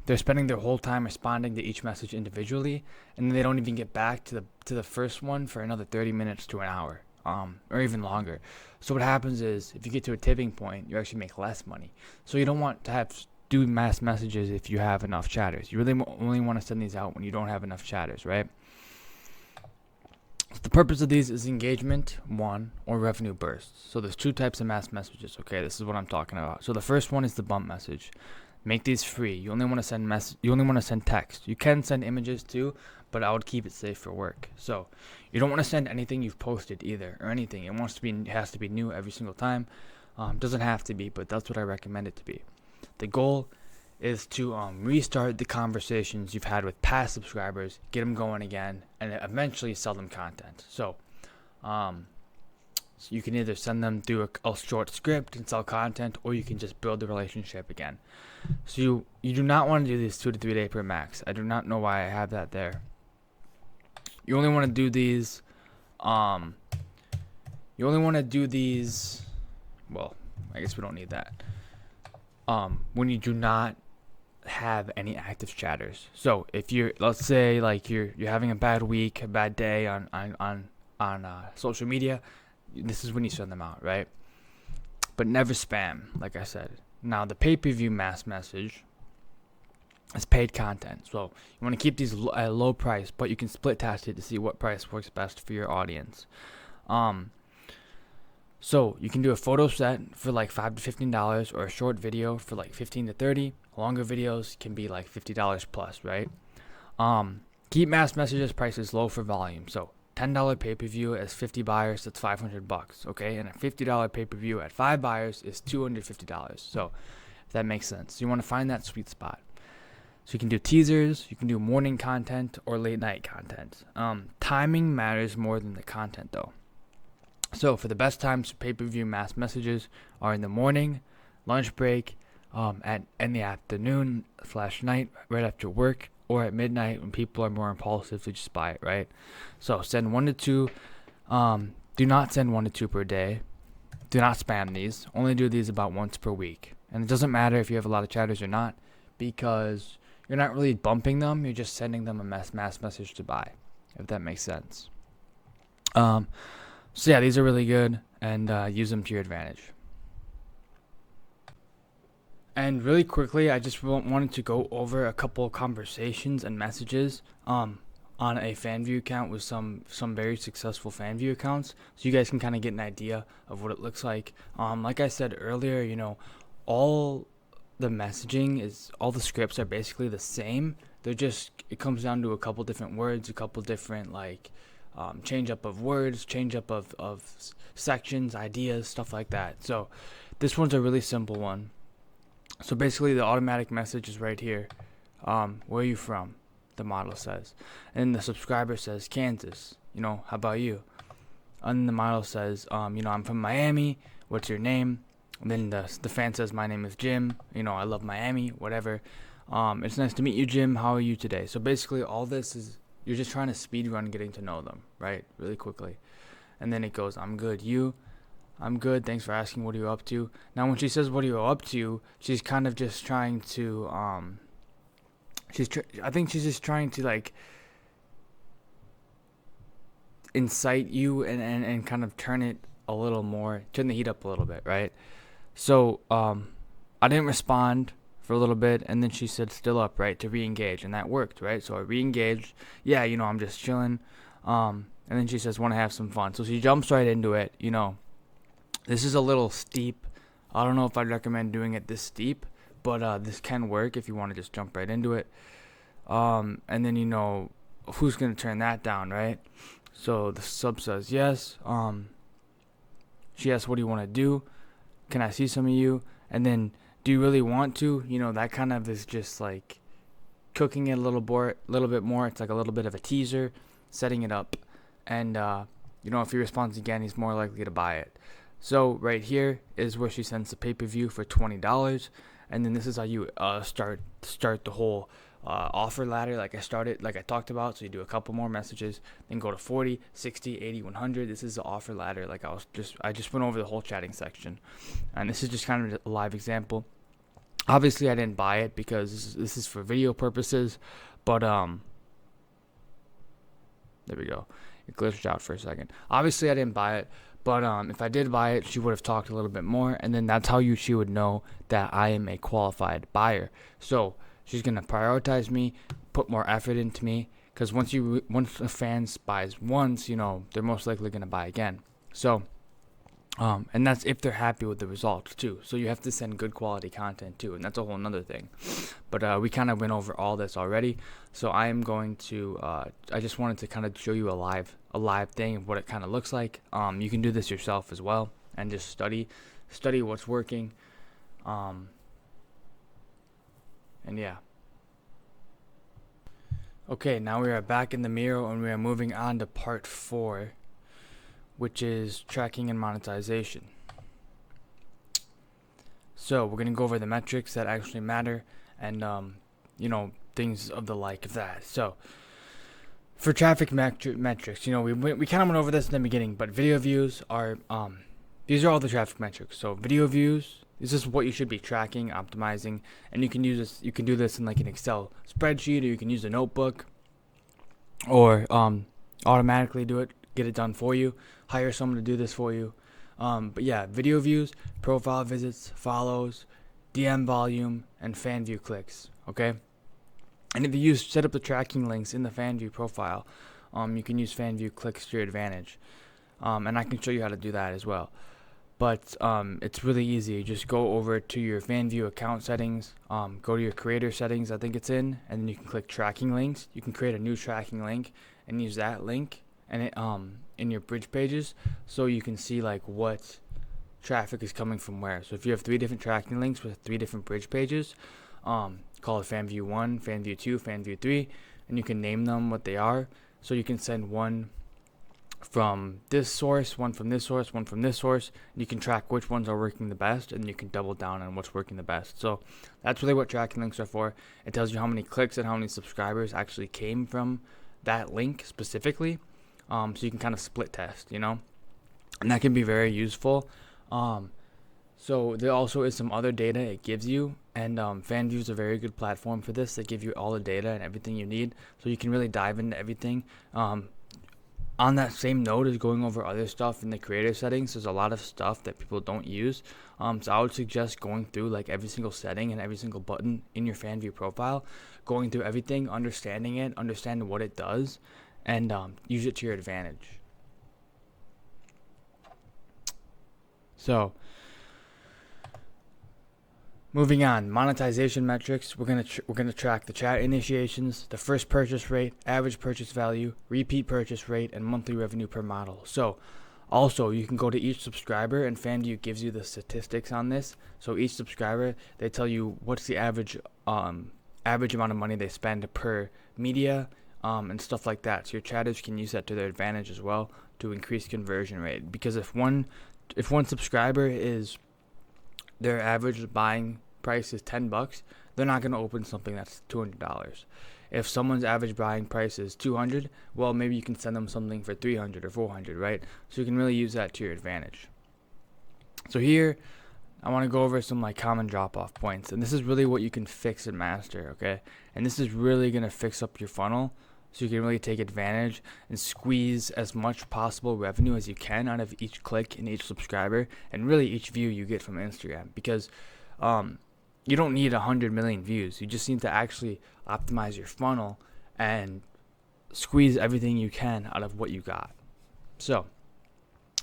they're spending their whole time responding to each message individually, and they don't even get back to the first one for another 30 minutes to an hour, or even longer. So what happens is, if you get to a tipping point, you actually make less money. So you don't want to do mass messages if you have enough chatters. You really only want to send these out when you don't have enough chatters, right? So the purpose of these is engagement, one, or revenue bursts. So there's two types of mass messages, okay? This is what I'm talking about. So the first one is the bump message. Make these free. You only want to send text. You can send images too, but I would keep it safe for work. So you don't want to send anything you've posted either, or anything. It has to be new every single time. Doesn't have to be, but that's what I recommend it to be. The goal is to restart the conversations you've had with past subscribers, get them going again, and eventually sell them content. So you can either send them through a short script and sell content, or you can just build the relationship again. So you do not want to do these 2 to 3 day per max. I do not know why I have that there. You only want to do these. Well, I guess we don't need that. When you do not have any active chatters. So if let's say like you're having a bad week, a bad day on social media, this is when you send them out, right? But never spam, like I said. Now the pay-per-view mass message is paid content. So you want to keep these at a low price, but you can split test it to see what price works best for your audience. So you can do a photo set for like $5 to $15, or a short video for like $15 to $30. Longer videos can be like $50 plus, right? Keep mass messages prices low for volume. So $10 pay-per-view as 50 buyers, that's $500, okay? And a $50 pay-per-view at 5 buyers is $250. So if that makes sense. You want to find that sweet spot. So you can do teasers, you can do morning content, or late night content. Timing matters more than the content though. So for the best times for pay-per-view mass messages are in the morning, lunch break, in the afternoon / night right after work, or at midnight when people are more impulsive to just buy it, right? So send 1 to 2. Do not send 1 to 2 per day. Do not spam these. Only do these about once per week. And it doesn't matter if you have a lot of chatters or not, because you're not really bumping them. You're just sending them a mass message to buy, if that makes sense. So yeah, these are really good, and use them to your advantage. And really quickly, I just wanted to go over a couple conversations and messages on a fan view account with some very successful fan view accounts, so you guys can kind of get an idea of what it looks like. Like I said earlier, all the scripts are basically the same. It comes down to a couple different words, a couple different change up of words, change up of sections, ideas, stuff like that. So this one's a really simple one. So basically the automatic message is right here. Where are you from? The model says. And the subscriber says Kansas. How about you? And the model says, I'm from Miami. What's your name? And then the fan says, my name is Jim. I love Miami, whatever. It's nice to meet you, Jim. How are you today? So basically all this is, you're just trying to speed run getting to know them, right? Really quickly. And then it goes, I'm good. You? I'm good. Thanks for asking. What are you up to? Now, when she says, "What are you up to?" she's kind of just trying to, I think she's just trying to like incite you and kind of turn it a little more, turn the heat up a little bit, right? So, I didn't respond for a little bit, and then she said, "Still up, right?" to re-engage, and that worked, right? So I re-engaged. Yeah, I'm just chilling. And then she says, "Want to have some fun?" So she jumps right into it. This is a little steep. I don't know if I'd recommend doing it this steep, but this can work if you want to just jump right into it. And then who's gonna turn that down, right? So the sub says yes. She asks, "What do you want to do? Can I see some of you?" And then, "Do you really want to?" That kind of is just like cooking it a little bit more. It's like a little bit of a teaser, setting it up, and if he responds again, he's more likely to buy it. So right here is where she sends the pay-per-view for $20, and then this is how you start the whole offer ladder like I talked about. So you do a couple more messages, then go to 40, 60, 80, 100. This is the offer ladder. Like I just went over the whole chatting section, and this is just kind of a live example. Obviously I didn't buy it because this is for video purposes, but there we go. It glitched out for a second. Obviously I didn't buy it, but if I did buy it, she would have talked a little bit more, and then that's how she would know that I am a qualified buyer. So she's gonna prioritize me, put more effort into me, because once a fan buys once, they're most likely gonna buy again. So, and that's if they're happy with the results too. So you have to send good quality content too, and that's a whole nother thing. But we kind of went over all this already. So I am going to. I just wanted to kind of show you a live thing of what it kind of looks like. You can do this yourself as well, and just study what's working. And yeah. Okay, now we are back in the mirror, and we are moving on to part 4, which is tracking and monetization. So we're going to go over the metrics that actually matter, and things of the like of that. So for traffic metrics, we kind of went over this in the beginning, but video views are these are all the traffic metrics. So video views, this is what you should be tracking, optimizing, and you can use this. You can do this in like an Excel spreadsheet, or you can use a notebook, or automatically do it, get it done for you. Hire someone to do this for you. But yeah, video views, profile visits, follows, DM volume, and fan view clicks. Okay, and if you set up the tracking links in the fan view profile, you can use fan view clicks to your advantage, and I can show you how to do that as well. But it's really easy. You just go over to your FanView account settings, go to your creator settings, I think it's in, and then you can click tracking links. You can create a new tracking link and use that link and it in your bridge pages, so you can see like what traffic is coming from where. So if you have 3 different tracking links with 3 different bridge pages, call it FanView 1, FanView 2, FanView 3, and you can name them what they are. So you can send one from this source, one from this source, one from this source. You can track which ones are working the best, and you can double down on what's working the best. So that's really what tracking links are for. It tells you how many clicks and how many subscribers actually came from that link specifically. So you can kind of split test, and that can be very useful. So there also is some other data it gives you, and FanView is a very good platform for this. They give you all the data and everything you need, so you can really dive into everything. On that same note as going over other stuff in the creator settings, there's a lot of stuff that people don't use. So I would suggest going through like every single setting and every single button in your FanView profile, going through everything, understand what it does, and use it to your advantage. So moving on, monetization metrics. We're gonna track the chat initiations, the first purchase rate, average purchase value, repeat purchase rate, and monthly revenue per model. So also you can go to each subscriber, and FanView gives you the statistics on this. So each subscriber, they tell you what's the average amount of money they spend per media, and stuff like that. So your chatters can use that to their advantage as well to increase conversion rate. Because if one subscriber is their average buying price is $10, they're not going to open something that's $200. If someone's average buying price is $200, well, maybe you can send them something for $300 or $400, right? So you can really use that to your advantage. So here, I want to go over some like common drop-off points, and this is really what you can fix and master, okay? And this is really gonna fix up your funnel, so you can really take advantage and squeeze as much possible revenue as you can out of each click and each subscriber, and really each view you get from Instagram. Because you don't need 100 million views. You just need to actually optimize your funnel and squeeze everything you can out of what you got. So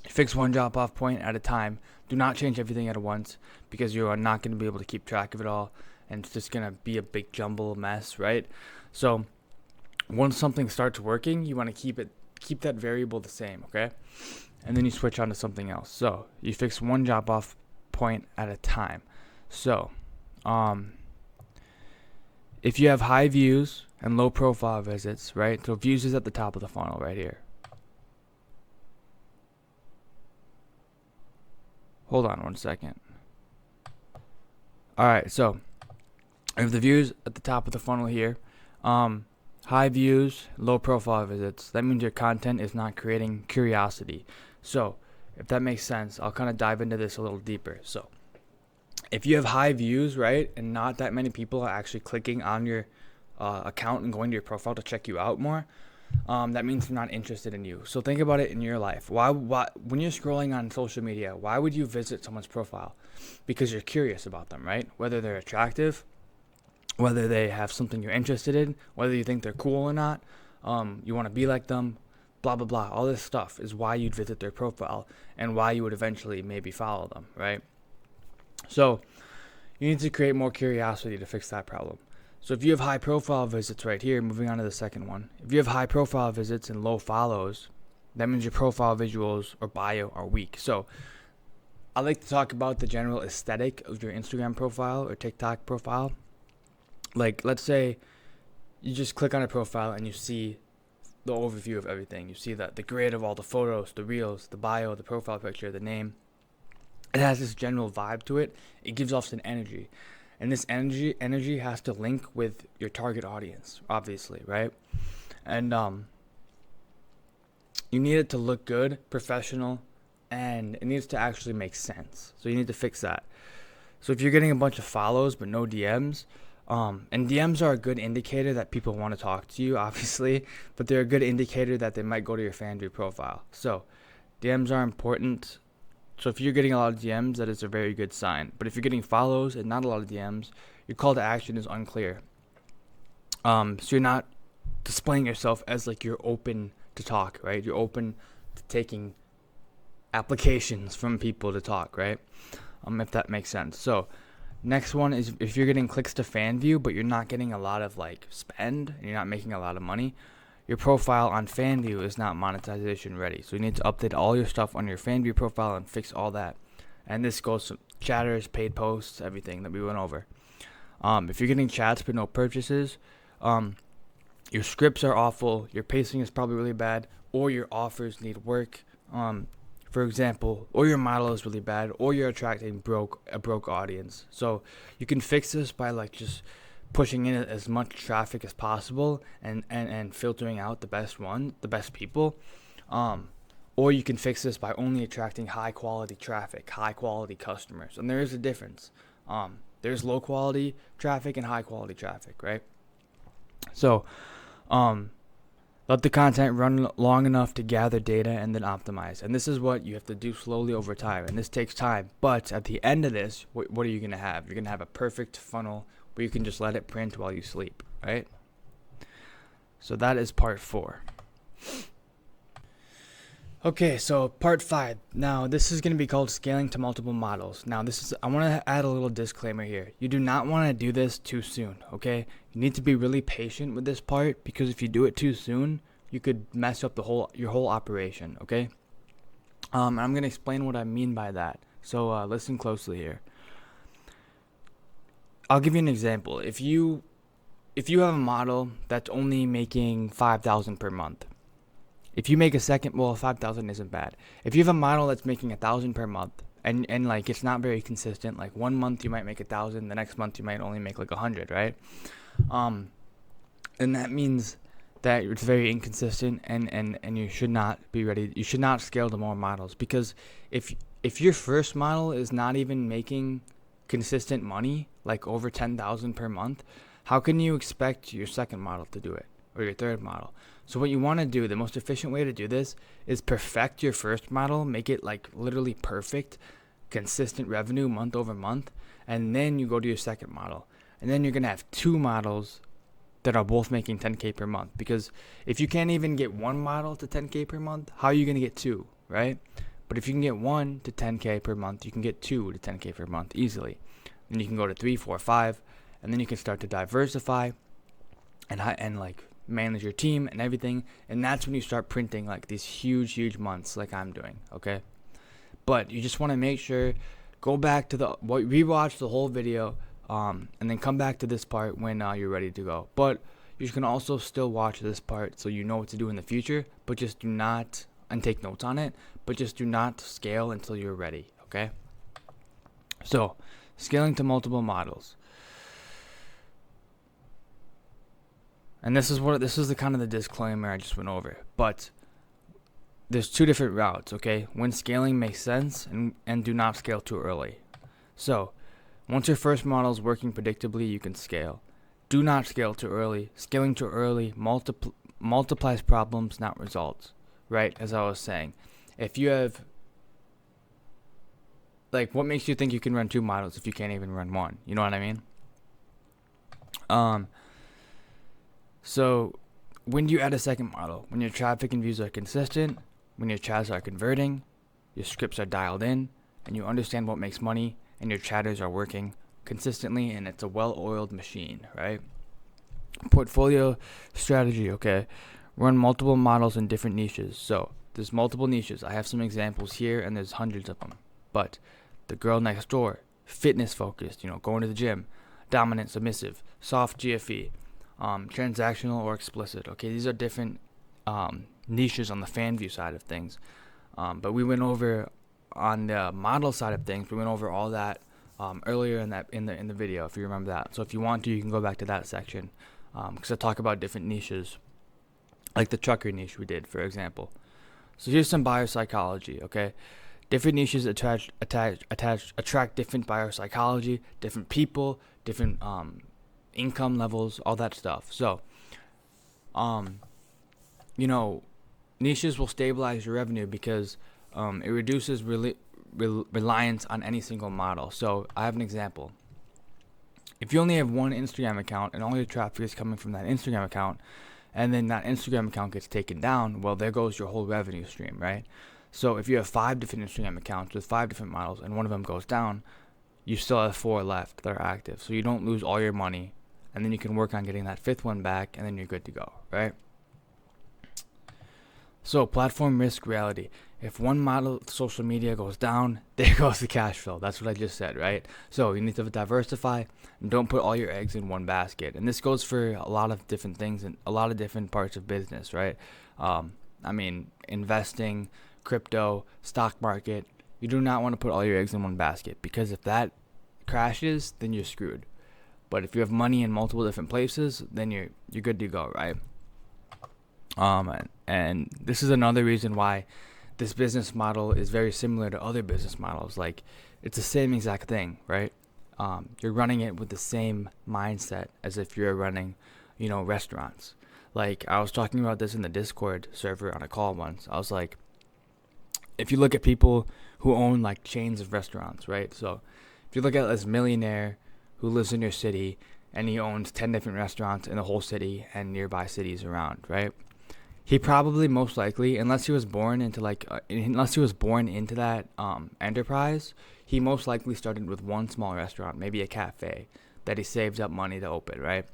fix one drop off point at a time. Do not change everything at once, because you are not going to be able to keep track of it all, and it's just going to be a big jumble mess, right? So once something starts working, you want to keep that variable the same, okay? And then you switch on to something else. So you fix one drop off point at a time. So if you have high views and low profile visits, right? So views is at the top of the funnel right here. Hold on one second. All right, so if the views at the top of the funnel here, high views, low profile visits, that means your content is not creating curiosity. So if that makes sense, I'll kind of dive into this a little deeper. So if you have high views, right, and not that many people are actually clicking on your account and going to your profile to check you out more, that means they're not interested in you. So think about it in your life. Why when you're scrolling on social media, why would you visit someone's profile? Because you're curious about them, right? Whether they're attractive, whether they have something you're interested in, whether you think they're cool or not, you want to be like them, blah blah blah. All this stuff is why you'd visit their profile and why you would eventually maybe follow them, right? So you need to create more curiosity to fix that problem. So if you have high profile visits right here, moving on to the second one, if you have high profile visits and low follows, that means your profile visuals or bio are weak. So I like to talk about the general aesthetic of your Instagram profile or TikTok profile. Like, let's say you just click on a profile and you see the overview of everything. You see the grid of all the photos, the reels, the bio, the profile picture, the name. It has this general vibe to it. It gives off an energy. And this energy has to link with your target audience, obviously, right? And you need it to look good, professional, and it needs to actually make sense. So you need to fix that. So if you're getting a bunch of follows but no DMs, and DMs are a good indicator that people want to talk to you, obviously, but they're a good indicator that they might go to your FanDuel profile. So DMs are important. So if you're getting a lot of DMs, that is a very good sign. But if you're getting follows and not a lot of DMs, your call to action is unclear. So you're not displaying yourself as like you're open to talk, right? You're open to taking applications from people to talk, right? If that makes sense. So next one is if you're getting clicks to FanView, but you're not getting a lot of like spend and you're not making a lot of money, your profile on FanView is not monetization ready. So you need to update all your stuff on your FanView profile and fix all that. And this goes to chatters, paid posts, everything that we went over. If you're getting chats but no purchases, your scripts are awful, your pacing is probably really bad, or your offers need work. For example, or your model is really bad, or you're attracting a broke audience. So you can fix this by like just pushing in as much traffic as possible and filtering out the best people. Or you can fix this by only attracting high quality traffic, high quality customers. And there is a difference. There's low quality traffic and high quality traffic, right? So let the content run long enough to gather data and then optimize. And this is what you have to do slowly over time. And this takes time. But at the end of this, what are you going to have? You're going to have a perfect funnel where you can just let it print while you sleep, right? So that is part 4. Okay, so part 5. Now, this is going to be called scaling to multiple models. Now, I want to add a little disclaimer here. You do not want to do this too soon, okay? You need to be really patient with this part, because if you do it too soon, you could mess up your whole operation, okay? I'm going to explain what I mean by that. So listen closely here. I'll give you an example. If you have a model that's only making $5,000 per month, if you make a second, well, 5,000 isn't bad. If you have a model that's making 1,000 per month, and like it's not very consistent, like 1 month you might make 1,000, the next month you might only make like 100, right? And that means that it's very inconsistent, and you should not be ready. You should not scale to more models, because if if your first model is not even making consistent money, like over 10,000 per month, how can you expect your second model to do it, or your third model? So what you want to do, the most efficient way to do this is perfect your first model, make it like literally perfect, consistent revenue month over month, and then you go to your second model. And then you're going to have two models that are both making 10K per month. Because if you can't even get one model to 10K per month, how are you going to get two, right? But if you can get 1 to 10K per month, you can get 2 to 10K per month easily. Then you can go to 3, 4, 5, and then you can start to diversify and like manage your team and everything. And that's when you start printing like these huge months like I'm doing, okay? But you just want to make sure, go back to rewatch the whole video, and then come back to this part when you're ready to go. But you can also still watch this part so you know what to do in the future, but just do not, and take notes on it, but just do not scale until you're ready, okay? So, scaling to multiple models. And this is the kind of the disclaimer I just went over. But there's two different routes, okay? When scaling makes sense, and do not scale too early. So, once your first model is working predictably, you can scale. Do not scale too early. Scaling too early multiplies problems, not results, right? As I was saying, if you have, like, what makes you think you can run two models if you can't even run one? You know what I mean? So when do you add a second model? When your traffic and views are consistent, when your chats are converting, your scripts are dialed in, and you understand what makes money, and your chatters are working consistently, and it's a well-oiled machine, right? Portfolio strategy, okay? Run multiple models in different niches. So there's multiple niches. I have some examples here, and there's hundreds of them. But the girl next door, fitness focused, going to the gym, dominant, submissive, soft GFE, transactional or explicit. Okay, these are different niches on the fan view side of things. But we went over on the model side of things. We went over all that earlier in the video, if you remember that. So if you want to, you can go back to that section because I talk about different niches, like the trucker niche we did, for example. So here's some buyer psychology. Okay, different niches attract different buyer psychology, different people, different income levels, all that stuff. So, niches will stabilize your revenue because it reduces reliance on any single model. So I have an example. If you only have one Instagram account and all your traffic is coming from that Instagram account, and then that Instagram account gets taken down, well, there goes your whole revenue stream, right? So if you have 5 different Instagram accounts with 5 different models and one of them goes down, you still have 4 left that are active. So you don't lose all your money, and then you can work on getting that 5th one back, and then you're good to go, right? So platform risk reality. If one model social media goes down, there goes the cash flow. That's what I just said, right? So you need to diversify and don't put all your eggs in one basket. And this goes for a lot of different things and a lot of different parts of business, right? Investing, crypto, stock market. You do not want to put all your eggs in one basket, because if that crashes, then you're screwed. But if you have money in multiple different places, then you're good to go, right? And this is another reason why this business model is very similar to other business models. Like, it's the same exact thing, right? You're running it with the same mindset as if you're running, restaurants. Like, I was talking about this in the Discord server on a call once. I was like, if you look at people who own like chains of restaurants, right? So if you look at this millionaire who lives in your city and he owns 10 different restaurants in the whole city and nearby cities around, right? He probably most likely, unless he was born into that enterprise, he most likely started with one small restaurant, maybe a cafe that he saved up money to open, right?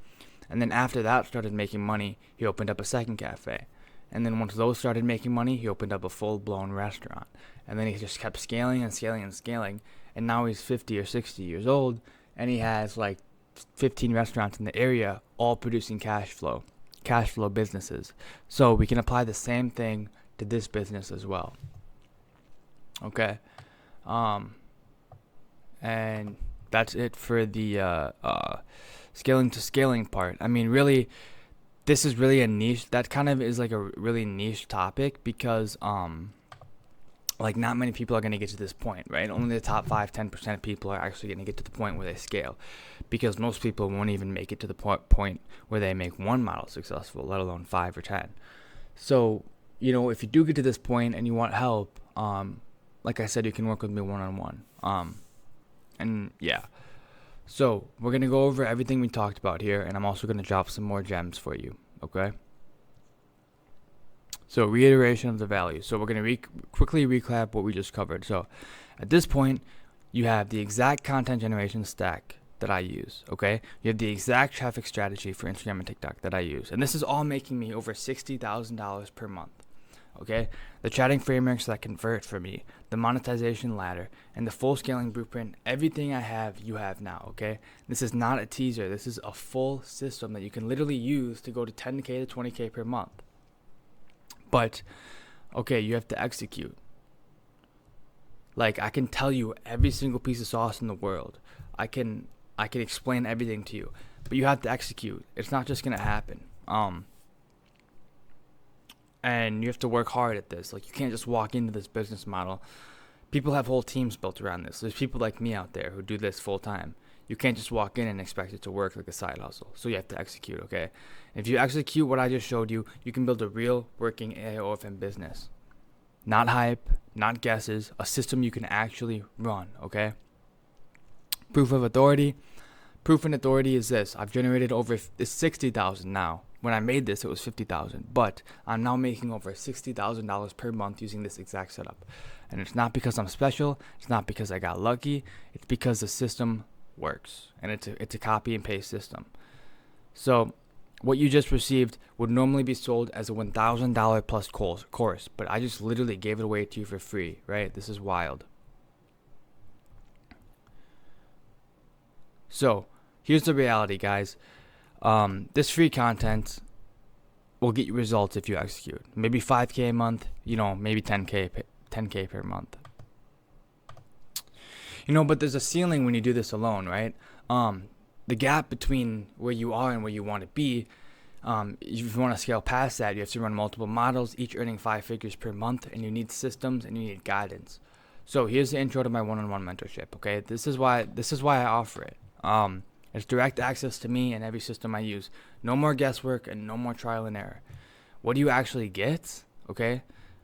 And then after that started making money, he opened up a second cafe. And then once those started making money, he opened up a full-blown restaurant. And then he just kept scaling and scaling and scaling. And now he's 50 or 60 years old, and he has like 15 restaurants in the area, all producing cash flow businesses. So we can apply the same thing to this business as well. Okay. And that's it for the scaling to scaling part. I mean, really, this is really a niche. That kind of is like a really niche topic because like, not many people are going to get to this point, right? Only the top 5-10% of people are actually going to get to the point where they scale, because most people won't even make it to the point where they make one model successful, let alone 5 or 10. So, if you do get to this point and you want help, like I said, you can work with me one-on-one. And yeah, so we're going to go over everything we talked about here, and I'm also going to drop some more gems for you, okay? So, reiteration of the value. So we're going to quickly recap what we just covered. So at this point, you have the exact content generation stack that I use, okay? You have the exact traffic strategy for Instagram and TikTok that I use. And this is all making me over $60,000 per month, okay? The chatting frameworks that convert for me, the monetization ladder, and the full scaling blueprint, everything I have, you have now, okay? This is not a teaser. This is a full system that you can literally use to go to 10K to 20K per month. But, okay, you have to execute. Like, I can tell you every single piece of sauce in the world. I can explain everything to you, but you have to execute. It's not just gonna happen. And you have to work hard at this. Like, you can't just walk into this business model. People have whole teams built around this. There's people like me out there who do this full time. You can't just walk in and expect it to work like a side hustle. So you have to execute, okay? If you execute what I just showed you, you can build a real working OFM business. Not hype, not guesses, a system you can actually run, okay? Proof of authority. Proof and authority is this. I've generated over $60,000 now. When I made this, it was $50,000, but I'm now making over $60,000 per month using this exact setup. And it's not because I'm special. It's not because I got lucky. It's because the system works, and it's a copy and paste system. So what you just received would normally be sold as a $1,000 plus course, but I just literally gave it away to you for free, right? This is wild. So here's the reality, guys. This free content will get you results if you execute. Maybe 5K a month, maybe 10K per month. But there's a ceiling when you do this alone, right? The gap between where you are and where you want to be, if you want to scale past that, you have to run multiple models, each earning 5 figures per month, and you need systems and you need guidance. So here's the intro to my one-on-one mentorship, okay? This is why I offer it. It's direct access to me and every system I use. No more guesswork and no more trial and error. What do you actually get, okay?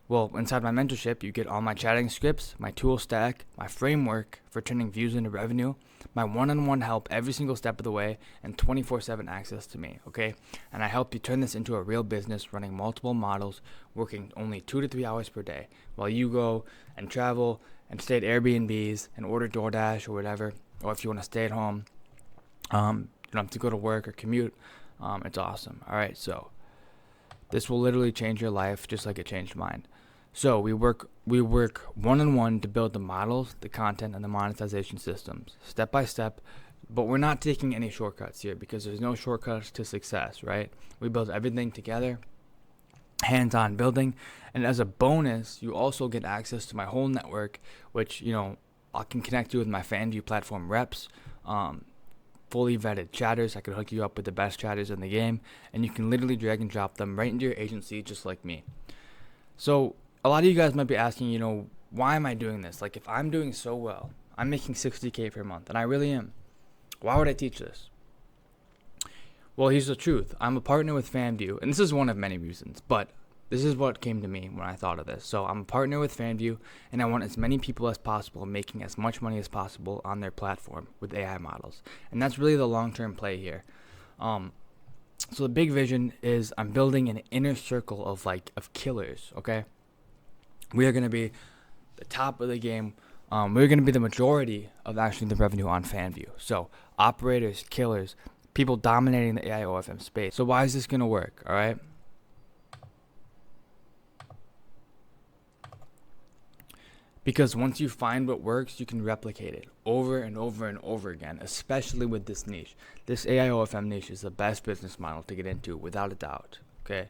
Well, inside my mentorship, you get all my chatting scripts, my tool stack, my framework for turning views into revenue, my one-on-one help every single step of the way, and 24/7 access to me, okay? And I help you turn this into a real business, running multiple models, working only 2 to 3 hours per day, while you go and travel and stay at Airbnbs and order DoorDash or whatever, or if you want to stay at home, you don't have to go to work or commute. It's awesome. All right, so this will literally change your life just like it changed mine. So we work one-on-one to build the models, the content, and the monetization systems, step by step. But we're not taking any shortcuts here because there's no shortcuts to success, right? We build everything together, hands-on building. And as a bonus, you also get access to my whole network, which, I can connect you with my FanView platform reps, fully vetted chatters. I could hook you up with the best chatters in the game, and you can literally drag and drop them right into your agency just like me. So a lot of you guys might be asking, why am I doing this? Like, if I'm doing so well, I'm making $60K per month, and I really am. Why would I teach this? Well, here's the truth. I'm a partner with FanView, and this is one of many reasons, but this is what came to me when I thought of this. So I'm a partner with FanView, and I want as many people as possible making as much money as possible on their platform with AI models. And that's really the long-term play here. So the big vision is I'm building an inner circle of killers, okay? We are going to be the top of the game. We're going to be the majority of actually the revenue on FanView. So operators, killers, people dominating the AI OFM space. So why is this going to work, all right? Because once you find what works, you can replicate it over and over and over again, especially with this niche. This AI OFM niche is the best business model to get into without a doubt, okay?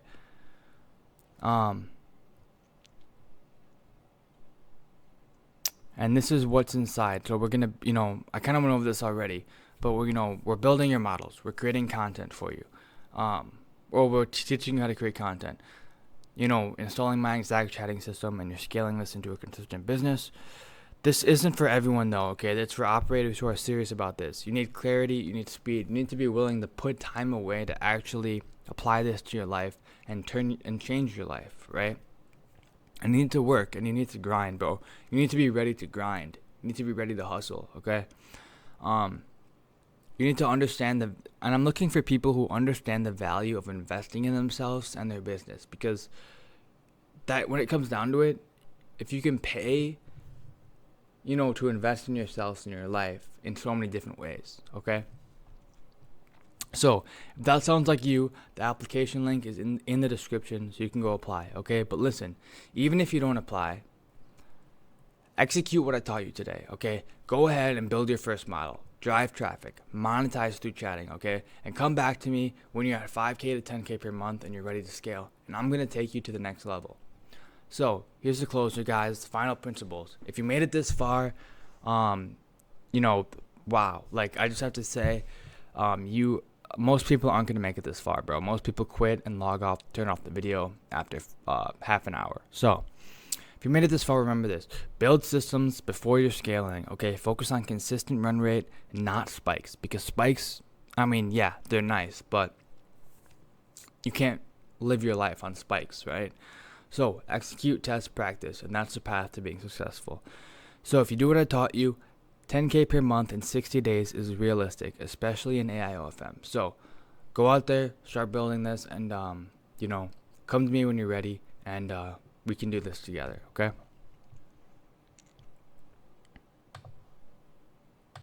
And this is what's inside. So we're going to, I kind of went over this already, but we're building your models. We're creating content for you. Or we're teaching you how to create content. installing my exact chatting system and you're scaling this into a consistent business. This isn't for everyone though, okay? That's for operators who are serious about this. You need clarity, you need speed, you need to be willing to put time away to actually apply this to your life and change your life, right? And you need to work and you need to grind, bro. You need to be ready to grind. You need to be ready to hustle, okay? You need to understand and I'm looking for people who understand the value of investing in themselves and their business, because that when it comes down to it, if you can pay to invest in yourselves in your life in so many different ways, okay? So, if that sounds like you, the application link is in the description so you can go apply, okay? But listen, even if you don't apply, execute what I taught you today, okay? Go ahead and build your first model. Drive traffic, monetize through chatting, okay? And come back to me when you're at 5K to 10K per month and you're ready to scale. And I'm going to take you to the next level. So here's the closer, guys. Final principles. If you made it this far, wow. Like I just have to say, most people aren't gonna make it this far, bro. Most people quit and log off, turn off the video after half an hour. So if you made it this far, remember this: build systems before you're scaling. Okay, focus on consistent run rate, not spikes, because spikes, they're nice, but you can't live your life on spikes, right? So execute, test, practice, and that's the path to being successful. So if you do what I taught you, 10K per month in 60 days is realistic, especially in AI OFM. So go out there, start building this, and come to me when you're ready, and we can do this together, okay?